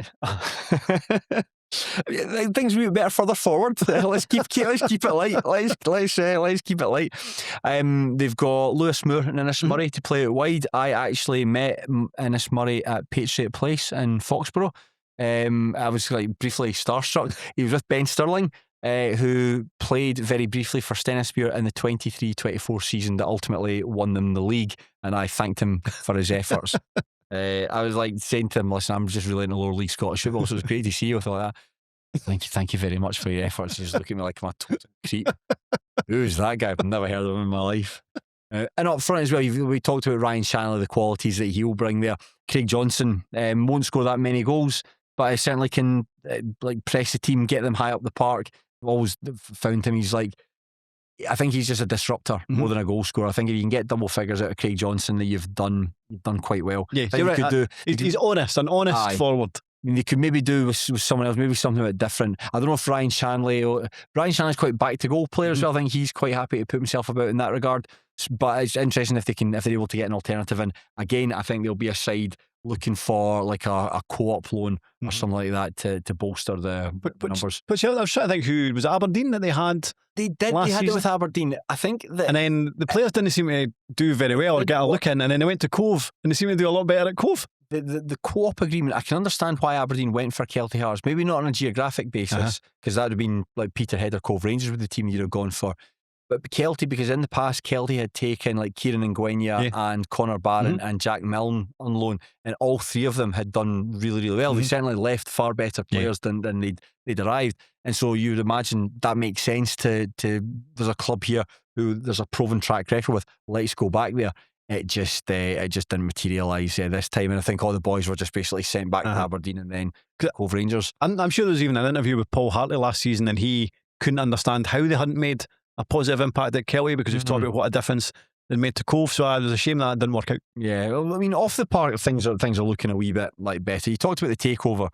will be better further forward. Let's keep it light. Let's keep it light. They've got Lewis Moore and Innes Murray to play out wide. I actually met Innes Murray at Patriot Place in Foxborough. I was like briefly starstruck. He was with Ben Stirling, who played very briefly for Stennismuir in the 23-24 season that ultimately won them the league, and I thanked him for his efforts. I was like saying to him, listen, I'm just really into lower league Scottish football, so it's great to see you with all that. Thank you very much for your efforts. Just look at me like I'm a total creep. Who's that guy? I've never heard of him in my life. And up front as well, we talked about Ryan Shanley, the qualities that he'll bring there. Craig Johnson won't score that many goals, but I certainly can like press the team, get them high up the park. I've always found him, I think he's just a disruptor more than a goal scorer. I think if you can get double figures out of Craig Johnson, that you've done quite well. Yeah, he's honest, an honest forward. I mean, they could maybe do with someone else, maybe something a bit different. I don't know if Ryan Shanley's quite back to goal player, so I think he's quite happy to put himself about in that regard. But it's interesting if they're able to get an alternative in. Again, I think there'll be a side looking for like a co-op loan or something like that to bolster the numbers. But I was trying to think, who was Aberdeen that they had? They had it with Aberdeen. I think that, and then the players didn't seem to do very well or get a look in, and then they went to Cove and they seem to do a lot better at Cove. The co-op agreement, I can understand why Aberdeen went for Kelty Hearts, maybe not on a geographic basis, because that would have been like Peterhead or Cove Rangers with the team you'd have gone for. But Kelty, because in the past Kelty had taken like Kieran Ngwenya and Connor Barron and Jack Milne on loan, and all three of them had done really, really well. They certainly left far better players than they'd arrived. And so you would imagine that makes sense to there's a club here who there's a proven track record with. Let's go back there. It just didn't materialise this time, and I think all the boys were just basically sent back to Aberdeen and then Cove Rangers. I'm sure there was even an interview with Paul Hartley last season, and he couldn't understand how they hadn't made a positive impact at Kelty, because he was talking about what a difference they made to Cove. So it was a shame that didn't work out. Yeah, well, I mean, off the park, things are looking a wee bit like better. You talked about the takeover,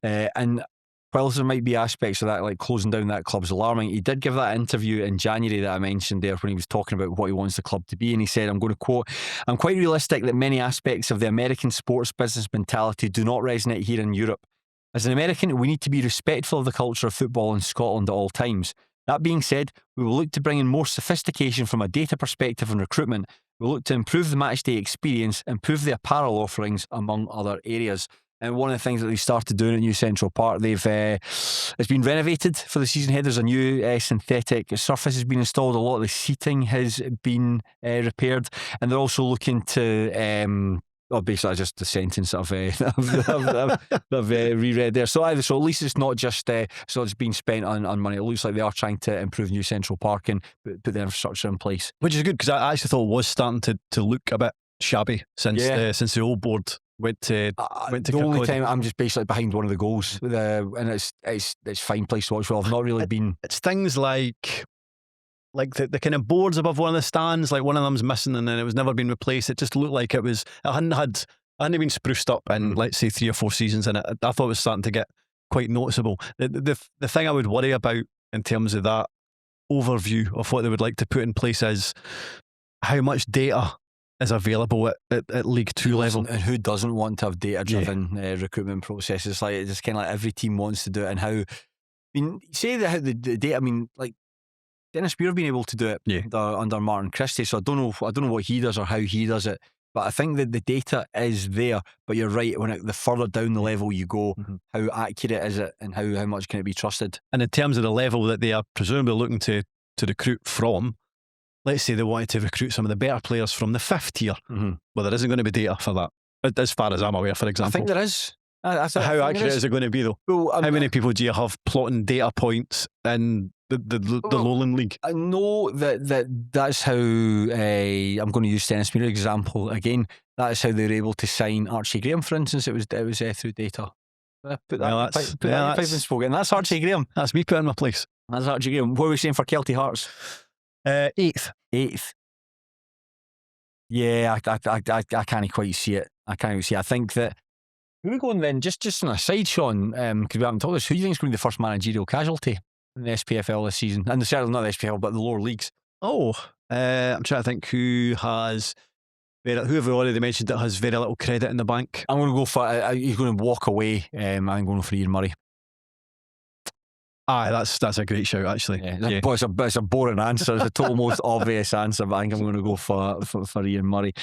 and while there might be aspects of that, like closing down that club's alarming, he did give that interview in January that I mentioned there when he was talking about what he wants the club to be, and he said, I'm going to quote, "I'm quite realistic that many aspects of the American sports business mentality do not resonate here in Europe. As an American, we need to be respectful of the culture of football in Scotland at all times. That being said, we will look to bring in more sophistication from a data perspective and recruitment. We'll look to improve the matchday experience, improve the apparel offerings, among other areas." And one of the things that they started doing at New Central Park, it's been renovated for the season ahead. There's a new synthetic surface has been installed. A lot of the seating has been repaired, and they're also looking to. Basically, just the sentence that I've reread there. So at least it's not just being spent on money. It looks like they are trying to improve New Central Park and put the infrastructure in place, which is good, because I actually thought it was starting to look a bit shabby since the old board went to the only time I'm just basically behind one of the goals, and it's fine place to watch. Well, I've not really been. It's things like the kind of boards above one of the stands, like one of them's missing and then it was never been replaced. It just looked like it hadn't been spruced up in let's say 3 or 4 seasons, and I thought it was starting to get quite noticeable. The thing I would worry about in terms of that overview of what they would like to put in place is how much data is available at League Two level. And who doesn't want to have data-driven recruitment processes? Like, it's kind of like every team wants to do it. And how, I mean, say how the data. I mean, like Dennis Weir have been able to do it under Martin Christie. So I don't know what he does or how he does it. But I think that the data is there. But you're right, the further down the level you go, how accurate is it, and how much can it be trusted? And in terms of the level that they are presumably looking to recruit from, let's say they wanted to recruit some of the better players from the 5th tier. Well, there isn't going to be data for that, as far as I'm aware, for example. I think there is. How accurate is it going to be, though? Well, how many people do you have plotting data points in the Lowland League? I know that's how I'm going to use Dennis Weir example again. That is how they were able to sign Archie Graham, for instance. It was through data. Put that in pipe and spoke, and that's Archie Graham. That's me putting my place. That's Archie Graham. What are we saying for Kelty Hearts? 8th. Yeah, I can't quite see it. I think that. Who are we going then? Just on a side, Shaughan, because we haven't told us, who do you think is going to be the first managerial casualty in the SPFL this season? And certainly not the SPFL, but the lower leagues. I'm trying to think who have we already mentioned that has very little credit in the bank. I'm going to go for, he's going to walk away. I'm going for Ian Murray. That's a great shout, actually. It's a boring answer. It's a total most obvious answer, but I think I'm going to go for Ian Murray.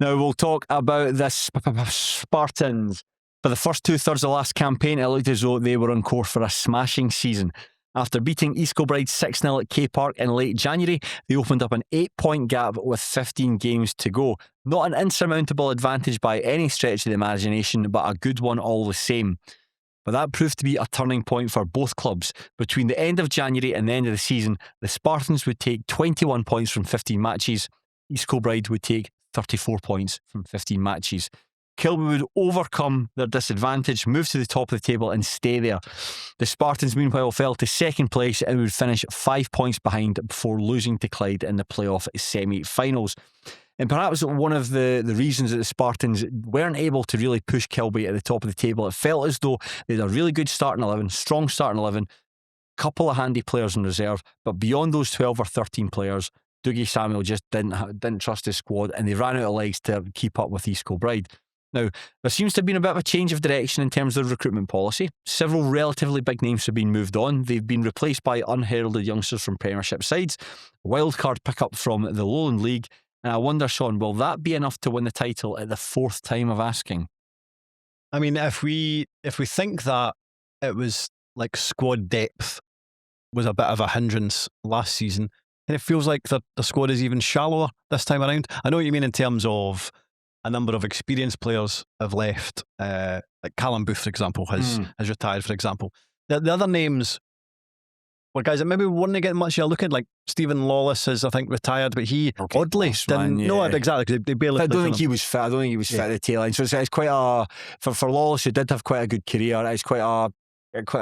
Now we'll talk about the Spartans. For the first 2/3 of last campaign, it looked as though they were on course for a smashing season. After beating East Kilbride 6-0 at K Park in late January, they opened up an 8-point gap with 15 games to go. Not an insurmountable advantage by any stretch of the imagination, but a good one all the same. But that proved to be a turning point for both clubs. Between the end of January and the end of the season, the Spartans would take 21 points from 15 matches. East Kilbride would take 34 points from 15 matches. Kilby would overcome their disadvantage, move to the top of the table and stay there. The Spartans, meanwhile, fell to second place and would finish 5 points behind before losing to Clyde in the playoff semi-finals. And perhaps one of the reasons that the Spartans weren't able to really push Kilby at the top of the table, it felt as though they had a really good starting 11, strong starting 11, couple of handy players in reserve, but beyond those 12 or 13 players, Dougie Samuel just didn't trust his squad, and they ran out of legs to keep up with East Kilbride. Now, there seems to have been a bit of a change of direction in terms of recruitment policy. Several relatively big names have been moved on. They've been replaced by unheralded youngsters from Premiership sides, a wildcard pickup from the Lowland League, and I wonder, Shaughan, will that be enough to win the title at the 4th time of asking? I mean, if we think that it was like squad depth was a bit of a hindrance last season, and it feels like the squad is even shallower this time around. I know what you mean in terms of a number of experienced players have left, like Callum Booth, for example, has retired, for example. The other names were guys that maybe weren't getting much of a look at, like Stephen Lawless has, I think, retired, but he oddly didn't. No, exactly, because they barely. I don't think he was fit. I don't think he was fit at the tail end. So it's quite a for Lawless, who did have quite a good career. It's quite a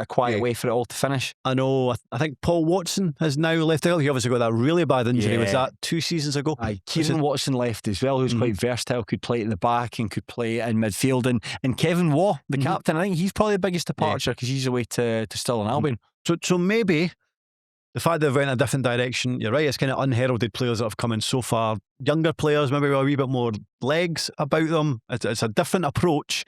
quiet way for it all to finish. I know. I think Paul Watson has now left out. He obviously got that really bad injury. Was that 2 seasons ago? Kieran Watson left as well, who's quite versatile, could play at the back and could play in midfield. And Kevin Waugh, the captain, I think he's probably the biggest departure because he's away to Stirling Albion. So maybe the fact that they've went in a different direction, you're right, it's kind of unheralded players that have come in so far. Younger players, maybe with a wee bit more legs about them. It's a different approach.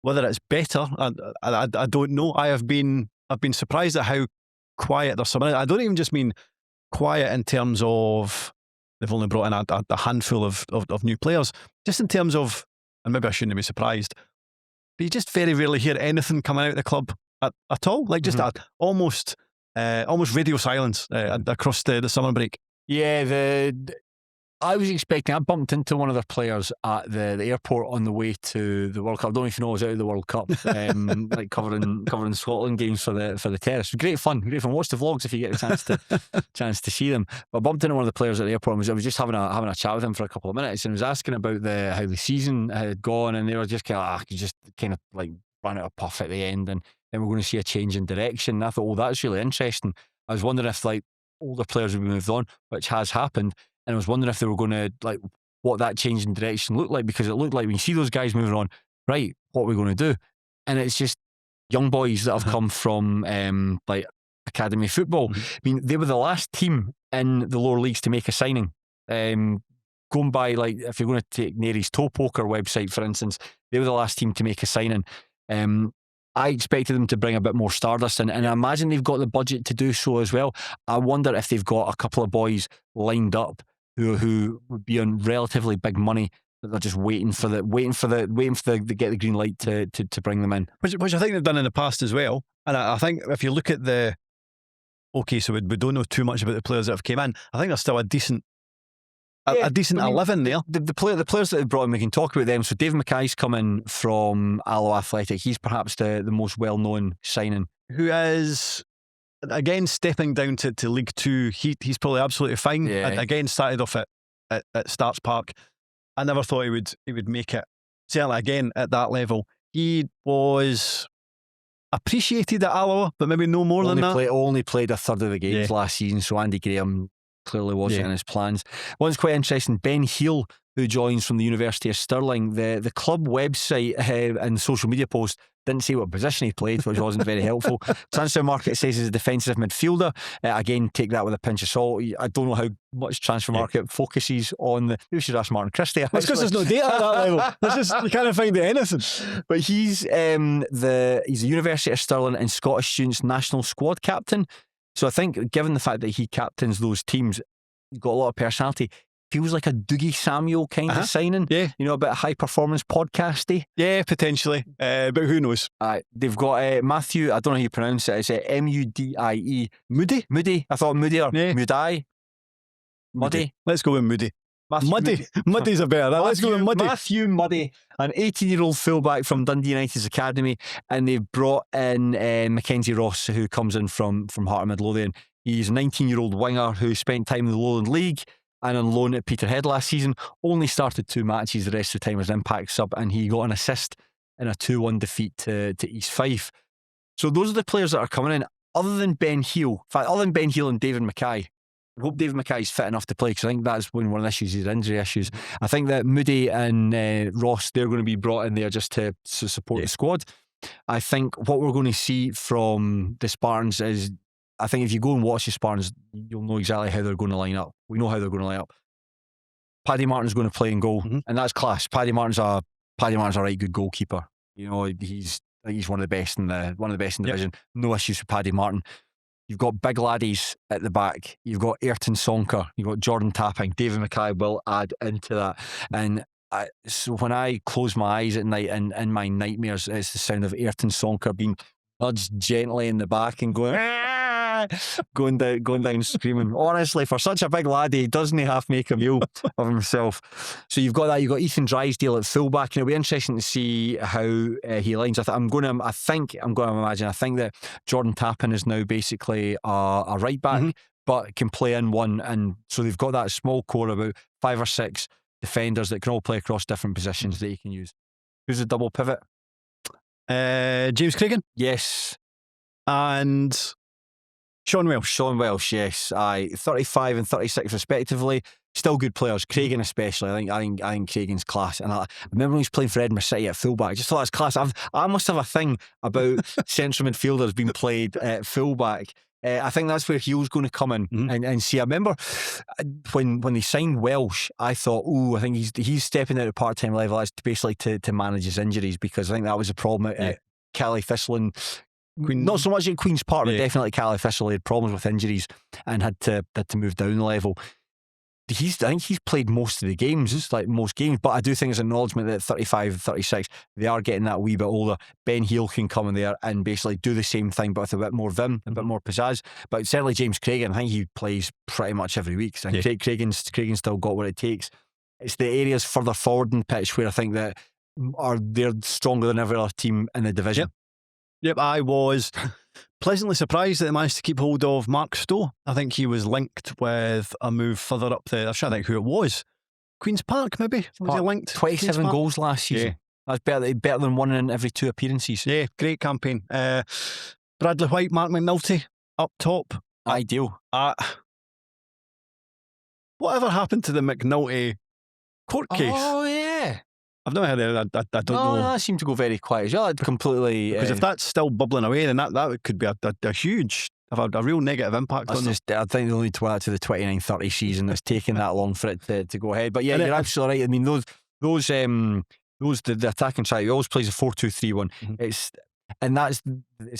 Whether it's better, I don't know. I've been surprised at how quiet there's some. I don't even just mean quiet in terms of they've only brought in a handful of new players. Just in terms of, and maybe I shouldn't be surprised, but you just very rarely hear anything coming out of the club at all. Like just almost radio silence across the summer break. Yeah, I was expecting. I bumped into one of their players at the airport on the way to the World Cup. I don't know if you know, I was out of the World Cup, like covering Scotland games for the Terrace. Great fun. Watch the vlogs if you get a chance to see them. But I bumped into one of the players at the airport. I was just having a chat with him for a couple of minutes, and I was asking about how the season had gone, and they were just kind of like ran out of puff at the end, and then we're going to see a change in direction. And I thought, that's really interesting. I was wondering if like older players would be moved on, which has happened. And I was wondering if they were going to, like, what that change in direction looked like, because it looked like when you see those guys moving on, right, what are we going to do? And it's just young boys that have come from like academy football. I mean, they were the last team in the lower leagues to make a signing. going by, like, if you're going to take Nary's Toe Poker website, for instance, they were the last team to make a signing. I expected them to bring a bit more stardust in, and I imagine they've got the budget to do so as well. I wonder if they've got a couple of boys lined up who would be on relatively big money, that they're just waiting for the get the green light to bring them in. Which I think they've done in the past as well. And I think if you look at so we don't know too much about the players that have came in. I think there's still a decent 11 there. The players that they've brought in, we can talk about them. So Dave Mackay's coming from Alloa Athletic. He's perhaps the most well-known signing. Who is, again, stepping down to League Two. He's probably absolutely fine. Yeah. Again, started off at Starts Park. I never thought he would make it. Certainly, again, at that level. He was appreciated at Alloa, but maybe no more than that. Only played a third of the games last season, so Andy Graham clearly wasn't in his plans. One's quite interesting. Ben Heel, who joins from the University of Stirling, the club website and social media post didn't say what position he played, which wasn't very helpful. Transfer Market says he's a defensive midfielder. Again, take that with a pinch of salt. I don't know how much Transfer Market focuses on the. We should ask Martin Christie. That's because there's no data at that level. You can't find anything. But he's the University of Stirling and Scottish Students national squad captain. So I think, given the fact that he captains those teams, he's got a lot of personality. Feels like a Dougie Samuel kind of signing. Yeah. You know, a bit of high performance podcasty. Yeah, potentially. But who knows? They've got Matthew, I don't know how you pronounce it. It's Mudie. Moody. I thought Moody or Mudie. Muddy. Let's go with Moody. Muddy's a better. Let's go with Muddy. Matthew Muddy, an 18-year-old fullback from Dundee United's academy, and they've brought in Mackenzie Ross, who comes in from Heart of Midlothian. He's a 19-year-old winger who spent time in the Lowland League and on loan at Peterhead last season. Only started 2 matches, the rest of the time as an impact sub, and he got an assist in a 2-1 defeat to East Fife. So those are the players that are coming in, other than Ben Heel. In fact, other than Ben Heel and David Mackay. I hope David Mackay's fit enough to play, because I think that's one of the issues, his injury issues. I think that Moody and Ross, they're going to be brought in there just to support the squad. I think what we're going to see from the Spartans is, I think if you go and watch the Spartans, you'll know exactly how they're going to line up. We know how they're going to line up. Paddy Martin's going to play in goal, and that's class. Paddy Martin's a right good goalkeeper. You know, he's one of the best in the division. No issues with Paddy Martin. You've got big laddies at the back. You've got Ayrton Sonker. You've got Jordan Tapping. David Mackay will add into that. And so when I close my eyes at night and in my nightmares, it's the sound of Ayrton Sonker being nudged gently in the back and going down screaming. Honestly, for such a big laddie, doesn't he have to make a meal of himself? So you've got that. You've got Ethan Drysdale at fullback, and it'll be interesting to see how he lines. I think I'm going to imagine. I think that Jordan Tappin is now basically a right back, but can play in one, and so they've got that small core of about 5 or 6 defenders that can all play across different positions that you can use. Who's the double pivot? James Cragen. Yes. And Shaughan Welsh, yes. 35 and 36 respectively. Still good players. Cragen especially. I think Cragen's class. And I remember when he was playing for Edinburgh City at fullback, I just thought that's class. I must have a thing about central midfielders being played at fullback. I think that's where Heel's going to come in and see. I remember when they signed Welsh, I thought, I think he's stepping out at part-time level. That's basically to manage his injuries, because I think that was a problem at Cally Thistle and not so much at Queen's Park, but definitely Cally Thistle had problems with injuries and had to move down the level. I think he's played most of the games, just like most games, but I do think there's acknowledgement that at 35, 36, they are getting that wee bit older. Ben Heel can come in there and basically do the same thing, but with a bit more vim, a bit more pizzazz. But certainly James Cragen, I think he plays pretty much every week. And Cragen's still got what it takes. It's the areas further forward in the pitch where I think that they're stronger than every other team in the division. Yep, I was pleasantly surprised that they managed to keep hold of Mark Stowe. I think he was linked with a move further up the. I'm trying to think who it was. Queen's Park, maybe? Was he linked? 27 goals last season. Yeah. That's better than 1 in every 2 appearances. Yeah, great campaign. Bradley White, Mark McNulty up top. Ideal. Whatever happened to the McNulty court case? Oh, yeah. I've never heard of it. I don't know. That seemed to go very quiet as well. Completely. Because if that's still bubbling away, then that could be a huge have had a real negative impact on them. I think they'll need to add to the 29-30 season. It's taking that long for it to go ahead. But yeah, you're absolutely right. I mean, the attacking side, he always plays a 4-2-3-1. It's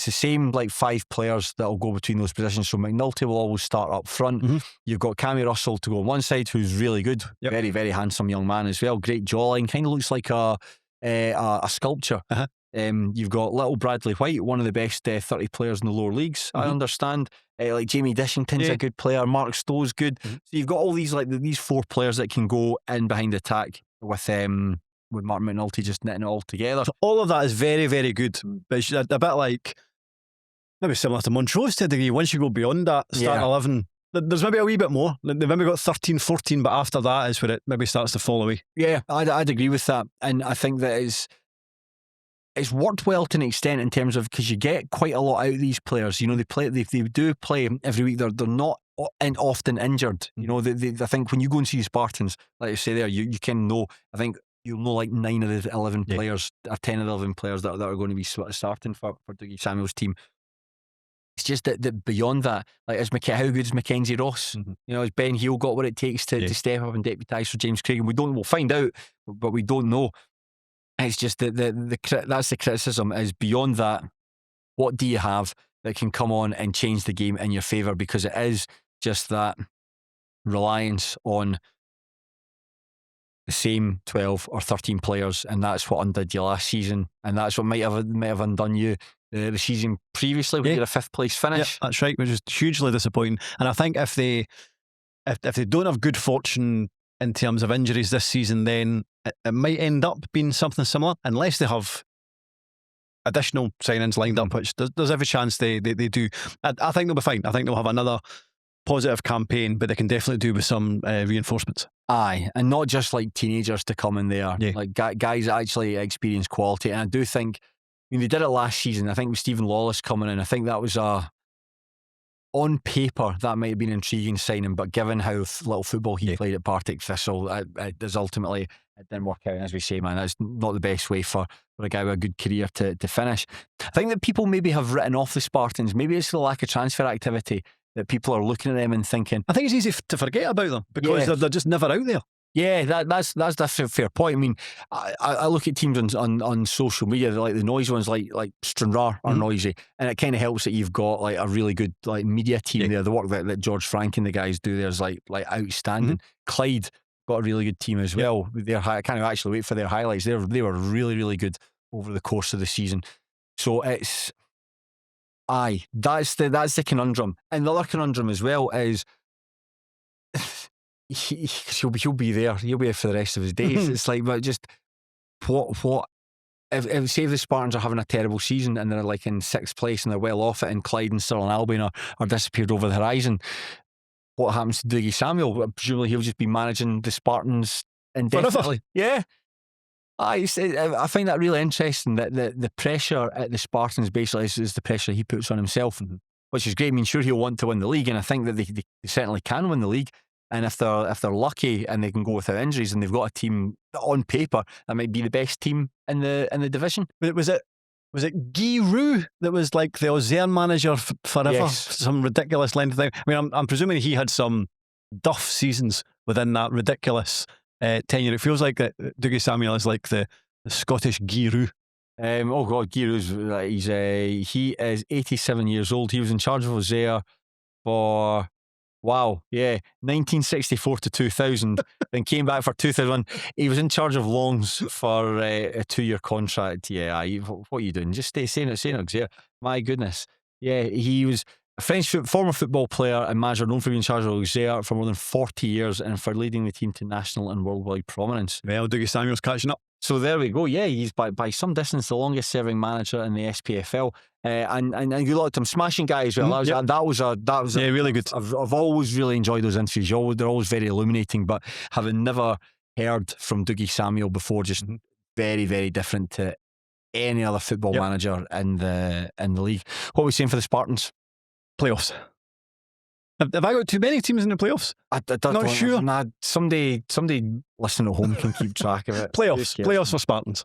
the same like 5 players that'll go between those positions. So McNulty will always start up front. You've got Cammy Russell to go on one side, who's really good, very, very handsome young man as well. Great jawline, kind of looks like a sculpture. You've got little Bradley White, one of the best 30 players in the lower leagues. I understand. Like Jamie Dishington's a good player. Mark Stowe's good. So you've got all these these 4 players that can go in behind the attack with Mark McNulty just knitting it all together. So all of that is very, very good. But it's a bit like maybe similar to Montrose to a degree. Once you go beyond that, start 11, there's maybe a wee bit more. They've maybe got 13, 14, but after that is where it maybe starts to fall away. Yeah, I'd agree with that. And I think that it's worked well to an extent in terms of, because you get quite a lot out of these players. You know, they do play every week. They're not often injured. You know, I think when you go and see the Spartans, like you say there, you can know. I think you'll know like 9 of the 11 players, or 10 of the 11 players that are going to be starting for Dougie Samuel's team. It's just that beyond that, like how good is Mackenzie Ross? You know, has Ben Heal got what it takes to step up and deputise for James Craig? And we'll find out, but we don't know. It's just that that's the criticism, is beyond that, what do you have that can come on and change the game in your favour? Because it is just that reliance on the same 12 or 13 players, and that's what undid you last season, and that's what might have undone you the season previously when you had a 5th place finish. That's right, which is hugely disappointing. And I think if they don't have good fortune in terms of injuries this season, then it might end up being something similar, unless they have additional signings lined up, which there's every chance they do. I think they'll be fine. I think they'll have another positive campaign, but they can definitely do with some reinforcements. Aye, and not just like teenagers to come in there, like guys that actually experience quality. And I do think, I mean, they did it last season. I think with Stephen Lawless coming in, I think that was on paper that might have been an intriguing signing, but given how little football he played at Partick Thistle, it didn't work out. And as we say, man, that's not the best way for a guy with a good career to finish. I think that people maybe have written off the Spartans. Maybe it's the lack of transfer activity that people are looking at them and thinking. I think it's easy to forget about them because they're just never out there. Yeah, that's a fair point. I mean, I look at teams on social media, like the noisy ones, like Stranraer are noisy, and it kind of helps that you've got like a really good like media team there. The work that George Frank and the guys do there is like outstanding. Clyde got a really good team as well. I can't actually wait for their highlights. They were really, really good over the course of the season. So it's that's the conundrum, and the other conundrum as well is. He'll be there. He'll be there for the rest of his days. It's like, but just what if say the Spartans are having a terrible season and they're like in 6th place and they're well off it, and Clyde and Stirling Albion are disappeared over the horizon, what happens to Dougie Samuel? Presumably he'll just be managing the Spartans indefinitely. Yeah. I find that really interesting, that the pressure at the Spartans basically is the pressure he puts on himself, which is great. I mean, sure, he'll want to win the league, and I think that they certainly can win the league. And if they're lucky and they can go without injuries, and they've got a team on paper that might be the best team in the division. Was it Guy Roux that was like the Auxerre manager forever? Yes. Some ridiculous length of time. I mean, I'm presuming he had some duff seasons within that ridiculous tenure. It feels like that Dougie Samuel is like the Scottish Guy Roux. Oh God, Guy Roux's he is 87 years old. He was in charge of Auxerre for 1964 to 2000, then came back for 2001. He was in charge of Longs for a 2-year contract. What are you doing? Just stay saying Auxerre. My goodness. Yeah, he was a French former football player and manager, known for being in charge of Auxerre for more than 40 years and for leading the team to national and worldwide prominence. Well, Dougie Samuel's catching up. So there we go. Yeah, he's by some distance the longest serving manager in the SPFL, and you looked at him, smashing guy as well. That was really good. I've always really enjoyed those interviews. They're always very illuminating. But having never heard from Dougie Samuel before, just very, very different to any other football manager in the league. What are we saying for the Spartans? Playoffs. Have I got too many teams in the playoffs? Not sure. Nah, somebody listening at home can keep track of it. Playoffs for Spartans.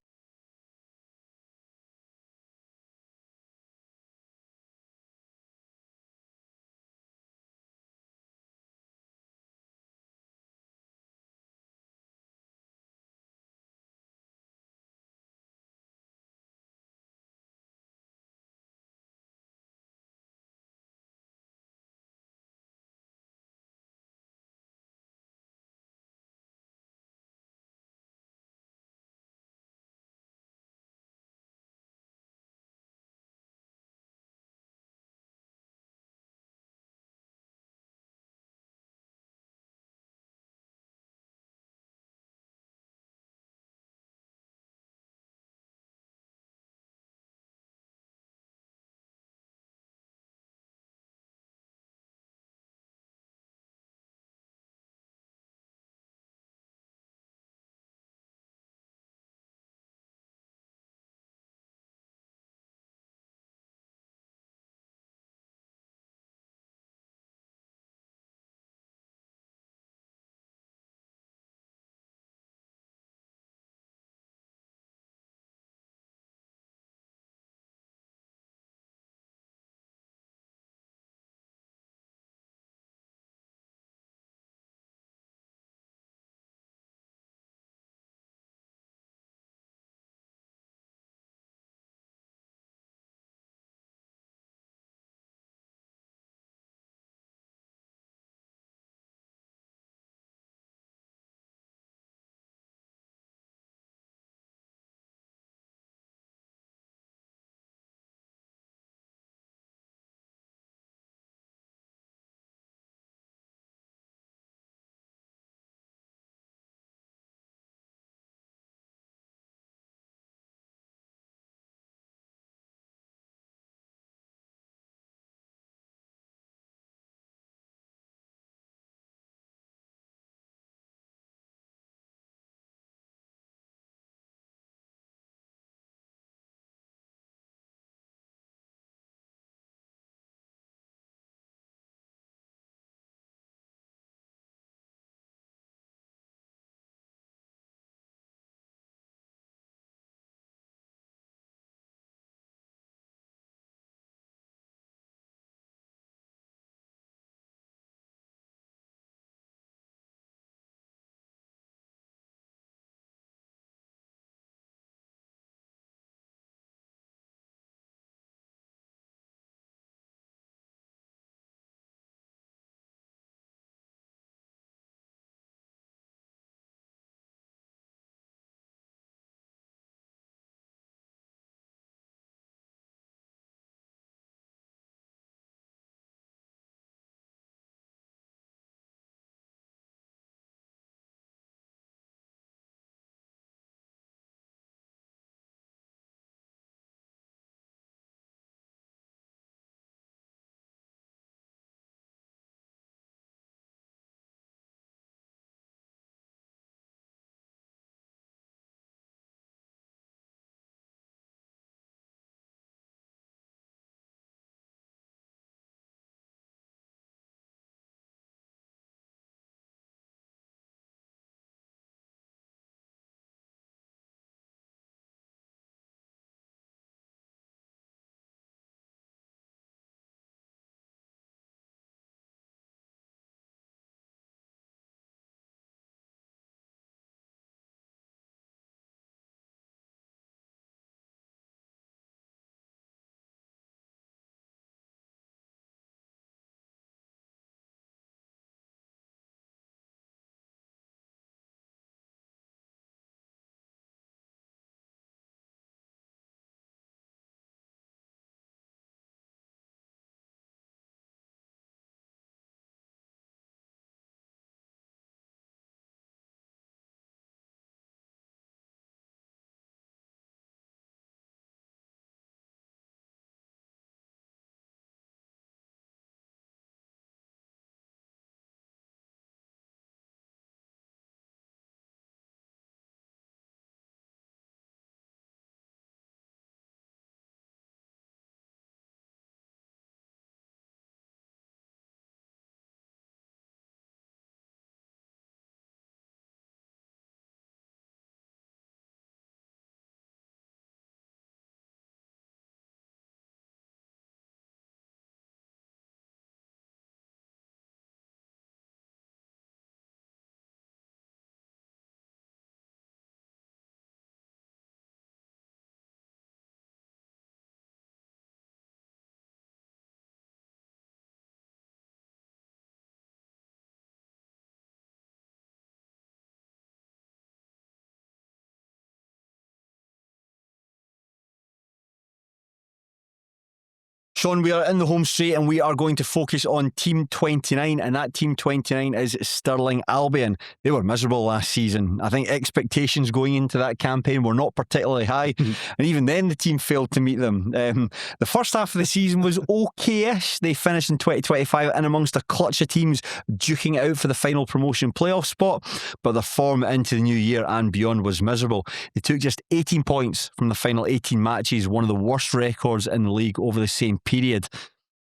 Shaughan, we are in the home straight and we are going to focus on Team 29, and that Team 29 is Stirling Albion. They were miserable last season. I think expectations going into that campaign were not particularly high, and even then the team failed to meet them. The first half of the season was okay-ish. They finished in 2025 and amongst a clutch of teams duking it out for the final promotion playoff spot, but their form into the new year and beyond was miserable. They took just 18 points from the final 18 matches, one of the worst records in the league over the same period.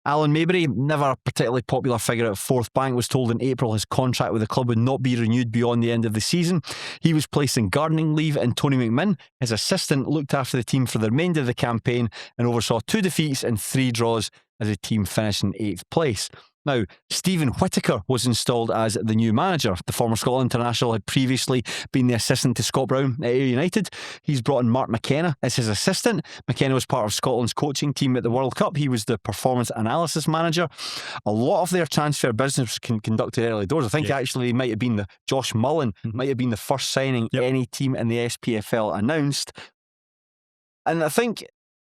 Alan Maybury, never a particularly popular figure at Fourth Bank, was told in April his contract with the club would not be renewed beyond the end of the season. He was placed in gardening leave, and Tony McMinn, his assistant, looked after the team for the remainder of the campaign and oversaw 2 defeats and 3 draws as the team finished in 8th place. Now, Stephen Whittaker was installed as the new manager. The former Scotland international had previously been the assistant to Scott Brown at Ayr United. He's brought in Mark McKenna as his assistant. McKenna was part of Scotland's coaching team at the World Cup. He was the performance analysis manager. A lot of their transfer business was conducted early doors. I think actually it might have been Josh Mullen might have been the first signing any team in the SPFL announced. And I think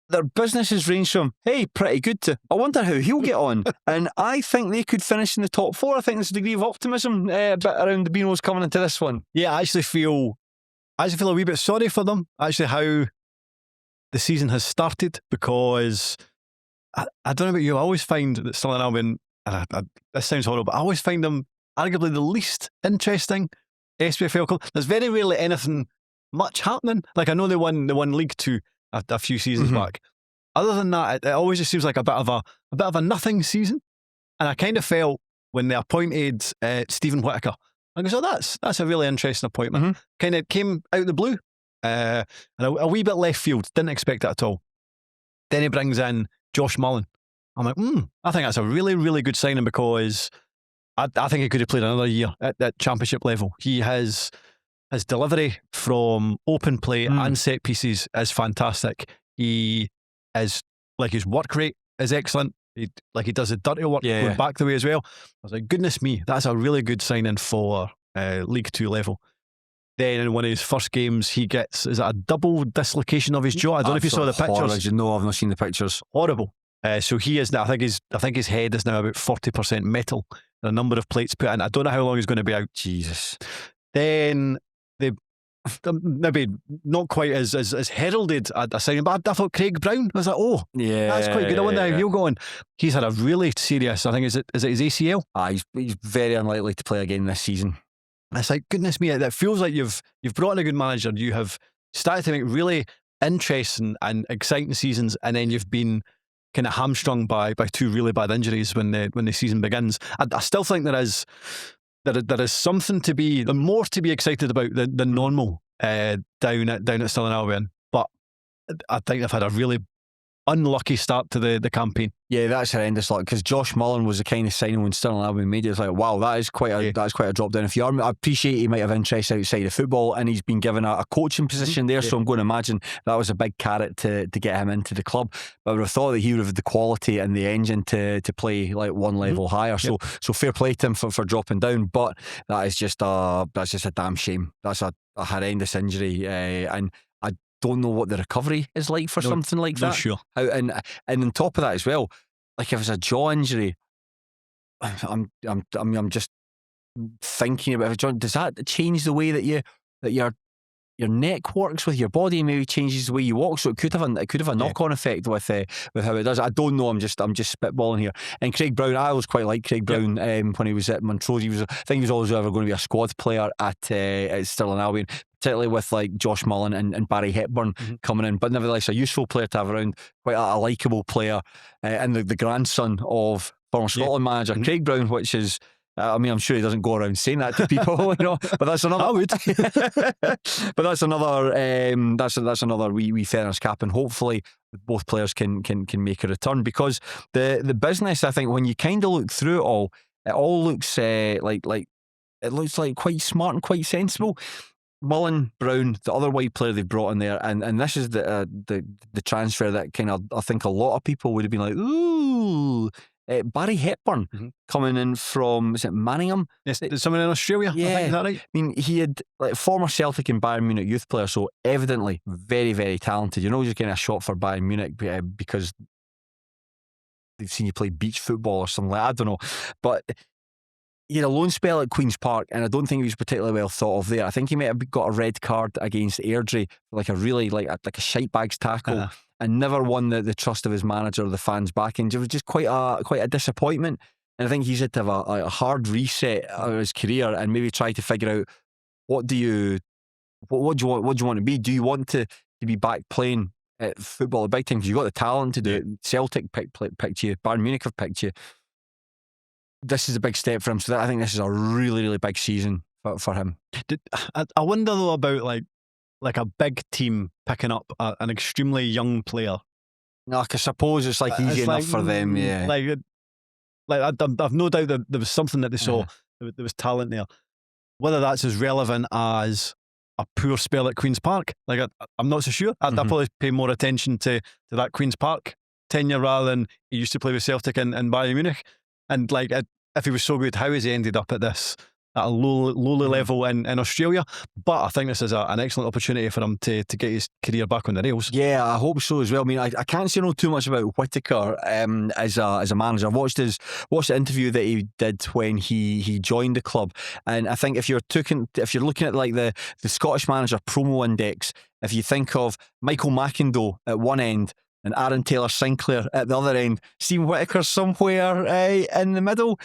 their businesses range from, hey, pretty good, to, I wonder how he'll get on. And I think they could finish in the top 4. I think there's a degree of optimism a bit around the Beanos coming into this one. Yeah, I actually feel a wee bit sorry for them, actually, how the season has started, because I don't know about you, I always find that Stirling Albion, this sounds horrible, but I always find them arguably the least interesting SPFL club. There's very rarely anything much happening. Like, I know they won League Two a few seasons back. Other than that, it always just seems like a bit of a nothing season. And I kind of felt when they appointed Stephen Whittaker, I go, so that's a really interesting appointment. Kind of came out of the blue, and a wee bit left field. Didn't expect it at all. Then he brings in Josh Mullen. I'm like, I think that's a really, really good signing, because I think he could have played another year at championship level. He has. His delivery from open play and set pieces is fantastic. He is, like, his work rate is excellent. He does the dirty work going back the way as well. I was like, goodness me, that's a really good signing for League Two level. Then in one of his first games, he gets, is it a double dislocation of his jaw? I don't know if you saw the pictures. No, I've not seen the pictures. Horrible. So he is now, I think his head is now about 40% metal. A number of plates put in. I don't know how long he's going to be out. Jesus. Then they maybe not quite as heralded a signing, but I thought Craig Brown, I was like, oh, that's quite good. I wonder how he'll go on. He's had a really serious, I think, is it his ACL? He's very unlikely to play again this season. And it's like, goodness me, it feels like you've brought in a good manager, you have started to make really interesting and exciting seasons, and then you've been kind of hamstrung by 2 really bad injuries when the season begins. I still think there is something to be, more to be excited about than normal down at Stirling Albion. But I think they've had a really unlucky start to the campaign. Yeah, that's horrendous. Because Josh Mullen was the kind of signing when Stirling Albion made it. It's like, wow, that's quite a drop down. If you are, I appreciate he might have interest outside of football, and he's been given a coaching position there. So I'm going to imagine that was a big carrot to get him into the club. But I would have thought that he would have the quality and the engine to play like one level higher. So fair play to him for dropping down. But that's just a damn shame. That's a horrendous injury, and don't know what the recovery is like for something like that. Not sure. And on top of that as well, like if it's a jaw injury, I'm just thinking about it. Does that change the way that your neck works with your body? Maybe changes the way you walk, so it could have a knock-on effect with how it does. I don't know. I'm just spitballing here. And Craig Brown, I always quite liked Craig Brown when he was at Montrose. I think he was always ever going to be a squad player at Stirling Albion, particularly with like Josh Mullen and Barry Hepburn coming in. But nevertheless, a useful player to have around, quite a likeable player, and the grandson of former Scotland manager Craig Brown, which is. I mean, I'm sure he doesn't go around saying that to people, But that's another. I would. But that's another. That's another wee feathers cap, and hopefully both players can make a return, because the business, I think, when you kind of look through it all looks like it looks like quite smart and quite sensible. Mullen, Brown, the other white player they've brought in there, and this is the transfer that kind of, I think a lot of people would have been like, ooh. Barry Hepburn coming in from, is it Manningham? Yes, someone in Australia. Yeah, I think, is that right? I mean, he had former Celtic and Bayern Munich youth player, so evidently very, very talented. You're not just getting a shot for Bayern Munich because they've seen you play beach football or something like that. I don't know. But he had a loan spell at Queen's Park, and I don't think he was particularly well thought of there. I think he might have got a red card against Airdrie, like a really like a shite bags tackle, and never won the trust of his manager or the fans back. And it was just quite a disappointment. And I think he's had to have a hard reset of his career and maybe try to figure out what do you want to be? Do you want to be back playing at football at big time? Because you've got the talent to do it. Celtic picked you, Bayern Munich have picked you. This is a big step for him. So I think this is a really, really big season for him. I wonder though about like a big team picking up an extremely young player. Like I suppose it's like easy enough for them. Yeah. I've no doubt that there was something that they saw. There was talent there. Whether that's as relevant as a poor spell at Queen's Park, I'm not so sure. I'd probably pay more attention to that Queen's Park tenure rather than he used to play with Celtic and Bayern Munich. And if he was so good, how has he ended up at a lowly level in Australia? But I think this is an excellent opportunity for him to get his career back on the rails. Yeah, I hope so as well. I mean, I can't say too much about Whittaker as a manager. I've watched the interview that he did when he joined the club, and I think if you're looking at like the Scottish manager promo index, if you think of Michael McIndoe at one end and Aaron Taylor Sinclair at the other end, Stephen Whittaker somewhere in the middle.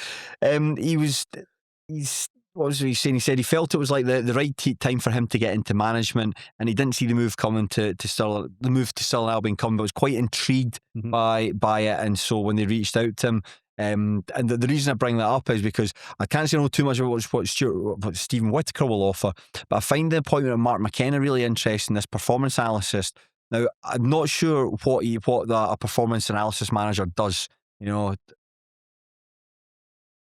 What was he saying? He said he felt it was like the right time for him to get into management, and he didn't see the move coming to Stirling Albion coming, but was quite intrigued by it. And so when they reached out to him, and the reason I bring that up is because I can't say too much about what Stephen Whittaker will offer, but I find the appointment of Mark McKenna really interesting. This performance analyst. Now, I'm not sure what a performance analysis manager does. You know,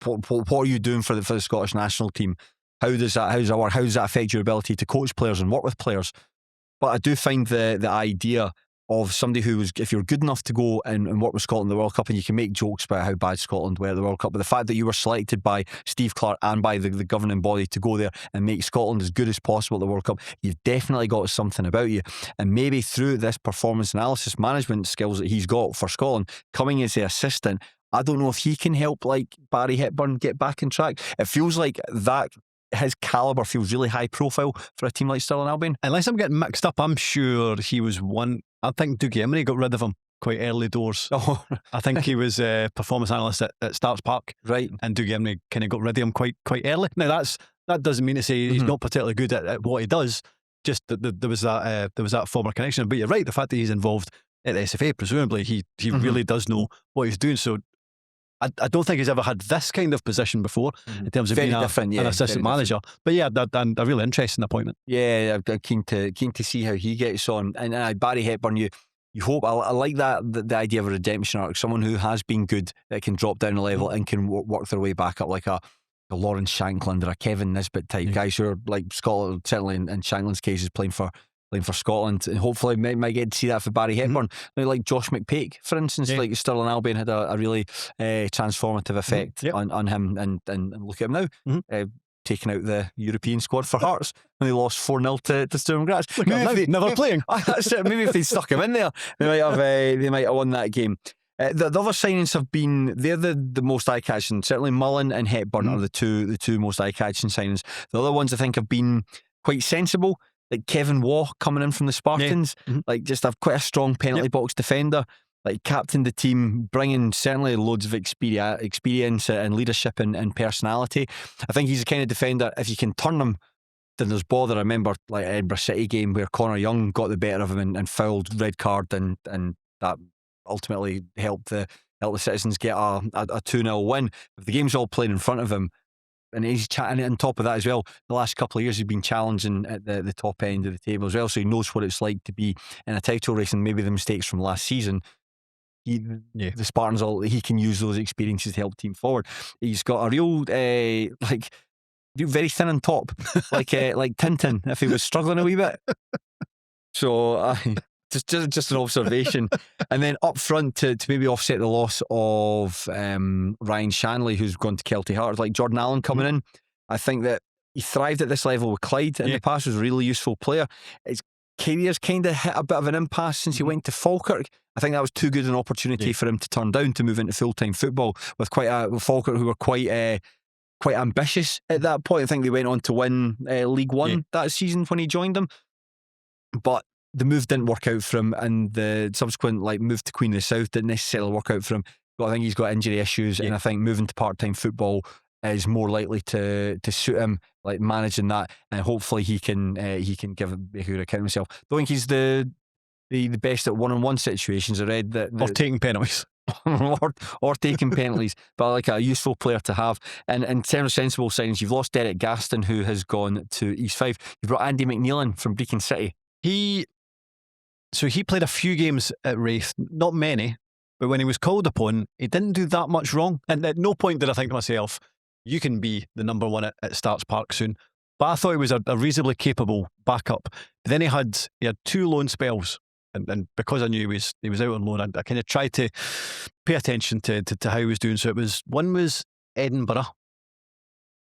what are you doing for the Scottish national team? How does that work? How does that affect your ability to coach players and work with players? But I do find the idea of somebody who was, if you're good enough to go and work with Scotland in the World Cup, and you can make jokes about how bad Scotland were at the World Cup, but the fact that you were selected by Steve Clarke and by the governing body to go there and make Scotland as good as possible at the World Cup, you've definitely got something about you. And maybe through this performance analysis management skills that he's got for Scotland, coming as the assistant, I don't know if he can help like Barry Hepburn get back on track. It feels like that his calibre feels really high profile for a team like Stirling Albion. Unless I'm getting mixed up, I'm sure he was one. I think Dougie Emery got rid of him quite early doors. I think he was a performance analyst at Starks Park, right? And Dougie Emery kind of got rid of him quite early. Now that doesn't mean to say he's not particularly good at what he does. Just that there was that former connection. But you're right, the fact that he's involved at the SFA, presumably he really does know what he's doing. So I don't think he's ever had this kind of position before in terms of being an assistant manager. But yeah, a really interesting appointment. Yeah, I'm keen to see how he gets on. And Barry Hepburn, you hope. I like that the idea of a redemption arc. Someone who has been good that can drop down a level and can work their way back up, like a Lawrence Shankland or a Kevin Nisbet type guys who are like Scotland, certainly in Shankland's case, is playing for Scotland, and hopefully might get to see that for Barry Hepburn. Now, like Josh McPake, for instance, like Stirling Albion had a really transformative effect on him, and look at him now, taking out the European squad for Hearts when they lost 4-0 to Sturm Graz. Never playing. That's it. Maybe if they stuck him in there, they might have won that game. The other signings have been, they're the most eye-catching. Certainly Mullen and Hepburn are the two most eye-catching signings. The other ones I think have been quite sensible, like Kevin Waugh coming in from the Spartans, like just have quite a strong penalty box defender, like captained the team, bringing certainly loads of experience and leadership and personality. I think he's the kind of defender, if you can turn him, then there's bother. I remember like Edinburgh City game where Connor Young got the better of him and fouled, red card, and that ultimately helped the Citizens get a 2-0 win. If the game's all playing in front of him, and he's chatting on top of that as well, the last couple of years he's been challenging at the top end of the table as well, so he knows what it's like to be in a title race, and maybe the mistakes from last season, the Spartans, he can use those experiences to help team forward. He's got a real very thin on top, like Tintin if he was struggling a wee bit. So just an observation. And then up front to maybe offset the loss of Ryan Shanley, who's gone to Kelty Hearts, like Jordan Allen coming in. I think that he thrived at this level with Clyde in the past, was a really useful player. It's career's kind of hit a bit of an impasse since he went to Falkirk. I think that was too good an opportunity for him to turn down to move into full-time football with with Falkirk, who were quite ambitious at that point. I think they went on to win League One that season when he joined them, but the move didn't work out for him, and the subsequent move to Queen of the South didn't necessarily work out for him. But I think he's got injury issues, and I think moving to part-time football is more likely to suit him, like managing that, and hopefully he can give a good account of himself. Don't think he's the best at one-on-one situations. I read that or taking penalties. or taking penalties, but like a useful player to have. And in terms of sensible signings, you've lost Derek Gaston, who has gone to East Fife. You've brought Andy McNeil in from Brecon City. He played a few games at Wraith, not many, but when he was called upon, he didn't do that much wrong. And at no point did I think to myself, you can be the number one at Starts Park soon. But I thought he was a reasonably capable backup. But then he had 2 loan spells. And because I knew he was out on loan, I kind of tried to pay attention to how he was doing. So one was Edinburgh,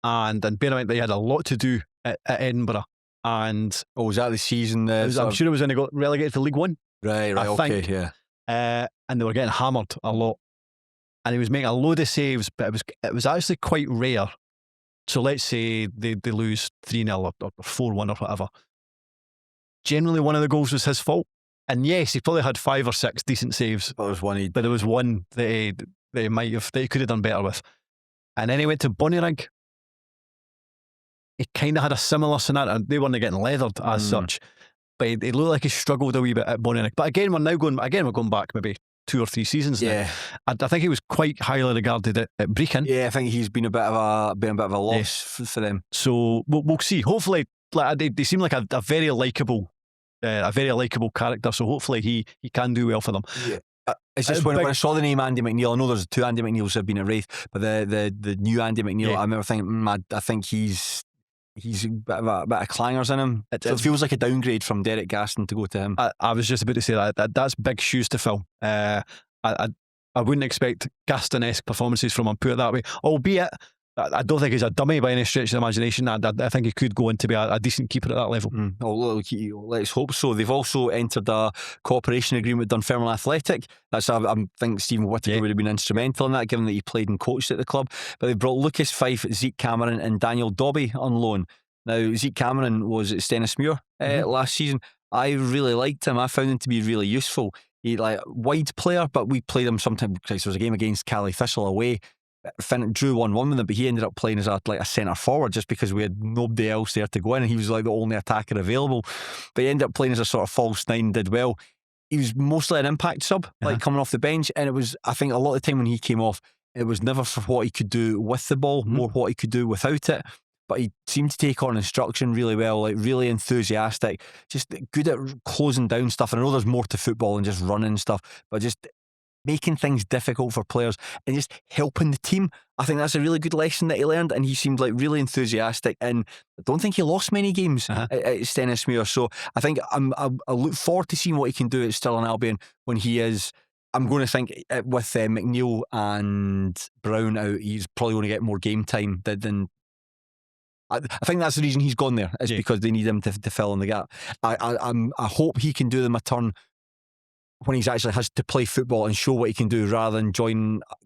and bear in mind that he had a lot to do at Edinburgh. And was that the season? I'm sure it was when he got relegated to League One. Right, I okay, think. yeah. And they were getting hammered a lot, and he was making a load of saves, but it was actually quite rare. So let's say they lose 3-0 or 4-1 or whatever. Generally, one of the goals was his fault. And yes, he probably had 5 or 6 decent saves. But there was one that he could have done better with. And then he went to Bonnyrigg. He kind of had a similar scenario. They weren't getting leathered as such, but he looked like he struggled a wee bit at Bonnyrigg. But again, we're going back maybe 2 or 3 seasons now. I think he was quite highly regarded at Brecon. Yeah, I think he's been a bit of a loss for them. So we'll see. Hopefully, they seem like a very likeable character, so hopefully he can do well for them. It's just when I saw the name Andy McNeil, I know there's 2 Andy McNeils who have been at Wraith, but the new Andy McNeil, I remember thinking, I think he's a bit of clangers in him. It feels like a downgrade from Derek Gaston to go to him. I was just about to say that's big shoes to fill. I wouldn't expect Gaston-esque performances from him, put it that way, albeit I don't think he's a dummy by any stretch of the imagination. I think he could go on to be a decent keeper at that level. Let's hope so. They've also entered a cooperation agreement with Dunfermline Athletic. I think Stephen Whittaker would have been instrumental in that, given that he played and coached at the club. But they've brought Lucas Fife, Zeke Cameron and Daniel Dobby on loan. Now, Zeke Cameron was at Stennismuir last season. I really liked him. I found him to be really useful. He wide player, but we played him sometimes because there was a game against Cally Thistle away. Drew 1-1 with him, but he ended up playing as a centre forward just because we had nobody else there to go in, and he was the only attacker available. But he ended up playing as a sort of false 9, did well. He was mostly an impact sub, coming off the bench, and it was, I think, a lot of the time when he came off, it was never for what he could do with the ball, more what he could do without it. But he seemed to take on instruction really well, really enthusiastic, just good at closing down stuff. And I know there's more to football than just running stuff, but just making things difficult for players and just helping the team. I think that's a really good lesson that he learned, and he seemed really enthusiastic, and I don't think he lost many games at Stennismuir. So I think I look forward to seeing what he can do at Stirling Albion when he is. I'm going to think with McNeil and Brown out, he's probably going to get more game time than I think that's the reason he's gone there, is because they need him to fill in the gap. I hope he can do them a turn when he actually has to play football and show what he can do, rather than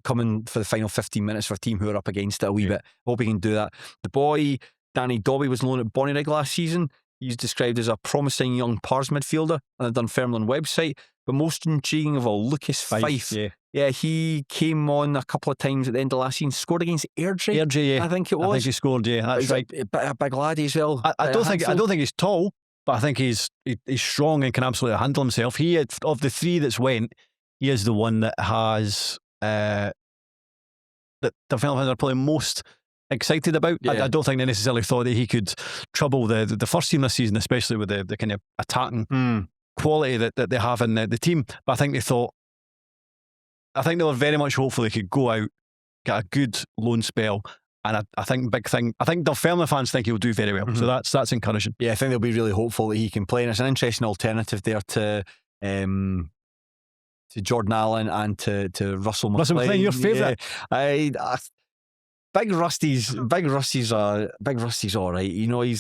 coming for the final 15 minutes for a team who are up against it a wee bit. I hope he can do that. The boy, Danny Dobby, was loaned at Bonnyrigg last season. He's described as a promising young Pars midfielder on the Dunfermline website. But most intriguing of all, Lucas Fife. Yeah, he came on a couple of times at the end of last season, scored against Airdrie, I think it was. I think he scored, that's right. A big laddie as well. I don't think he's tall, but I think he's strong and can absolutely handle himself. He, of the 3 that's went, he is the one that has that the Dunfermline fans are probably most excited about. I don't think they necessarily thought that he could trouble the first team this season, especially with the kind of attacking quality that they have in the team. But I think they were very much hopeful they could go out, get a good loan spell. And I think Dunfermline fans think he'll do very well. So that's encouraging. Yeah, I think they'll be really hopeful that he can play, and it's an interesting alternative there to Jordan Allen and to Russell McLean. Russell McLean, your favourite. Big Rusty's all right. You know, he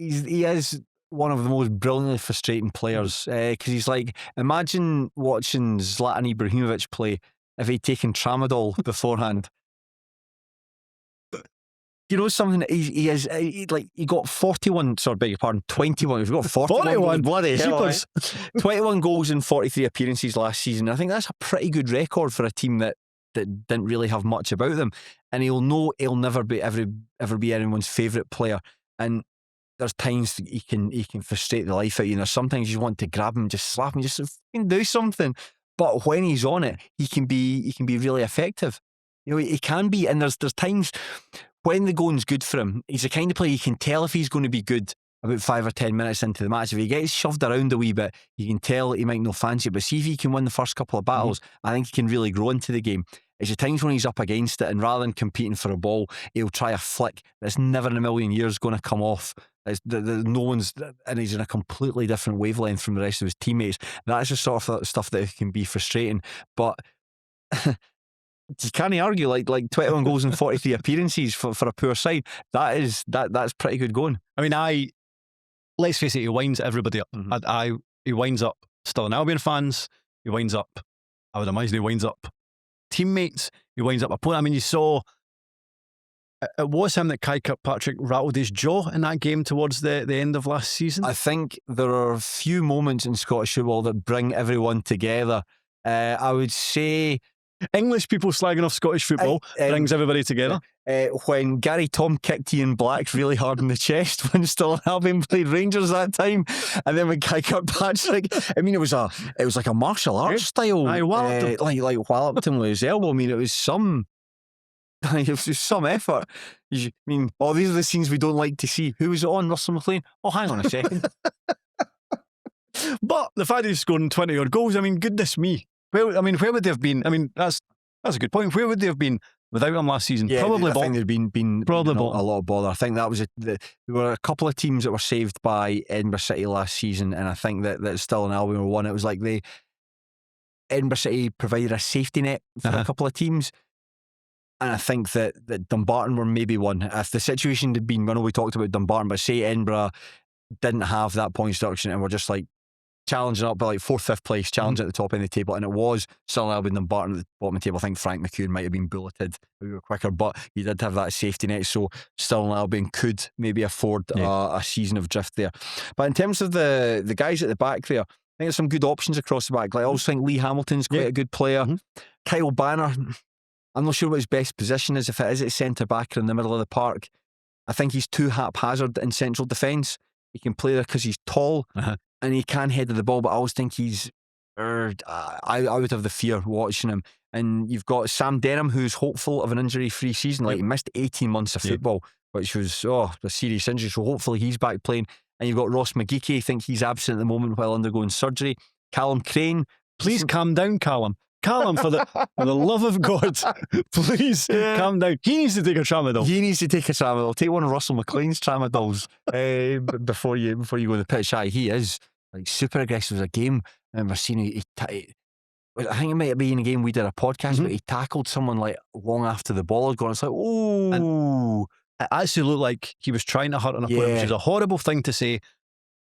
is one of the most brilliantly frustrating players because he's like, imagine watching Zlatan Ibrahimovic play if he'd taken tramadol beforehand. You know something that he is like he got 41, sorry, beg your pardon, 21. He's got 41 bloody hell, Jeepers. 21 goals in 43 appearances last season. I think that's a pretty good record for a team that didn't really have much about them. And he'll know he'll never be ever be anyone's favourite player. And there's times he can frustrate the life out of you. And there's sometimes you want to grab him, just slap him, just fucking do something. But when he's on it, he can be really effective. You know, he can be. And there's times when the going's good for him, he's the kind of player you can tell if he's going to be good about 5 or 10 minutes into the match. If he gets shoved around a wee bit, you can tell he might not fancy it. But see if he can win the first couple of battles, I think he can really grow into the game. It's the times when he's up against it, and rather than competing for a ball, he'll try a flick that's never in a million years going to come off. No one's, and he's in a completely different wavelength from the rest of his teammates. That's the sort of stuff that can be frustrating. But you can't argue like 21 goals and 43 appearances for a poor side. That's pretty good going. I mean, let's face it, he winds everybody up. He winds up Stirling Albion fans. He winds up, I would imagine he winds up teammates. He winds up opponent. I mean, you saw it was him that Kai Kirkpatrick rattled his jaw in that game towards the end of last season. I think there are a few moments in Scottish football that bring everyone together. I would say English people slagging off Scottish football brings everybody together. When Gary Tom kicked Ian Black really hard in the chest when Stirling Albion played Rangers that time, and then when Kai Kirkpatrick, I mean, it was like a martial arts style, like walloped him with his elbow. I mean, it was some effort. I mean, these are the scenes we don't like to see. Who was it on? Russell McLean? Oh, hang on a second. But the fact he's scoring 20 odd goals, I mean, goodness me. Where would they have been? I mean, that's a good point. Where would they have been without him last season? Yeah, probably. I think there'd been probably a lot of bother. I think that was there were a couple of teams that were saved by Edinburgh City last season, and I think that Stirling Albion were one. It was like Edinburgh City provided a safety net for a couple of teams. And I think that Dumbarton were maybe one. If the situation had been, I know we talked about Dumbarton, but say Edinburgh didn't have that point structure and were just like challenging up by like 4th, 5th place, challenging at the top end of the table, and it was Stirling Albion, Dumbarton at the bottom of the table. I think Frank McGuigan might have been bulleted a bit quicker, but he did have that safety net, so Stirling Albion could maybe afford a season of drift there. But in terms of the guys at the back there, I think there's some good options across the back. Like, I also think Lee Hamilton's quite a good player. Kyle Banner, I'm not sure what his best position is, if it is at centre back or in the middle of the park. I think he's too haphazard in central defence. He can play there because he's tall and he can head the ball, but I always think he's I would have the fear watching him. And you've got Sam Denham, who's hopeful of an injury-free season. Like, he missed 18 months of football, which was a serious injury, so hopefully he's back playing. And you've got Ross McGeeky. I think he's absent at the moment while undergoing surgery. Callum Crane, please calm down, Callum. Callum, for the love of God, please calm down. He needs to take a tramadol. Take one of Russell McLean's tramadols before you go to the pitch. He is like super aggressive as a game. I remember seeing I think it might have been a game we did a podcast, but he tackled someone like long after the ball had gone. It's like, it actually looked like he was trying to hurt an opponent, which is a horrible thing to say.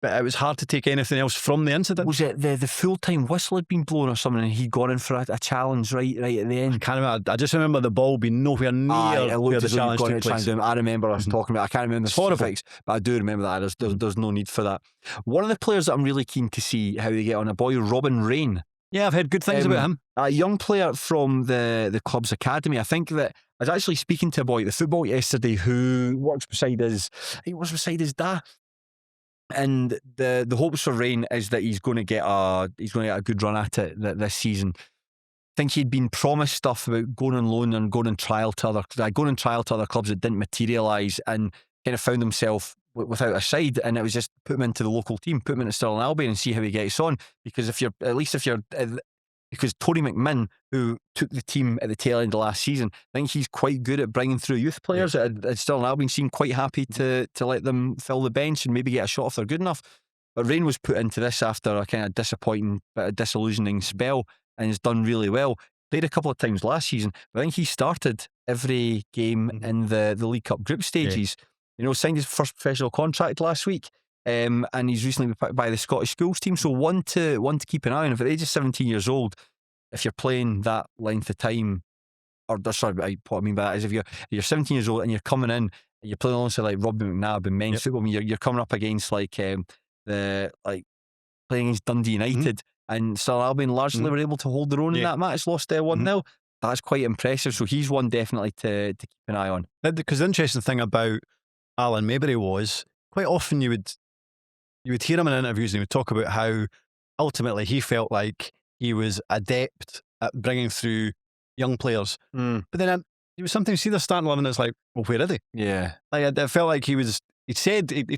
But it was hard to take anything else from the incident. Was it the full-time whistle had been blown or something, and he'd gone in for a challenge right at the end? I can't remember. I just remember the ball being nowhere near where the challenge took place. I remember us talking about. I can't remember the specifics, but I do remember that. There's no need for that. One of the players that I'm really keen to see how they get on, a boy Robin Rain. Yeah, I've heard good things about him. A young player from the club's academy. I think that I was actually speaking to a boy at the football yesterday who works beside his dad. And the hopes for Rain is that he's going to get a good run at it this season. I think he'd been promised stuff about going on loan and going on trial to other clubs that didn't materialise, and kind of found himself without a side, and it was just put him into the local team, put him into Stirling Albion and see how he gets on. Because because Tony McMinn, who took the team at the tail end of last season, I think he's quite good at bringing through youth players at Stirling Albion. Seemed quite happy to let them fill the bench and maybe get a shot if they're good enough. But Rain was put into this after a kind of disappointing but a disillusioning spell, and has done really well. Played a couple of times last season, but I think he started every game in the League Cup group stages. Signed his first professional contract last week. and he's recently been picked by the Scottish schools team. So one to keep an eye on. If at the age of 17 years old, if you're playing that length of time, or sorry, what I mean by that is if you're 17 years old and you're coming in, and you're playing alongside like Robbie McNabb in men's football. I mean, you're coming up against playing against Dundee United, and Sir Albion largely were able to hold their own in that match. Lost 1-0. That's quite impressive. So he's one definitely to keep an eye on. Because the interesting thing about Alan Maybury was quite often you would hear him in interviews and he would talk about how ultimately he felt like he was adept at bringing through young players. But then you sometimes see the starting 11 and it's like, well, where are they? Yeah. Like, I felt like he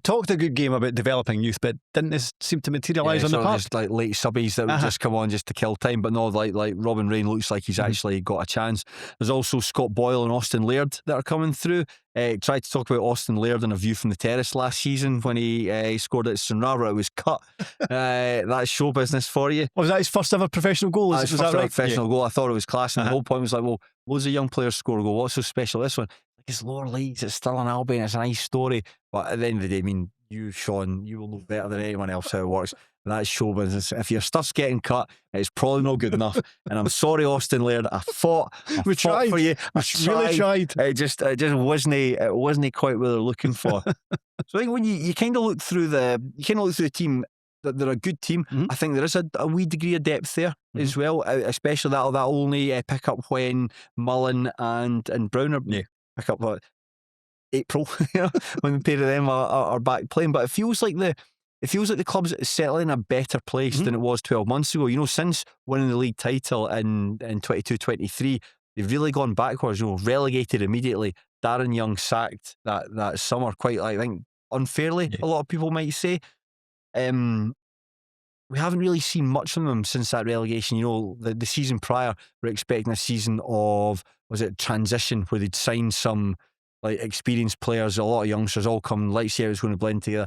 talked a good game about developing youth, but didn't seem to materialise on the park. Just like late subbies that would just come on just to kill time. But no, like Robin Rain looks like he's actually got a chance. There's also Scott Boyle and Austin Laird that are coming through. Tried to talk about Austin Laird in A View from the Terrace last season when he scored at Stranraer. It was cut. That's show business for you. Was that his first ever professional goal? Was that right? Professional goal. I thought it was class. And the whole point was like, well, loads of young players score a goal. What's so special this one? Like, it's lower leagues. It's still an Albion. It's a nice story. But at the end of the day, I mean, you, Shaughan, you will know better than anyone else how it works. That's show business. If your stuff's getting cut, it's probably not good enough. And I'm sorry, Austin Laird. I fought tried for you. Really tried. It just wasn't quite what they're looking for. So I think when you kind of look through the team, that they're a good team. I think there is a wee degree of depth there as well, especially that'll only pick up when Mullen and Brown are pick up April, when the pair of them are back playing. But it feels like the club's settling in a better place than it was 12 months ago. You know, since winning the league title in 22-23, they've really gone backwards. You know, relegated immediately. Darren Young sacked that summer, quite, I think, unfairly. A lot of people might say. We haven't really seen much from them since that relegation. You know, the season prior, we're expecting a season of, transition, where they'd sign some like experienced players, a lot of youngsters all come, like see how it's going to blend together.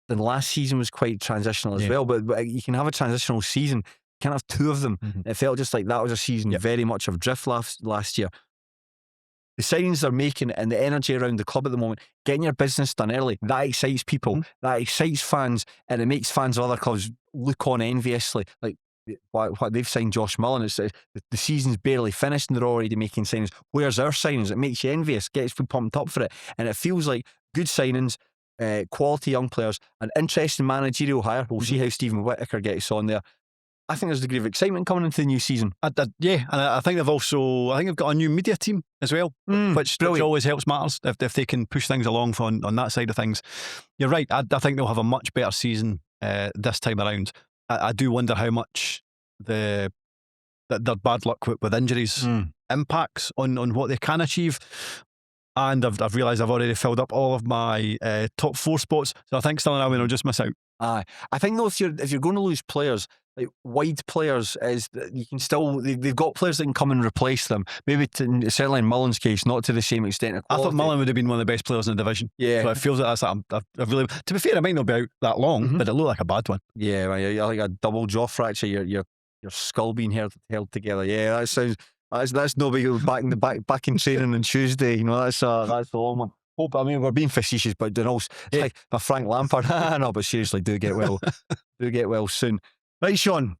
Then last season was quite transitional as well, but you can have a transitional season, you can't have two of them. It felt just like that was a season very much of drift last year. The signings they're making and the energy around the club at the moment, getting your business done early, that excites people, that excites fans, and it makes fans of other clubs look on enviously. Like, what they've signed Josh Mullen, it's the season's barely finished and they're already making signings. Where's our signings? It makes you envious, gets you pumped up for it, and it feels like good signings, quality young players, an interesting managerial hire. We'll see how Stephen Whittaker gets on there. I think there's a degree of excitement coming into the new season. And I think they've got a new media team as well, which always helps matters if they can push things along on that side of things. You're right. I think they'll have a much better season this time around. I do wonder how much their bad luck with injuries impacts on what they can achieve. And I've realised I've already filled up all of my top 4 spots, so I think Stirling Albion will just miss out. I think though, if you're going to lose players, like wide players, is you can still, they've got players that can come and replace them. Maybe certainly in Mullen's case, not to the same extent. I thought Mullen would have been one of the best players in the division. Yeah, so it feels like I've really. To be fair, it might not be out that long, but it looked like a bad one. Yeah, man, you're like a double jaw fracture. Your skull being held together. Yeah, that sounds. That's nobody back in training on Tuesday. You know, that's the long one. I mean, we're being facetious, but it's like a Frank Lampard. No, but seriously, do get well soon. Right, Shaughan.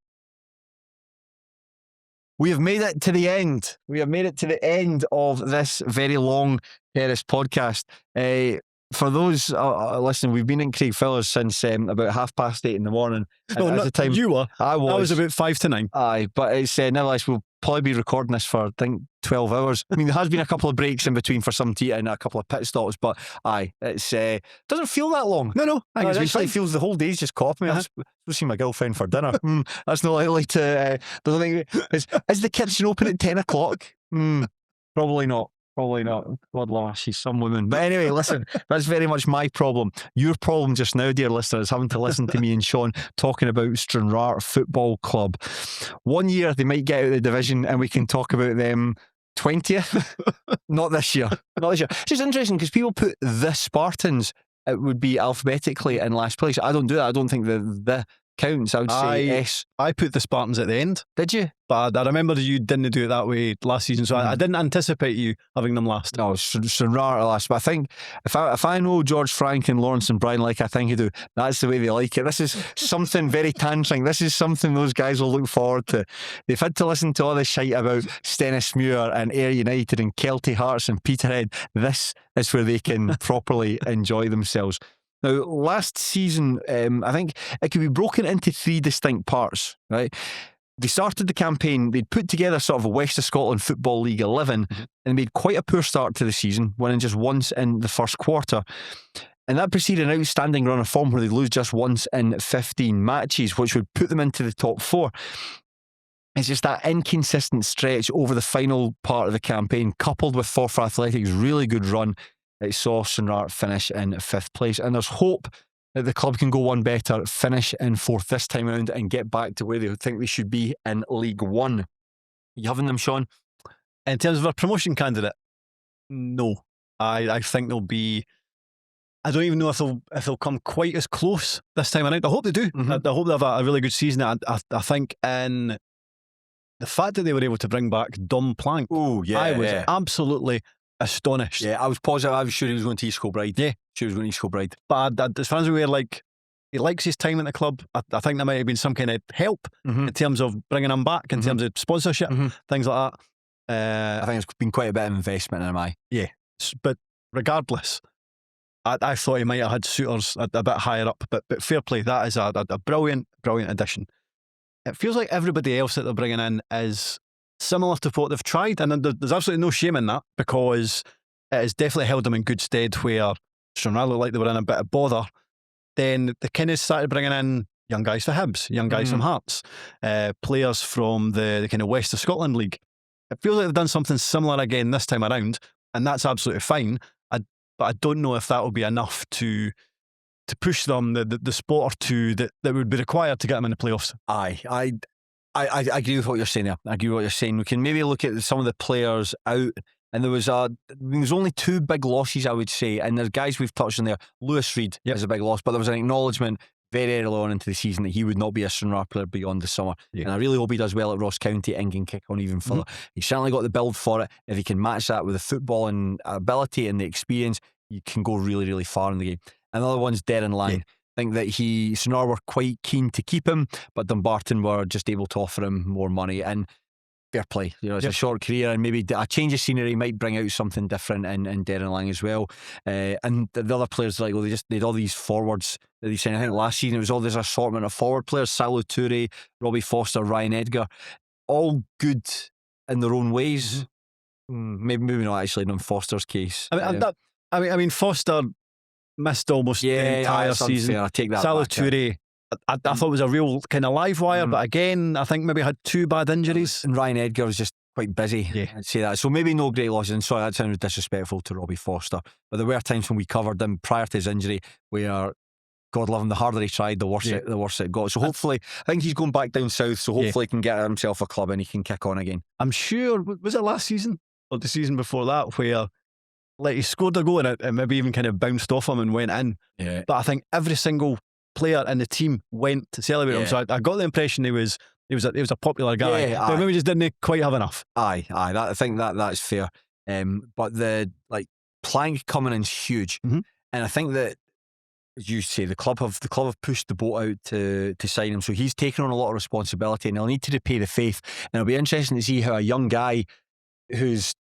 We have made it to the end. We have made it to the end of this very long Terrace podcast. For those listening, we've been in Craigfillers since about 8:30 in the morning. No, not the time you were. I was about 8 to 9. Aye, but it's nevertheless, we'll probably be recording this for, I think, 12 hours. I mean, there has been a couple of breaks in between for some tea and a couple of pit stops, but it's doesn't feel that long. No, I think it's it feels the whole day's just caught me. I've seen my girlfriend for dinner. That's not likely to. Is the kitchen open at 10 o'clock? Probably not. Probably not. God love, she's some woman. But anyway, listen, that's very much my problem. Your problem just now, dear listener, is having to listen to me and Shaughan talking about Stranraer Football Club. One year they might get out of the division and we can talk about them 20th. Not this year. It's just interesting because people put the Spartans, it would be alphabetically in last place. I don't do that. I don't think the counts. I would say S. I put the Spartans at the end. Did you? But I remember you didn't do it that way last season, so I didn't anticipate you having them last. No, Stranraer last. But I think if I know George Frank and Lawrence and Brian like I think you do, that's the way they like it. This is something very tantring. This is something those guys will look forward to. They've had to listen to all this shite about Stennismuir and Ayr United and Kelty Hearts and Peterhead. This is where they can properly enjoy themselves. Now, last season, I think it could be broken into 3 distinct parts, right? They started the campaign, they'd put together sort of a West of Scotland Football League 11 and made quite a poor start to the season, winning just once in the first quarter. And that preceded an outstanding run of form where they'd lose just once in 15 matches, which would put them into the top 4. It's just that inconsistent stretch over the final part of the campaign, coupled with Forfar Athletic's really good run, it saw Stranraer finish in 5th place. And there's hope that the club can go one better, finish in 4th this time around and get back to where they think they should be in League One. You having them, Shaughan? In terms of a promotion candidate, no. I think they'll be... I don't even know if they'll come quite as close this time around. I hope they do. I hope they have a really good season. I think in the fact that they were able to bring back Dom Plank, I was absolutely astonished. Yeah, I was positive. I was sure he was going to East Kilbride. Yeah, sure he was going to East Kilbride. But as far as we were like, he likes his time at the club. I think there might have been some kind of help in terms of bringing him back, in terms of sponsorship, things like that. I think it's been quite a bit of investment in him. Yeah, but regardless, I thought he might have had suitors a bit higher up. But fair play, that is a brilliant addition. It feels like everybody else that they're bringing in is similar to what they've tried, and there's absolutely no shame in that, because it has definitely held them in good stead where Stranraer looked like they were in a bit of bother. Then they kind of started bringing in young guys for Hibs, young guys from Hearts, players from the kind of West of Scotland League. It feels like they've done something similar again this time around, and that's absolutely fine. But I don't know if that will be enough to push them the spot or two that would be required to get them in the playoffs. I agree with what you're saying there. I agree with what you're saying. We can maybe look at some of the players out, and there's only 2 big losses, I would say, and there's guys we've touched on there. Lewis Reid is a big loss, but there was an acknowledgement very early on into the season that he would not be a Stranraer player beyond the summer. And I really hope he does well at Ross County and can kick on even further. He's certainly got the build for it. If he can match that with the football and ability and the experience, you can go really, really far in the game. Another one's Darren Lang. I think that Stranraer were quite keen to keep him, but Dumbarton were just able to offer him more money. And fair play, it's a short career, and maybe a change of scenery might bring out something different in Darren Lang as well. And the other players, like, they had all these forwards that they signed. I think last season it was all this assortment of forward players: Salu Toure, Robbie Foster, Ryan Edgar, all good in their own ways. Maybe not actually in Foster's case. I mean, Foster missed almost the entire season. I take that Salu back. Toure, I thought was a real kind of live wire, but again, I think maybe had 2 bad injuries. And Ryan Edgar was just quite busy. I'd say that. So maybe no great losses. And sorry, that sounded disrespectful to Robbie Foster, but there were times when we covered him prior to his injury where, God love him, the harder he tried, the worse it got. So hopefully, I think he's going back down south, so hopefully he can get himself a club and he can kick on again. I'm sure, was it last season or the season before that, where like he scored a goal and it maybe even kind of bounced off him and went in. But I think every single player in the team went to celebrate him. So I got the impression he was a popular guy, but maybe just didn't quite have enough. I think that's fair. But the Plank coming in is huge, and I think that, as you say, the club have pushed the boat out to sign him. So he's taken on a lot of responsibility, and he'll need to repay the faith. And it'll be interesting to see how a young guy who's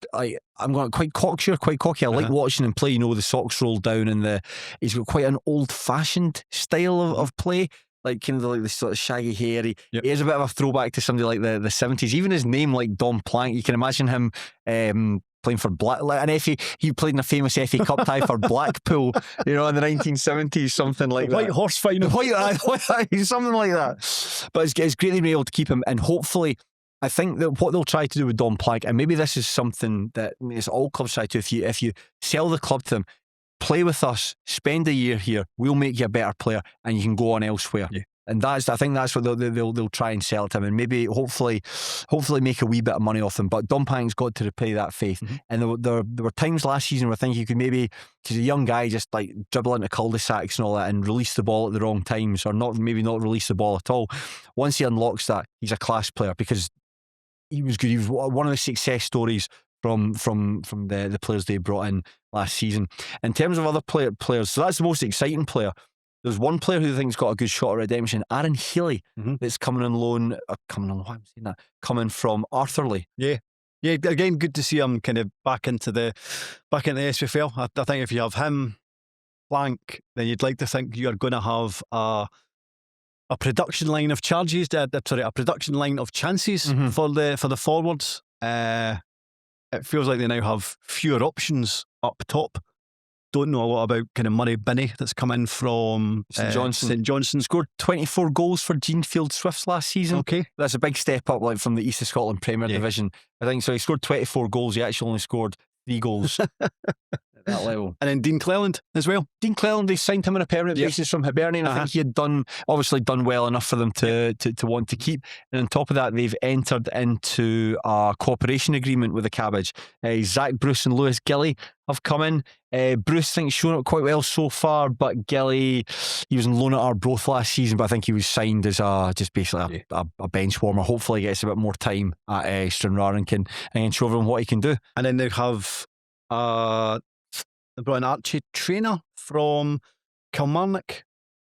I'm going quite cocky. I like watching him play. The socks rolled down, and he's got quite an old-fashioned style of play, like kind of like the sort of shaggy hair. He is a bit of a throwback to somebody like the 70s. Even his name, like Dom Plank, you can imagine him playing for he played in a famous FA Cup tie for Blackpool, in the 1970s, something like that. White horse final. Something like that. But it's great they've been able to keep him, and hopefully, I think that what they'll try to do with Dom Plank, and maybe this is something that all clubs try to, if you sell the club to them, play with us, spend a year here, we'll make you a better player, and you can go on elsewhere. And I think that's what they'll try and sell to him, and maybe hopefully make a wee bit of money off him. But Dumpank's got to repay that faith. And there were times last season where I think he could maybe, because a young guy, just like dribble into cul-de-sacs and all that and release the ball at the wrong times, or not release the ball at all. Once he unlocks that, he's a class player, because he was good. He was one of the success stories from the players they brought in last season. In terms of other players, so that's the most exciting player. There's one player who I think's got a good shot at redemption, Aaron Healy, that's coming on loan. Coming from Arthurlie. Yeah, again, good to see him kind of back into the SPFL. I think if you have him blank, then you'd like to think you're going to have a production line of charges. A production line of chances for the forwards. It feels like they now have fewer options up top. Don't know a lot about kind of Murray Binney that's come in from St Johnstone. St Johnstone. Scored 24 goals for Genefield Swifts last season. Okay, that's a big step up, like from the East of Scotland Premier Division. I think so. He scored 24 goals. He actually only scored 3 goals at that level. And then Dean Cleland as well. Dean Cleland, they signed him on a permanent basis from Hibernian. I think he had obviously done well enough for them to want to keep. And on top of that, they've entered into a cooperation agreement with the Cabbage. Zach Bruce and Lewis Gilly have come in. Bruce, I think, shown up quite well so far, but Gilly, he was on loan at Arbroath last season, but I think he was signed as a bench warmer. Hopefully he gets a bit more time at Stranraer and can show everyone what he can do. And then they have they brought an Archie trainer from Kilmarnock,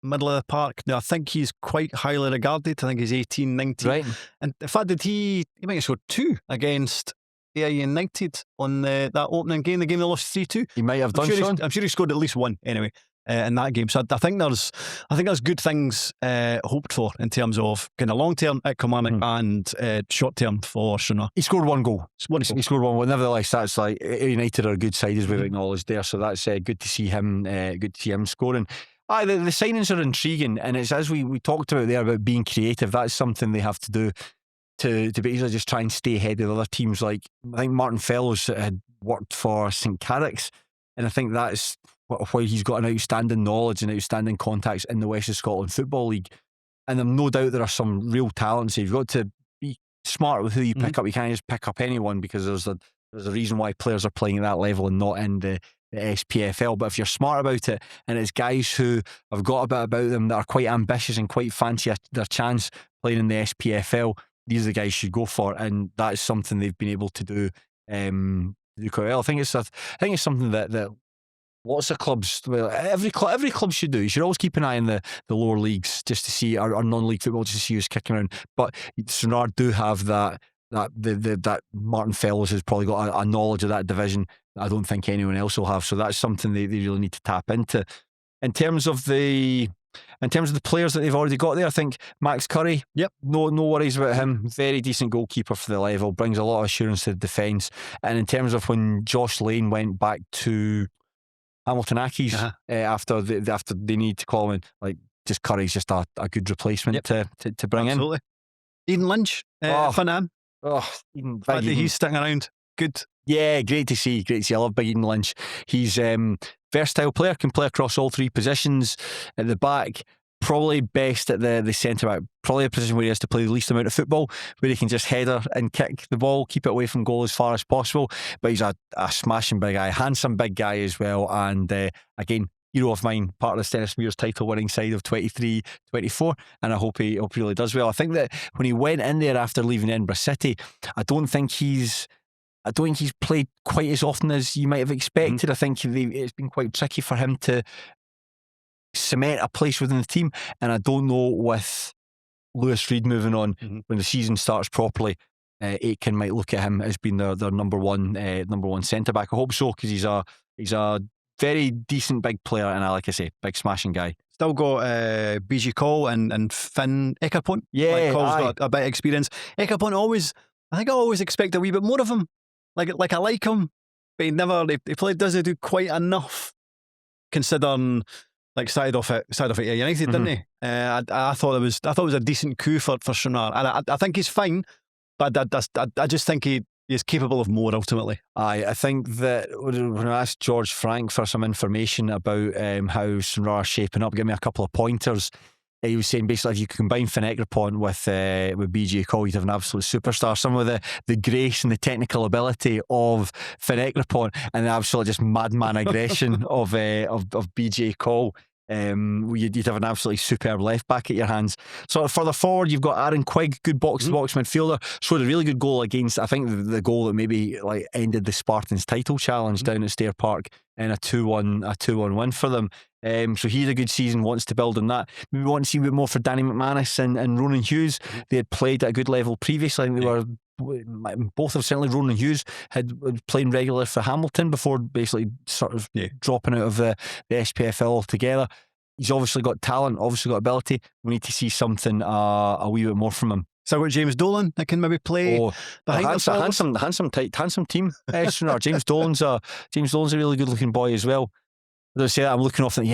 middle of the park. Now I think he's quite highly regarded. I think he's 18, 19. Right. And the fact that he might have scored 2 against Ayr United on that opening game, the game they lost 3-2. He might have done. I'm sure he scored at least 1 anyway in that game. So I think there's good things hoped for in terms of kind of long term at Kilmarnock and short term for Stranraer. He scored 1 goal. He scored 1 goal. Nevertheless, that's like United are a good side, as we've acknowledged there. So that's good to see him. Good to see him scoring. The signings are intriguing, and it's as we talked about there about being creative. That's something they have to do to basically just try and stay ahead of other teams. Like I think Martin Fellows had worked for St Carrick's, and I think that's why he's got an outstanding knowledge and outstanding contacts in the West of Scotland Football League. And I've no doubt there are some real talents. You've got to be smart with who you pick up. You can't just pick up anyone, because there's a reason why players are playing at that level and not in the SPFL. But if you're smart about it, and it's guys who have got a bit about them that are quite ambitious and quite fancy their chance playing in the SPFL, these are the guys you should go for, and that's something they've been able to do quite well. I think it's something that lots of clubs, well, every club should do. You should always keep an eye on the lower leagues, just to see our non-league football, just to see who's kicking around. But Stranraer do have that Martin Fellows has probably got a knowledge of that division that I don't think anyone else will have. So that's something they really need to tap into. In terms of the players that they've already got there, I think Max Curry, no worries about him. Very decent goalkeeper for the level, brings a lot of assurance to the defence. And in terms of when Josh Lane went back to Hamilton Accies after they need to call him in, like, just Curry's just a good replacement to bring in. Eden Lynch, Finham. Eden, he's sticking around. Good. Yeah, great to see. I love Big Eden Lynch. He's versatile player, can play across all 3 positions. At the back, probably best at the centre back, probably a position where he has to play the least amount of football, where he can just header and kick the ball, keep it away from goal as far as possible. But he's a smashing big guy, handsome big guy as well. And again, hero of mine, part of the Stennis Muir's title winning side of 23-24, and I hope he really does well. I think that when he went in there after leaving Edinburgh City, I don't think he's played quite as often as you might have expected. I think it's been quite tricky for him to cement a place within the team, and I don't know, with Lewis Reid moving on, when the season starts properly, Aitken might look at him as being their number one centre back. I hope so, because he's a very decent big player, and like I say, big smashing guy. Still got BG Cole and Finn Eckerpont. Yeah, Cole's got a bit of experience. Eckerpont I always expect a wee bit more of him. Like I like him, but he doesn't do quite enough, considering like started off at Ayr United, didn't he? I thought it was a decent coup for Stranraer, and I think he's fine, but I just think he is capable of more ultimately. I think that when I asked George Frank for some information about how Stranraer are shaping up, give me a couple of pointers. he was saying basically if you could combine Finn Ekrapont with BJ Cole, you'd have an absolute superstar. Some of the grace and the technical ability of Finn Ekrapont and the absolute just madman aggression of BJ Cole. You'd have an absolutely superb left back at your hands. Sort of further forward, you've got Aaron Quigg, good box-to-box midfielder, scored a really good goal against, I think, the goal that maybe like ended the Spartans title challenge down at Stair Park in a 2-1 win for them. So he had a good season, wants to build on that. Maybe want to see a bit more for Danny McManus and Ronan Hughes. They had played at a good level previously. I think they were both of certainly Ronan Hughes had playing regularly for Hamilton before basically sort of dropping out of the SPFL altogether. He's obviously got talent, obviously got ability. We need to see something a wee bit more from him. So got James Dolan that can maybe play behind the handsome team. James Dolan's a really good looking boy as well. As I say that, I'm looking off and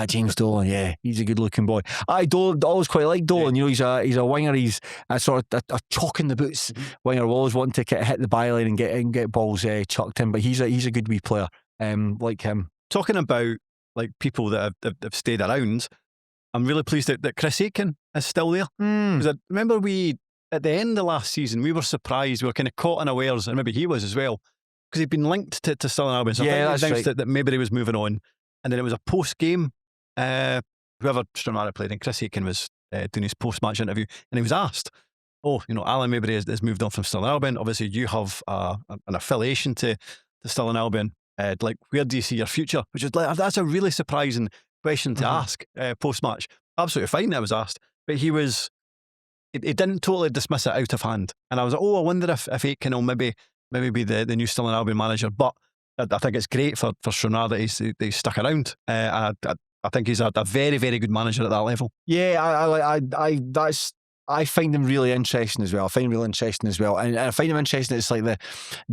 James Dolan, he's a good looking boy. I always quite like Dolan. You know, he's a winger. He's a sort of a chalk in the boots winger. Always wanting to hit the byline and get balls chucked in. But he's a good wee player. Like him. Talking about like people that have stayed around, I'm really pleased that Chris Aitken is still there. Because I remember at the end of last season, we were surprised. We were kind of caught unawares, and maybe he was as well, because he'd been linked to Stirling Albion. So I think he announced that maybe he was moving on. And then it was a post-game, whoever Stranraer played, and Chris Aitken was doing his post-match interview, and he was asked, Alan Mabry has moved on from Stirling Albion. Obviously, you have an affiliation to Stirling Albion. Like, where do you see your future? Which is that's a really surprising question to ask post-match. Absolutely fine that I was asked, but he didn't totally dismiss it out of hand. And I was like, I wonder if Aitken will maybe be the new Stirling Albion manager. But I think it's great for Stranraer that he's stuck around. I think he's a very, very good manager at that level. Yeah, I find him really interesting as well. And I find him interesting. It's like the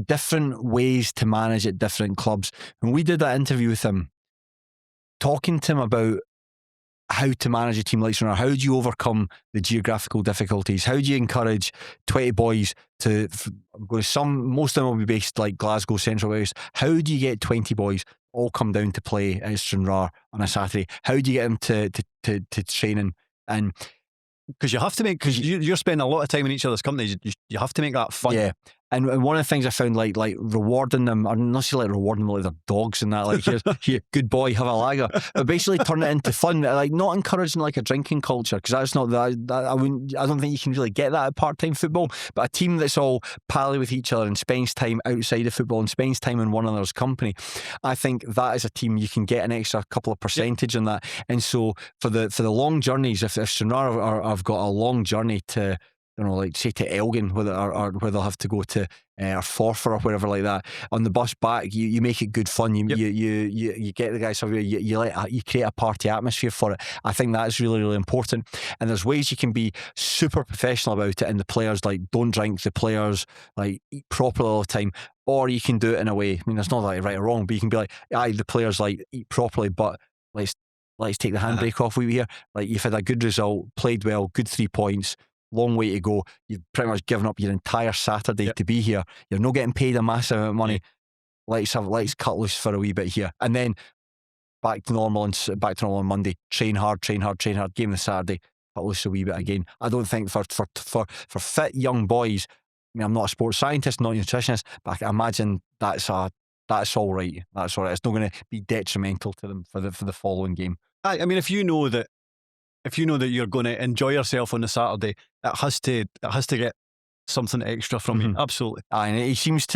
different ways to manage at different clubs. When we did that interview with him, talking to him about how to manage a team like Stranraer, how do you overcome the geographical difficulties? How do you encourage 20 boys to go to most of them will be based like Glasgow, Central West. How do you get 20 boys all come down to play at Stranraer on a Saturday? How do you get them to training? And because you have to because you're spending a lot of time in each other's companies, you have to make that fun. Yeah. And one of the things I found like rewarding them, or not necessarily like rewarding them like they're dogs and that, like here, good boy, have a lager, but basically turn it into fun, like not encouraging like a drinking culture, because that's not I don't think you can really get that at part-time football. But a team that's all pally with each other and spends time outside of football and spends time in one another's company, I think that is a team you can get an extra couple of percentage on that. And so for the long journeys, if Stranraer have got a long journey to, like say to Elgin, where they'll have to go to or Forfar or wherever like that, on the bus back, you make it good fun. You get the guys over here, you create a party atmosphere for it. I think that's really, really important. And there's ways you can be super professional about it, and the players like don't drink, the players like eat properly all the time, or you can do it in a way. I mean, there's not like right or wrong, but you can be like, the players like eat properly, but let's take the handbrake off we here. Like, you've had a good result, played well, good 3 points. Long way to go. You've pretty much given up your entire Saturday to be here. You're not getting paid a massive amount of money. Let's cut loose for a wee bit here, and then back to normal on Monday. Train hard. Game the Saturday. Cut loose a wee bit again. I don't think for fit young boys. I mean, I'm not a sports scientist, not a nutritionist, but I imagine that's all right. That's all right. It's not going to be detrimental to them for the following game. I mean, if you know that you're going to enjoy yourself on the Saturday, it has to get something extra from you. Absolutely. And he gets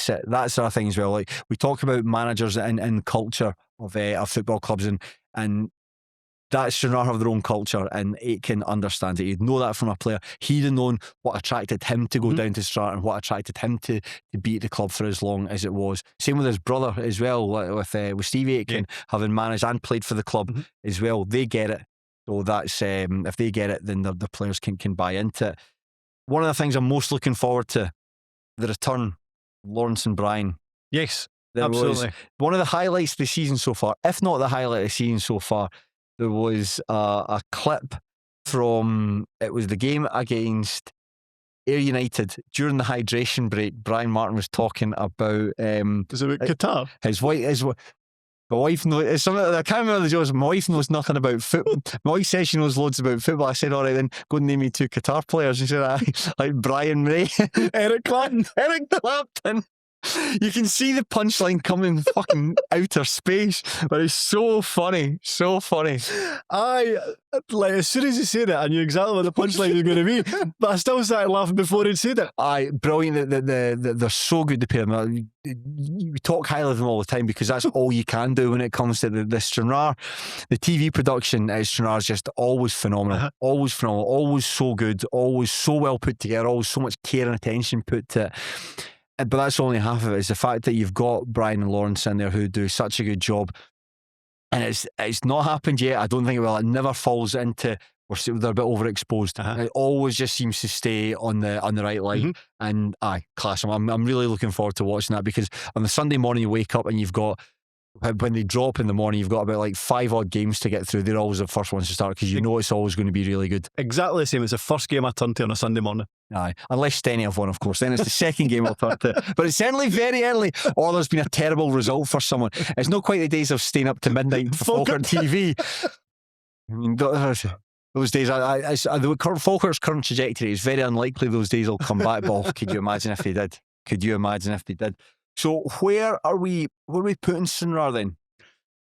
it. That's the other thing as well. Like, we talk about managers and culture of football clubs, and that Stranraer have their own culture, and Aitken understands it. You'd know that from a player. He'd have known what attracted him to go down to Stranraer and what attracted him to be at the club for as long as it was. Same with his brother as well, with Steve Aitken, having managed and played for the club as well. They get it. So that's if they get it, then the players can buy into it. One of the things I'm most looking forward to, the return, Lawrence and Brian. Yes, absolutely. One of the highlights of the season so far, if not the highlight of the season so far, there was a clip from, it was the game against Ayr United. During the hydration break, Brian Martin was talking about is it Qatar? His My wife knows. It's something I can't remember the jokes. My wife knows nothing about football. My wife says she knows loads about football. I said, all right, then go and name me 2 Qatar players. She said, like Brian Ray, Eric Clapton, Eric Clapton. You can see the punchline coming in fucking outer space, but it's so funny, so funny. Like as soon as he said it, I knew exactly what the punchline was going to be, but I still started laughing before he'd said it. Brilliant. They're so good to pair them. We talk highly of them all the time because that's all you can do when it comes to the Stranraer. The TV production at Stranraer is just always phenomenal, always phenomenal, always so good, always so well put together, always so much care and attention put to it. But that's only half of it. It's the fact that you've got Brian and Lawrence in there who do such a good job, and it's not happened yet. I don't think it will. It never falls into they're a bit overexposed. It always just seems to stay on the right line. And class. I'm really looking forward to watching that because on the Sunday morning you wake up and you've got, when they drop in the morning, you've got about like 5 odd games to get through. They're always the first ones to start because you know it's always going to be really good. Exactly the same as the first game I turned to on a Sunday morning. Aye, unless Steny have won, of course. Then it's the second game I'll turn to. But it's certainly very early, or there's been a terrible result for someone. It's not quite the days of staying up to midnight for Falkirk TV. I mean, those days, Falkirk's current trajectory is very unlikely those days will come back. But could you imagine if they did? Could you imagine if they did? So where are we putting Stranraer then?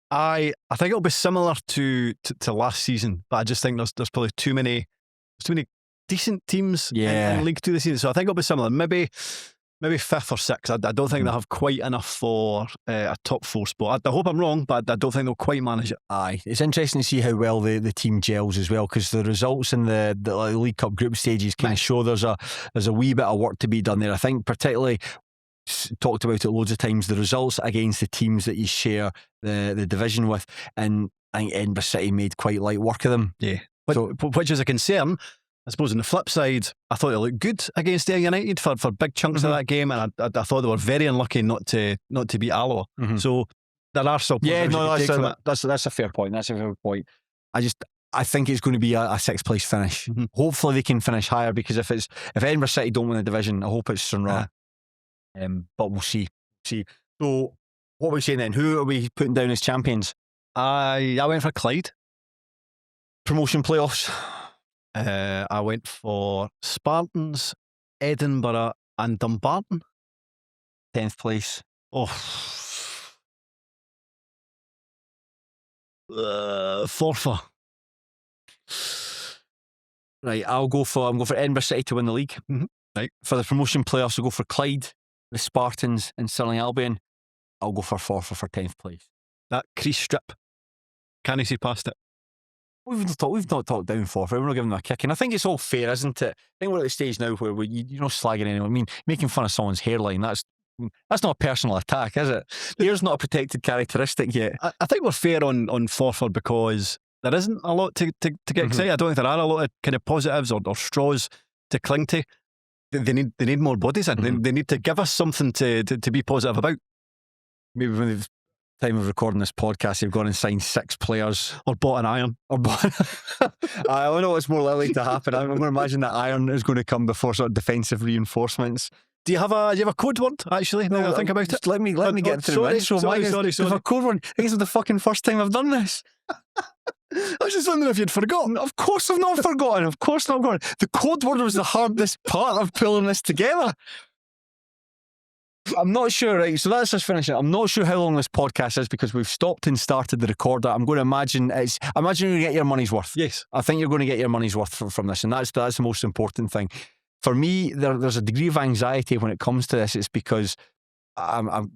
I think it'll be similar to last season, but I just think there's probably too many decent teams in League 2 this season. So I think it'll be similar. Maybe 5th or 6th. I don't think they'll have quite enough for a top 4 spot. I hope I'm wrong, but I don't think they'll quite manage it. Aye, it's interesting to see how well the team gels as well, because the results in the League Cup group stages kind of show there's a wee bit of work to be done there. I think particularly, talked about it loads of times, the results against the teams that you share the division with, and I think Edinburgh City made quite light work of them. Yeah, which is a concern. I suppose on the flip side, I thought they looked good against Ayr United for big chunks of that game, and I thought they were very unlucky not to beat Alloa. So there are still that's a fair point. That's a fair point. I think it's going to be a 6th place finish. Hopefully they can finish higher, because if Edinburgh City don't win the division, I hope it's Stranraer. But we'll see. So what are we saying then? Who are we putting down as champions? I went for Clyde. Promotion playoffs. I went for Spartans, Edinburgh and Dumbarton. 10th place. Forfar. Right, I'm going for Edinburgh City to win the league. Right. For the promotion playoffs, I'll go for Clyde, the Spartans and Stirling Albion. I'll go for Forfar for 10th place. That crease strip, can you see past it? We've not talked down Forfar. We're not giving them a kick, and I think it's all fair, isn't it? I think we're at the stage now where you're not slagging anyone. I mean, making fun of someone's hairline, that's not a personal attack, is it? Hair's not a protected characteristic yet. I think we're fair on Forfar because there isn't a lot to get excited. I don't think there are a lot of kind of positives or straws to cling to. They need more bodies in. They need to give us something to be positive about. Maybe when the time of recording this podcast, they've gone and signed 6 players, or bought an iron, I don't know what's more likely to happen. I'm going to imagine that iron is going to come before sort of defensive reinforcements. Do you have a code word? Actually, now I think about it. Let me get through it. Sorry. A code word. I think it's the fucking first time I've done this. I was just wondering if you'd forgotten. Of course I've not forgotten. Of course not forgotten. The code word was the hardest part of pulling this together. I'm not sure, right? So that's us finishing. I'm not sure how long this podcast is because we've stopped and started the recorder. I'm going to imagine you're going to get your money's worth. Yes. I think you're going to get your money's worth from this, and that's the most important thing. For me, there's a degree of anxiety when it comes to this. It's because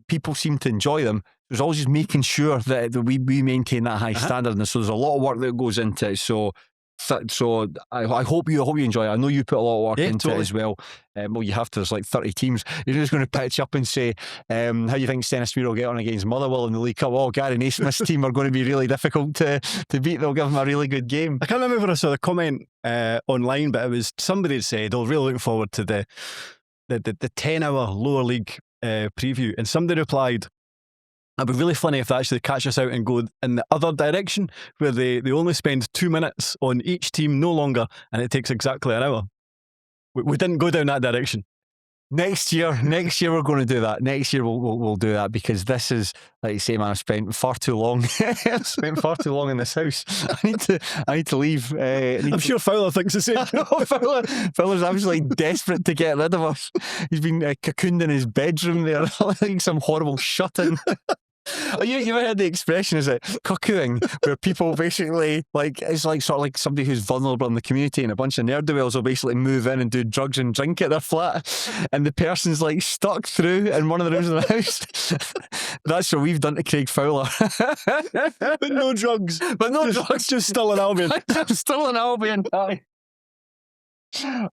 people seem to enjoy them. There's always just making sure that we maintain that high standard, and so there's a lot of work that goes into it. So I hope you enjoy it. I know you put a lot of work into it as well. Well, you have to. There's like 30 teams. You're just going to pitch up and say, how do you think Stennismere will get on against Motherwell in the League Cup? Oh, Gary Naismith's team are going to be really difficult to beat. They'll give them a really good game. I can't remember if I saw the comment online, but it was somebody said, "Oh, really looking forward to the 10-hour lower league preview," and somebody replied, "It'd be really funny if they actually catch us out and go in the other direction, where they only spend 2 minutes on each team, no longer, and it takes exactly an hour." We didn't go down that direction. Next year we're going to do that. Next year we'll do that, because this is, like you say, man, I've spent far too long. I've spent far too long in this house. I need to leave. I'm sure Fowler thinks the same. Fowler's absolutely desperate to get rid of us. He's been cocooned in his bedroom there, like some horrible shut-in. Oh, you ever heard the expression, is it cuckooing, where people basically, like, it's like sort of like somebody who's vulnerable in the community, and a bunch of ne'er-do-wells will basically move in and do drugs and drink at their flat, and the person's like stuck through in one of the rooms of the house. That's what we've done to Craig Fowler. But no drugs. But no drugs. Just still an Albion. Still an Albion.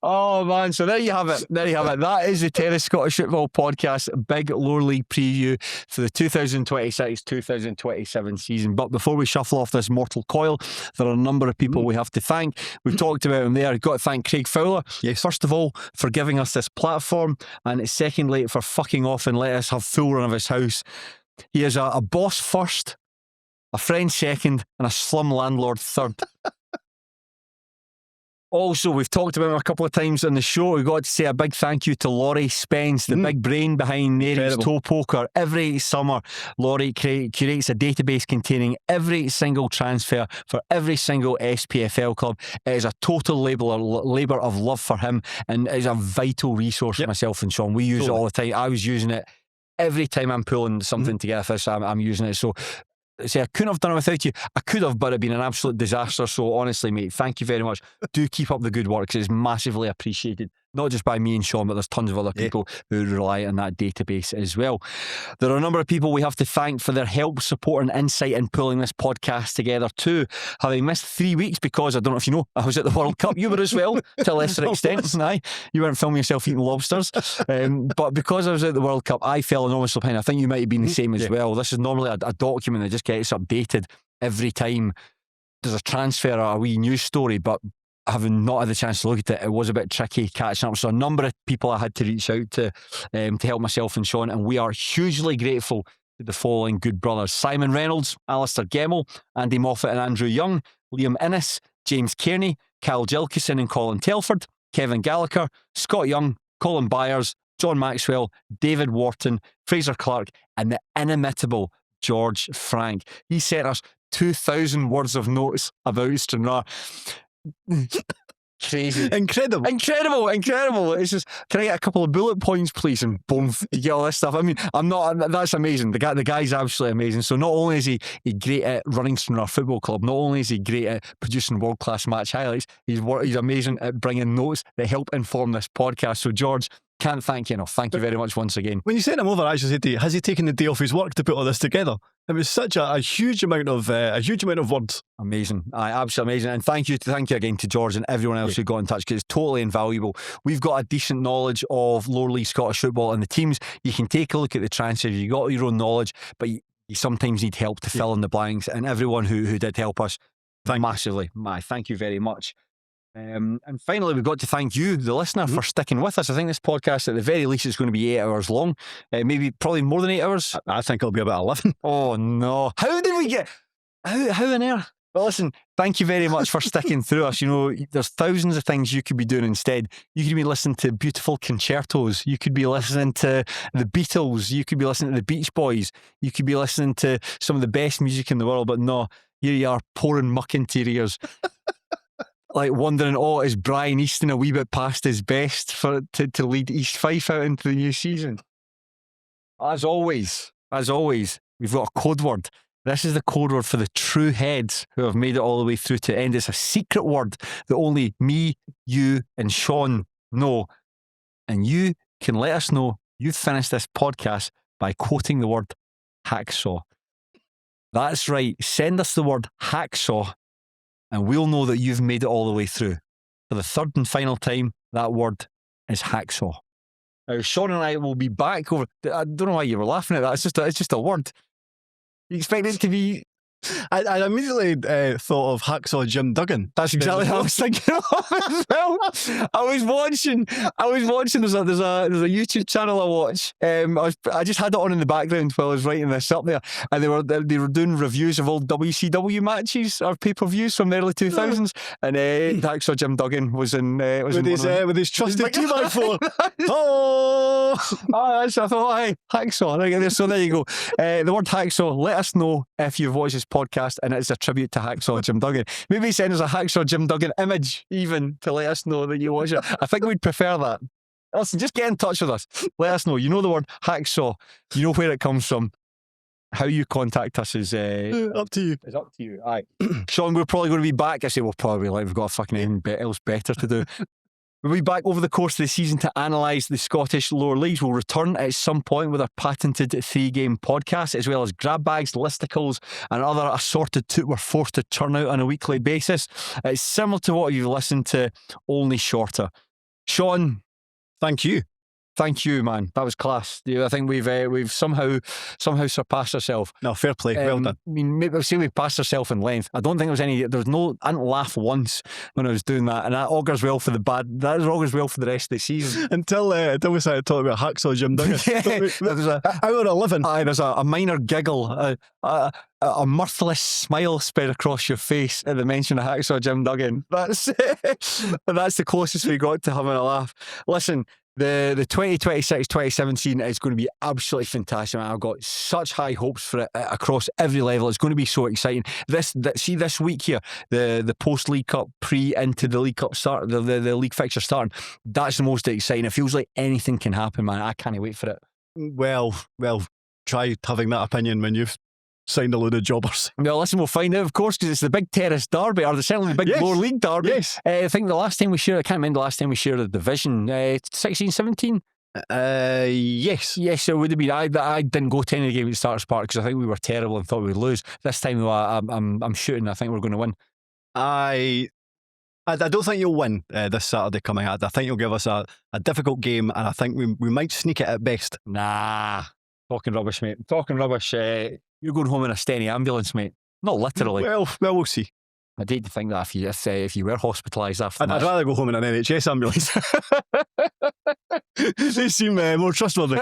Oh man, so there you have it. That is the Terrace Scottish Football Podcast big lower league preview for the 2026-2027 season. But before we shuffle off this mortal coil, there are a number of people we have to thank. We've talked about them there. We've got to thank Craig Fowler, yes, first of all, for giving us this platform, and secondly for fucking off and let us have full run of his house. He is a boss first, a friend second, and a slum landlord third. Also, we've talked about him a couple of times on the show. We've got to say a big thank you to Laurie Spence, the big brain behind Nary's Toe Poker. Every summer, Laurie curates a database containing every single transfer for every single SPFL club. It is a total labour of love for him, and it is a vital resource for myself and Shaughan. We use it all the time. I was using it every time I'm pulling something together, so I'm using it. So say I couldn't have done it without you. I could have, but it'd been an absolute disaster. So honestly, mate, thank you very much. Do keep up the good work, because it's massively appreciated, not just by me and Shaughan, but there's tons of other people who rely on that database as well. There are a number of people we have to thank for their help, support and insight in pulling this podcast together too. Having missed 3 weeks because, I don't know if you know, I was at the World Cup. You were as well, to a lesser extent. Aye, you weren't filming yourself eating lobsters. But because I was at the World Cup, I fell enormously behind. I think you might have been the same as well. This is normally a document that just gets updated every time there's a transfer or a wee news story, but having not had the chance to look at it, it was a bit tricky catching up. So a number of people I had to reach out to help myself and Shaughan, and we are hugely grateful to the following good brothers: Simon Reynolds, Alistair Gemmell, Andy Moffat and Andrew Young, Liam Innes, James Kearney, Kyle Gilkison and Colin Telford, Kevin Gallagher, Scott Young, Colin Byers, John Maxwell, David Wharton, Fraser Clark, and the inimitable George Frank. He sent us 2,000 words of notes about Stranraer. Crazy. Incredible. It's just, can I get a couple of bullet points, please? And boom, you get all this stuff. I mean, that's amazing. The guy's absolutely amazing. So not only is he great at running Stranraer Football Club, not only is he great at producing world-class match highlights, he's amazing at bringing notes that help inform this podcast. So George, can't thank you enough. Thank you very much once again. When you sent him over, I actually said to you, has he taken the day off his work to put all this together? It was such a huge amount of words. Amazing. Absolutely amazing. And thank you again to George and everyone else who got in touch, because it's totally invaluable. We've got a decent knowledge of lower league Scottish football and the teams. You can take a look at the transfers. You got your own knowledge, but you sometimes need help to fill in the blanks. And everyone who did help us massively. Thank you very much. And finally, we've got to thank you, the listener, for sticking with us. I think this podcast, at the very least, is going to be 8 hours long. Probably more than 8 hours. I think it'll be about 11. Oh no! How did we get? How on earth? But listen, thank you very much for sticking through us. You know, there's thousands of things you could be doing instead. You could be listening to beautiful concertos. You could be listening to the Beatles. You could be listening to the Beach Boys. You could be listening to some of the best music in the world. But no, here you are pouring muck into your ears. Like wondering, is Brian Easton a wee bit past his best to lead East Fife out into the new season? As always, we've got a code word. This is the code word for the true heads who have made it all the way through to the end. It's a secret word that only me, you, and Shaughan know. And you can let us know you've finished this podcast by quoting the word hacksaw. That's right. Send us the word hacksaw, and we'll know that you've made it all the way through. For the third and final time, that word is hacksaw. Now, Shaughan and I will be back over... I don't know why you were laughing at that. It's just a word. You expect it to be I immediately thought of Hacksaw Jim Duggan. That's exactly what I was thinking of as well. I was watching. There's a YouTube channel I watch. I just had it on in the background while I was writing this up there, and they were doing reviews of old WCW matches or pay-per-views from the early 2000s, and Hacksaw Jim Duggan was in. With his trusted 2x4. Oh, that's I thought. Hey, Hacksaw. So there you go. The word Hacksaw. Let us know if you've watched this podcast and it's a tribute to Hacksaw Jim Duggan. Maybe send us a Hacksaw Jim Duggan image even to let us know that you watch it. I think we'd prefer that. Listen, just get in touch with us. Let us know. You know the word Hacksaw. You know where it comes from. How you contact us is up to you. It's up to you. Aye. Shaughan, we're probably going to be back. I say we'll probably we've got fucking anything else better to do. We'll be back over the course of the season to analyse the Scottish lower leagues. We'll return at some point with our patented 3-game podcast, as well as grab bags, listicles, and other assorted toot we're forced to churn out on a weekly basis. It's similar to what you've listened to, only shorter. Shaughan, thank you. Thank you, man. That was class. Yeah, I think we've somehow surpassed ourselves. No, fair play. Well done. I mean, maybe I'll say we've passed ourselves in length. I don't think I didn't laugh once when I was doing that, and that augurs well for the rest of the season. Until we started talking about Hacksaw Jim Duggan. There's hour 11. There's a minor giggle, a mirthless smile spread across your face at the mention of Hacksaw Jim Duggan. That's the closest we got to having a laugh. Listen, the 2026-27 season is going to be absolutely fantastic. I've got such high hopes for it across every level. It's going to be so exciting. This week here, the post League Cup into the League Cup start, the league fixture starting. That's the most exciting. It feels like anything can happen, man. I can't wait for it. Well, try having that opinion when you've signed a load of jobbers. Well, listen, we'll find out, of course, because it's the big terrace derby, or certainly the big lower league derby. Yes. I think the last time we shared, I can't remember the last time we shared a division, 16-17? Yes. Yes, it would have been. I didn't go to any of the games at Starters Park because I think we were terrible and thought we would lose. This time, though, I'm shooting. I think we're going to win. I don't think you'll win this Saturday coming out. I think you'll give us a difficult game, and I think we might sneak it at best. Nah. Talking rubbish, mate. Talking rubbish. You're going home in a Steny ambulance, mate. Not literally. Well, we'll see. I'd hate to think that if you were hospitalised after I'd rather go home in an NHS ambulance. They seem more trustworthy.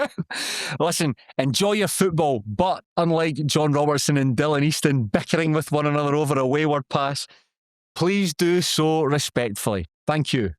Listen, enjoy your football, but unlike John Robertson and Dylan Easton bickering with one another over a wayward pass, please do so respectfully. Thank you.